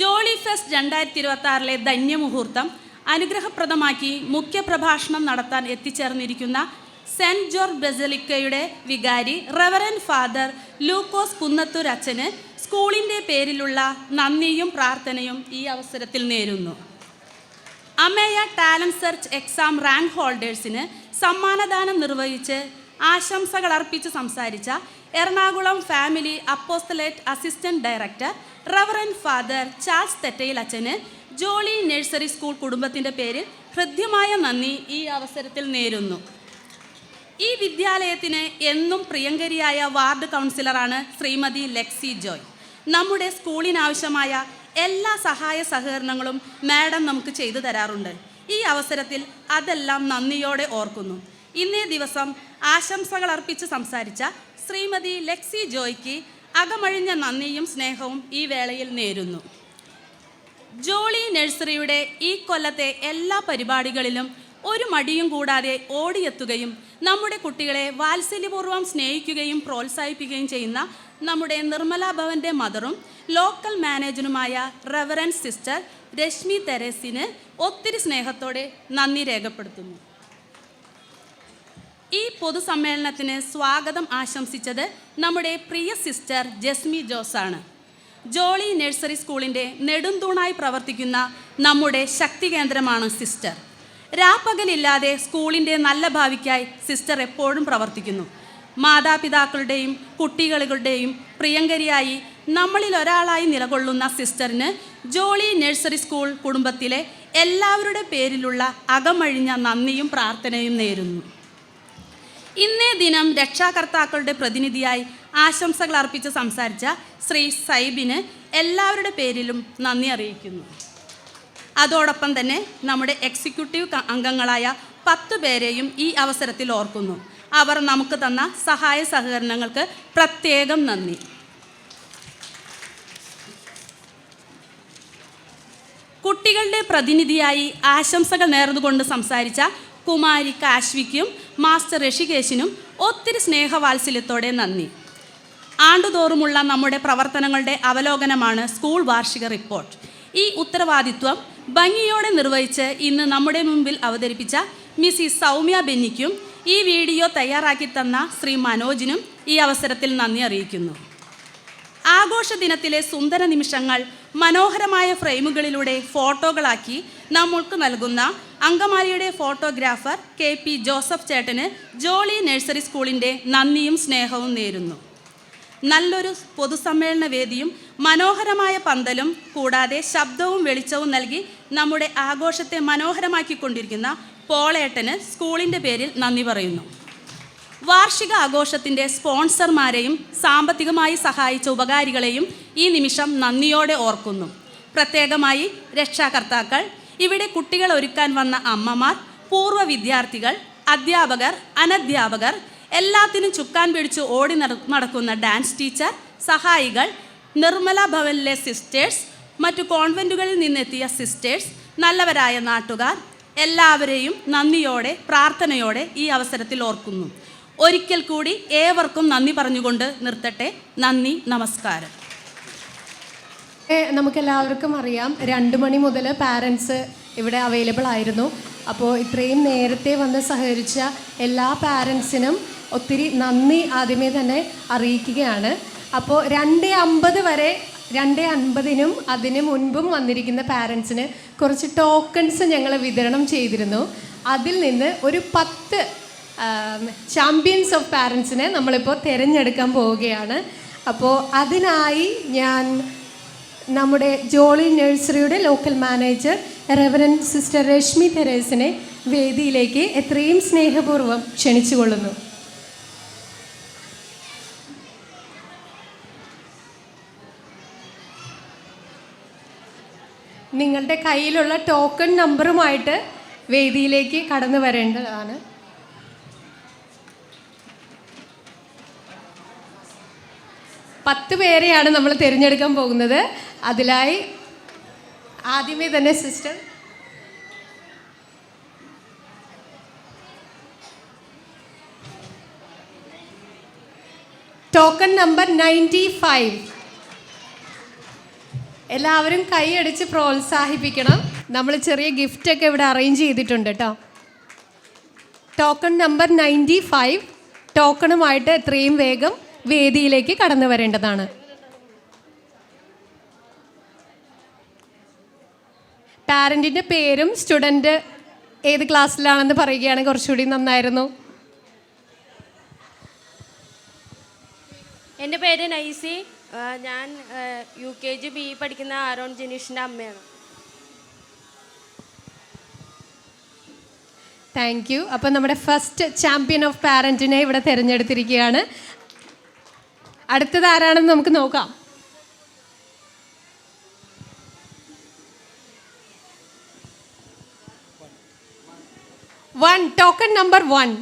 ജോളി ഫെസ്റ്റ് 2026 ധന്യമുഹൂർത്തം അനുഗ്രഹപ്രദമാക്കി മുഖ്യപ്രഭാഷണം നടത്താൻ എത്തിച്ചേർന്നിരിക്കുന്ന സെൻറ്റ് ജോർജ് ബസലിക്കയുടെ വികാരി റെവറൻഡ് ഫാദർ ലൂക്കോസ് കുന്നത്തൂർ അച്ഛന് സ്കൂളിൻ്റെ പേരിലുള്ള നന്ദിയും പ്രാർത്ഥനയും ഈ അവസരത്തിൽ നേരുന്നു. Ameya talent search exam rank ഹോൾഡേഴ്സിന് സമ്മാനദാനം നിർവഹിച്ച് ആശംസകൾ അർപ്പിച്ച് സംസാരിച്ച Ernakulam family apostolate assistant director reverend father Charles Thettayil അച്ഛന് ജോളി നഴ്സറി സ്കൂൾ കുടുംബത്തിൻ്റെ പേരിൽ ഹൃദ്യമായ നന്ദി ഈ അവസരത്തിൽ നേരുന്നു. ഈ വിദ്യാലയത്തിന് എന്നും പ്രിയങ്കരിയായ വാർഡ് കൗൺസിലറാണ് ശ്രീമതി ലെക്സി ജോയ്. നമ്മുടെ സ്കൂളിനാവശ്യമായ എല്ലാ സഹായ സഹകരണങ്ങളും മാഡം നമുക്ക് ചെയ്തു തരാറുണ്ട്. ഈ അവസരത്തിൽ അതെല്ലാം നന്ദിയോടെ ഓർക്കുന്നു. ഇന്നേ ദിവസം ആശംസകൾ അർപ്പിച്ച് സംസാരിച്ച ശ്രീമതി ലെക്സി ജോയ്ക്ക് അകമഴിഞ്ഞ നന്ദിയും സ്നേഹവും ഈ വേളയിൽ നേരുന്നു. ജോളി നഴ്സറിയുടെ ഈ കൊല്ലത്തെ എല്ലാ പരിപാടികളിലും ഒരു മടിയും കൂടാതെ ഓടിയെത്തുകയും നമ്മുടെ കുട്ടികളെ വാത്സല്യപൂർവ്വം സ്നേഹിക്കുകയും പ്രോത്സാഹിപ്പിക്കുകയും ചെയ്യുന്ന നമ്മുടെ നിർമ്മല ഭവൻ്റെ മദറും ലോക്കൽ മാനേജറുമായ റെവറൻഡ് സിസ്റ്റർ രശ്മി തെരേസിന് ഒത്തിരി സ്നേഹത്തോടെ നന്ദി രേഖപ്പെടുത്തുന്നു. ഈ പൊതുസമ്മേളനത്തിന് സ്വാഗതം ആശംസിച്ചത് നമ്മുടെ പ്രിയ സിസ്റ്റർ ജസ്മി ജോസാണ്. ജോളി നഴ്സറി സ്കൂളിൻ്റെ നെടുംതൂണായി പ്രവർത്തിക്കുന്ന നമ്മുടെ ശക്തി കേന്ദ്രമാണ് സിസ്റ്റർ. രാപ്പകലില്ലാതെ സ്കൂളിൻ്റെ നല്ല ഭാവിക്കായി സിസ്റ്റർ എപ്പോഴും പ്രവർത്തിക്കുന്നു. മാതാപിതാക്കളുടെയും കുട്ടികളുടെയും പ്രിയങ്കരിയായി നമ്മളിൽ ഒരാളായി നിലകൊള്ളുന്ന സിസ്റ്ററിന് ജോളി നഴ്സറി സ്കൂൾ കുടുംബത്തിലെ എല്ലാവരുടെ പേരിലുള്ള അകമഴിഞ്ഞ നന്ദിയും പ്രാർത്ഥനയും നേരുന്നു. ഇന്നേ ദിനം രക്ഷാകർത്താക്കളുടെ പ്രതിനിധിയായി ആശംസകൾ അർപ്പിച്ച് സംസാരിച്ച ശ്രീ സൈബിന് എല്ലാവരുടെ പേരിലും നന്ദി അറിയിക്കുന്നു. അതോടൊപ്പം തന്നെ നമ്മുടെ എക്സിക്യൂട്ടീവ് അംഗങ്ങളായ 10 പേരെയും ഈ അവസരത്തിൽ ഓർക്കുന്നു. അവർ നമുക്ക് തന്ന സഹായ സഹകരണങ്ങൾക്ക് പ്രത്യേകം നന്ദി. കുട്ടികളുടെ പ്രതിനിധിയായി ആശംസകൾ നേർന്നുകൊണ്ട് സംസാരിച്ച കുമാരി കാശ്വിക്കും മാസ്റ്റർ ഋഷികേശിനും ഒത്തിരി സ്നേഹവാത്സല്യത്തോടെ നന്ദി. ആണ്ടുതോറുമുള്ള നമ്മുടെ പ്രവർത്തനങ്ങളുടെ അവലോകനമാണ് സ്കൂൾ വാർഷിക റിപ്പോർട്ട്. ഈ ഉത്തരവാദിത്വം ഭംഗിയോടെ നിർവഹിച്ച് ഇന്ന് നമ്മുടെ മുമ്പിൽ അവതരിപ്പിച്ച മിസ്സിസ് സൗമ്യ ബെന്നിക്കും ഈ വീഡിയോ തയ്യാറാക്കി തന്ന ശ്രീ മനോജിനും ഈ അവസരത്തിൽ നന്ദി അറിയിക്കുന്നു. ആഘോഷ ദിനത്തിലെ സുന്ദര നിമിഷങ്ങൾ മനോഹരമായ ഫ്രെയിമുകളിലൂടെ ഫോട്ടോകളാക്കി നമ്മൾക്ക് നൽകുന്ന അങ്കമാലിയുടെ ഫോട്ടോഗ്രാഫർ KP ജോസഫ് ചേട്ടന് ജോളി നഴ്സറി സ്കൂളിൻ്റെ നന്ദിയും സ്നേഹവും നേരുന്നു. നല്ലൊരു പൊതുസമ്മേളന വേദിയും മനോഹരമായ പന്തലും കൂടാതെ ശബ്ദവും വെളിച്ചവും നൽകി നമ്മുടെ ആഘോഷത്തെ മനോഹരമാക്കിക്കൊണ്ടിരിക്കുന്ന പോളേട്ടന് സ്കൂളിൻ്റെ പേരിൽ നന്ദി പറയുന്നു. വാർഷിക ആഘോഷത്തിൻ്റെ സ്പോൺസർമാരെയും സാമ്പത്തികമായി സഹായിച്ച ഉപകാരികളെയും ഈ നിമിഷം നന്ദിയോടെ ഓർക്കുന്നു. പ്രത്യേകമായി രക്ഷാകർത്താക്കൾ, ഇവിടെ കുട്ടികൾ ഒരുക്കാൻ വന്ന അമ്മമാർ, പൂർവ്വ വിദ്യാർത്ഥികൾ, അധ്യാപകർ, അനധ്യാപകർ, എല്ലാത്തിനും ചുക്കാൻ പിടിച്ച് ഓടി നടക്കുന്ന ഡാൻസ് ടീച്ചർ, സഹായികൾ, നിർമ്മല ഭവനിലെ സിസ്റ്റേഴ്സ്, മറ്റു കോൺവെൻറ്റുകളിൽ നിന്നെത്തിയ സിസ്റ്റേഴ്സ്, നല്ലവരായ നാട്ടുകാർ, എല്ലാവരെയും നന്ദിയോടെ പ്രാർത്ഥനയോടെ ഈ അവസരത്തിൽ ഓർക്കുന്നു. ഒരിക്കൽ കൂടി ഏവർക്കും നന്ദി പറഞ്ഞുകൊണ്ട് നിർത്തട്ടെ. നന്ദി, നമസ്കാരം. നമുക്കെല്ലാവർക്കും അറിയാം 2 മണി മുതൽ പാരൻസ് ഇവിടെ അവൈലബിൾ ആയിരുന്നു. അപ്പോൾ ഇത്രയും നേരത്തെ വന്ന് സഹകരിച്ച എല്ലാ പാരൻസിനും ഒത്തിരി നന്ദി ആദ്യമേ തന്നെ അറിയിക്കുകയാണ്. അപ്പോൾ 2:50 വരെ 2:50-നും അതിന് മുൻപും വന്നിരിക്കുന്ന പാരൻസിന് കുറച്ച് ടോക്കൺസ് ഞങ്ങൾ വിതരണം ചെയ്തിരുന്നു. അതിൽ നിന്ന് ഒരു 10 ചാമ്പ്യൻസ് ഓഫ് പാരൻസിനെ നമ്മളിപ്പോൾ തിരഞ്ഞെടുക്കാൻ പോവുകയാണ്. അപ്പോൾ അതിനായി ഞാൻ നമ്മുടെ ജോളി നഴ്സറിയുടെ local manager reverend sister Reshmi തെരേസിനെ വേദിയിലേക്ക് എത്രയും സ്നേഹപൂർവ്വം ക്ഷണിച്ചുകൊള്ളുന്നു. നിങ്ങളുടെ കയ്യിലുള്ള ടോക്കൺ നമ്പറുമായിട്ട് വേദിയിലേക്ക് കടന്നു വരേണ്ടതാണ്. പത്ത് പേരെയാണ് നമ്മൾ തിരഞ്ഞെടുക്കാൻ പോകുന്നത്. അതിലായി ആദ്യമേ തന്നെ സിസ്റ്റർ ടോക്കൺ നമ്പർ 95. എല്ലാവരും കൈയടിച്ച് പ്രോത്സാഹിപ്പിക്കണം. നമ്മൾ ചെറിയ ഗിഫ്റ്റൊക്കെ ഇവിടെ അറേഞ്ച് ചെയ്തിട്ടുണ്ട് കേട്ടോ. ടോക്കൺ നമ്പർ 95 ടോക്കണുമായിട്ട് എത്രയും വേഗം വേദിയിലേക്ക് കടന്നു വരേണ്ടതാണ്. പാരൻറ്റിൻ്റെ പേരും സ്റ്റുഡൻറ്റ് ഏത് ക്ലാസ്സിലാണെന്ന് പറയുകയാണെങ്കിൽ കുറച്ചുകൂടി നന്നായിരുന്നു. എൻ്റെ പേര് നൈസി. ഞാൻ UKG B പഠിക്കുന്ന ആരോൺ ജനീഷിൻ്റെ അമ്മയാണ്. Thank you. അപ്പം നമ്മുടെ ഫസ്റ്റ് ചാമ്പ്യൻ ഓഫ് പാരൻറ്റിനെ ഇവിടെ തിരഞ്ഞെടുത്തിരിക്കുകയാണ്. അടുത്തത് ആരാണെന്ന് നമുക്ക് നോക്കാം. Token number 1.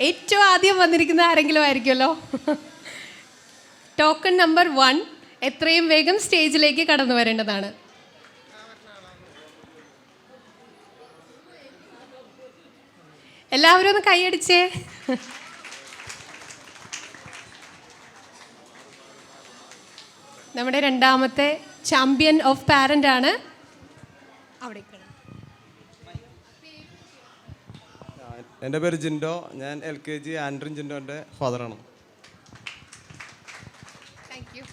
ഏറ്റവും ആദ്യം വന്നിരിക്കുന്ന ആരെങ്കിലും ആയിരിക്കുമല്ലോ. ടോക്കൺ നമ്പർ 1 എത്രയും വേഗം സ്റ്റേജിലേക്ക് കടന്നു വരേണ്ടതാണ്. എല്ലാവരും ഒന്ന് കൈയടിച്ചേ. നമ്മുടെ രണ്ടാമത്തെ ചാമ്പ്യൻ ഓഫ് പാരൻ്റ് ആണ്. അവിടെ എൻ്റെ പേര് ജിൻഡോ. ഞാൻ LKG ആൻഡ്രിൻ ജിൻഡോൻ്റെ ഫാദറാണ്. Thank you.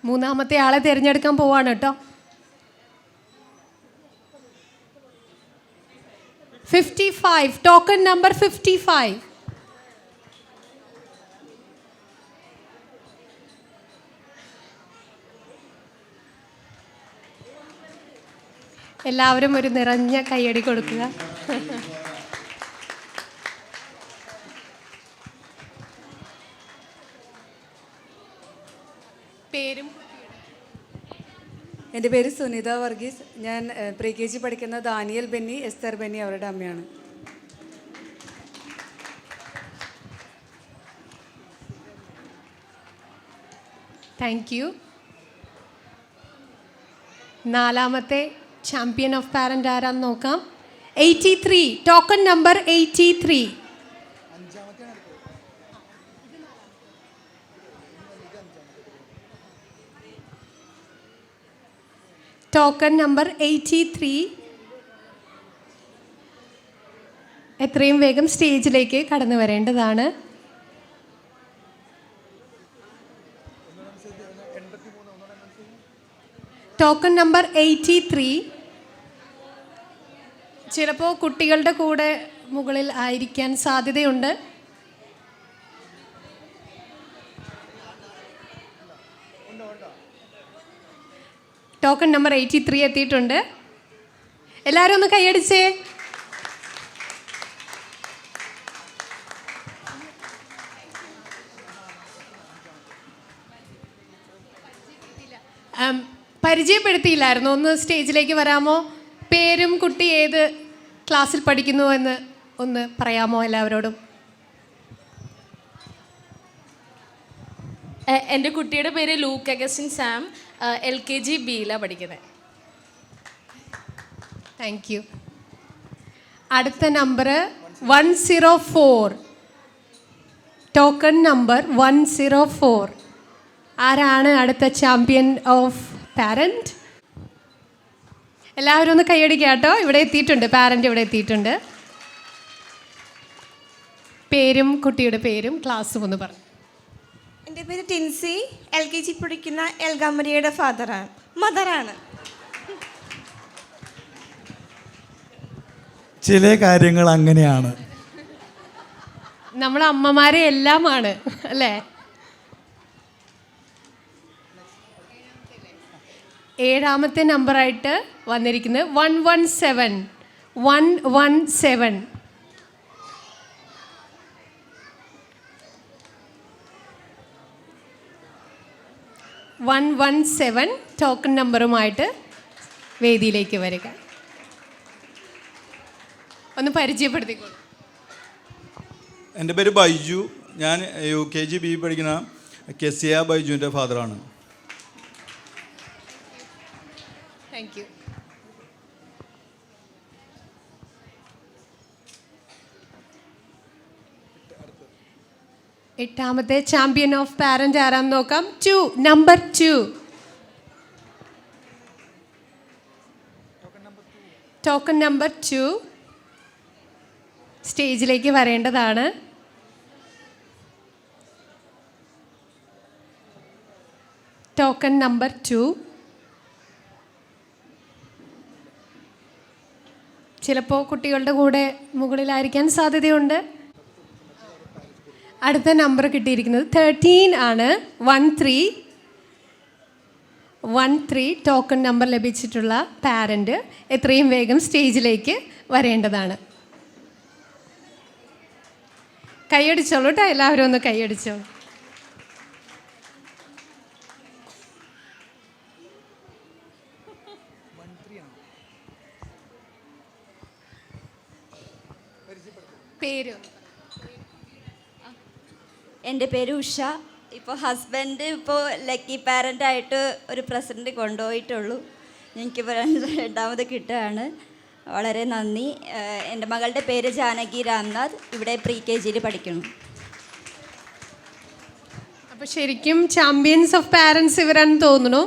മൂന്നാമത്തെ ആളെ തിരഞ്ഞെടുക്കാൻ പോവാണ് കേട്ടോ. 55 ടോക്കൺ നമ്പർ 55. എല്ലാവരും ഒരു നിറഞ്ഞ കയ്യടി കൊടുക്കുക. പേരും. എൻ്റെ പേര് സുനിത വർഗീസ്. ഞാൻ പ്രീ കെ ജി പഠിക്കുന്ന ദാനിയൽ ബെന്നി, എസ്തർ ബെന്നി അവരുടെ അമ്മയാണ്. Thank you. നാലാമത്തെ ചാമ്പ്യൻ ഓഫ് പാരൻ്റ് ആരാന്ന് നോക്കാം. 83, ടോക്കൺ നമ്പർ 83. ടോക്കൺ നമ്പർ 83 എത്രയും വേഗം സ്റ്റേജിലേക്ക് കടന്നു വരേണ്ടതാണ്. ടോക്കൺ നമ്പർ 83 ചിലപ്പോൾ കുട്ടികളുടെ കൂടെ മുകളിൽ ആയിരിക്കാൻ സാധ്യതയുണ്ട്. ടോക്കൺ നമ്പർ 83 എത്തിയിട്ടുണ്ട്. എല്ലാവരും ഒന്ന് കൈയടിച്ചേ. പരിചയപ്പെടുത്തിയില്ലായിരുന്നു. ഒന്ന് സ്റ്റേജിലേക്ക് വരാമോ? പേരും കുട്ടി ഏത് ക്ലാസ്സിൽ പഠിക്കുന്നു എന്ന് ഒന്ന് പറയാമോ എല്ലാവരോടും? എൻ്റെ കുട്ടിയുടെ പേര് ലൂക്ക് അഗസ്റ്റിൻ സാം, LKG Bയിലാണ് പഠിക്കുന്നത്. Thank you. അടുത്ത നമ്പർ 104, ടോക്കൺ നമ്പർ 104. ആരാണ് അടുത്ത ചാമ്പ്യൻ ഓഫ് പാരൻറ്റ്? എല്ലാവരും ഒന്ന് കൈയടിക്കുക കേട്ടോ. ഇവിടെ എത്തിയിട്ടുണ്ട്, പാരൻ്റ് ഇവിടെ എത്തിയിട്ടുണ്ട്. പേരും കുട്ടിയുടെ പേരും ക്ലാസ്സും ഒന്ന് പറഞ്ഞു. എൻ്റെ പേര് ടിൻസി, LKG പഠിക്കുന്ന എൽഗാമരിയുടെ മദറാണ്. ചില കാര്യങ്ങൾ അങ്ങനെയാണ്. നമ്മൾ അമ്മമാരെ എല്ലാമാണ് അല്ലേ? ഏഴാമത്തെ നമ്പറായിട്ട് വന്നിരിക്കുന്നത് 117. 117 ടോക്കൺ നമ്പറുമായിട്ട് വേദിയിലേക്ക് വരിക. ഒന്ന് പരിചയപ്പെടുത്തിക്കോളൂ. എൻ്റെ പേര് ബൈജു. ഞാൻ UKG B പഠിക്കുന്ന കെസിയ ബൈജുവിൻ്റെ ഫാദറാണ്. Thank you. എട്ടാമത്തെ ചാമ്പ്യൻ ഓഫ് പാരൻ്റ് ആരാന്ന് നോക്കാം. നമ്പർ 2. ടോക്കൺ നമ്പർ 2 സ്റ്റേജിലേക്ക് വരേണ്ടതാണ്. Token number 2. ചിലപ്പോൾ കുട്ടികളുടെ കൂടെ മുകളിലായിരിക്കാൻ സാധ്യതയുണ്ട്. അടുത്ത നമ്പർ കിട്ടിയിരിക്കുന്നത് 13 ആണ്. 13 ടോക്കൺ നമ്പർ ലഭിച്ചിട്ടുള്ള പാരൻ്റ് എത്രയും വേഗം സ്റ്റേജിലേക്ക് വരേണ്ടതാണ്. കൈയടിച്ചോളൂ കേട്ടോ. എല്ലാവരും ഒന്ന് കൈയടിച്ചോളൂ. പേര്? എൻ്റെ പേര് ഉഷ. ഇപ്പോൾ ഹസ്ബൻഡ് ലക്കി പാരൻ്റായിട്ട് ഒരു പ്രസൻറ്റ് കൊണ്ടുപോയിട്ടുള്ളൂ. എനിക്കിപ്പോൾ രണ്ടാമത് കിട്ടുകയാണ്. വളരെ നന്ദി. എൻ്റെ മകളുടെ പേര് ജാനകി രാംനാഥ്. ഇവിടെ പ്രീ KG പഠിക്കുന്നു. അപ്പോൾ ശരിക്കും ചാമ്പ്യൻസ് ഓഫ് പാരൻസ് ഇവരാണെന്ന് തോന്നുന്നു.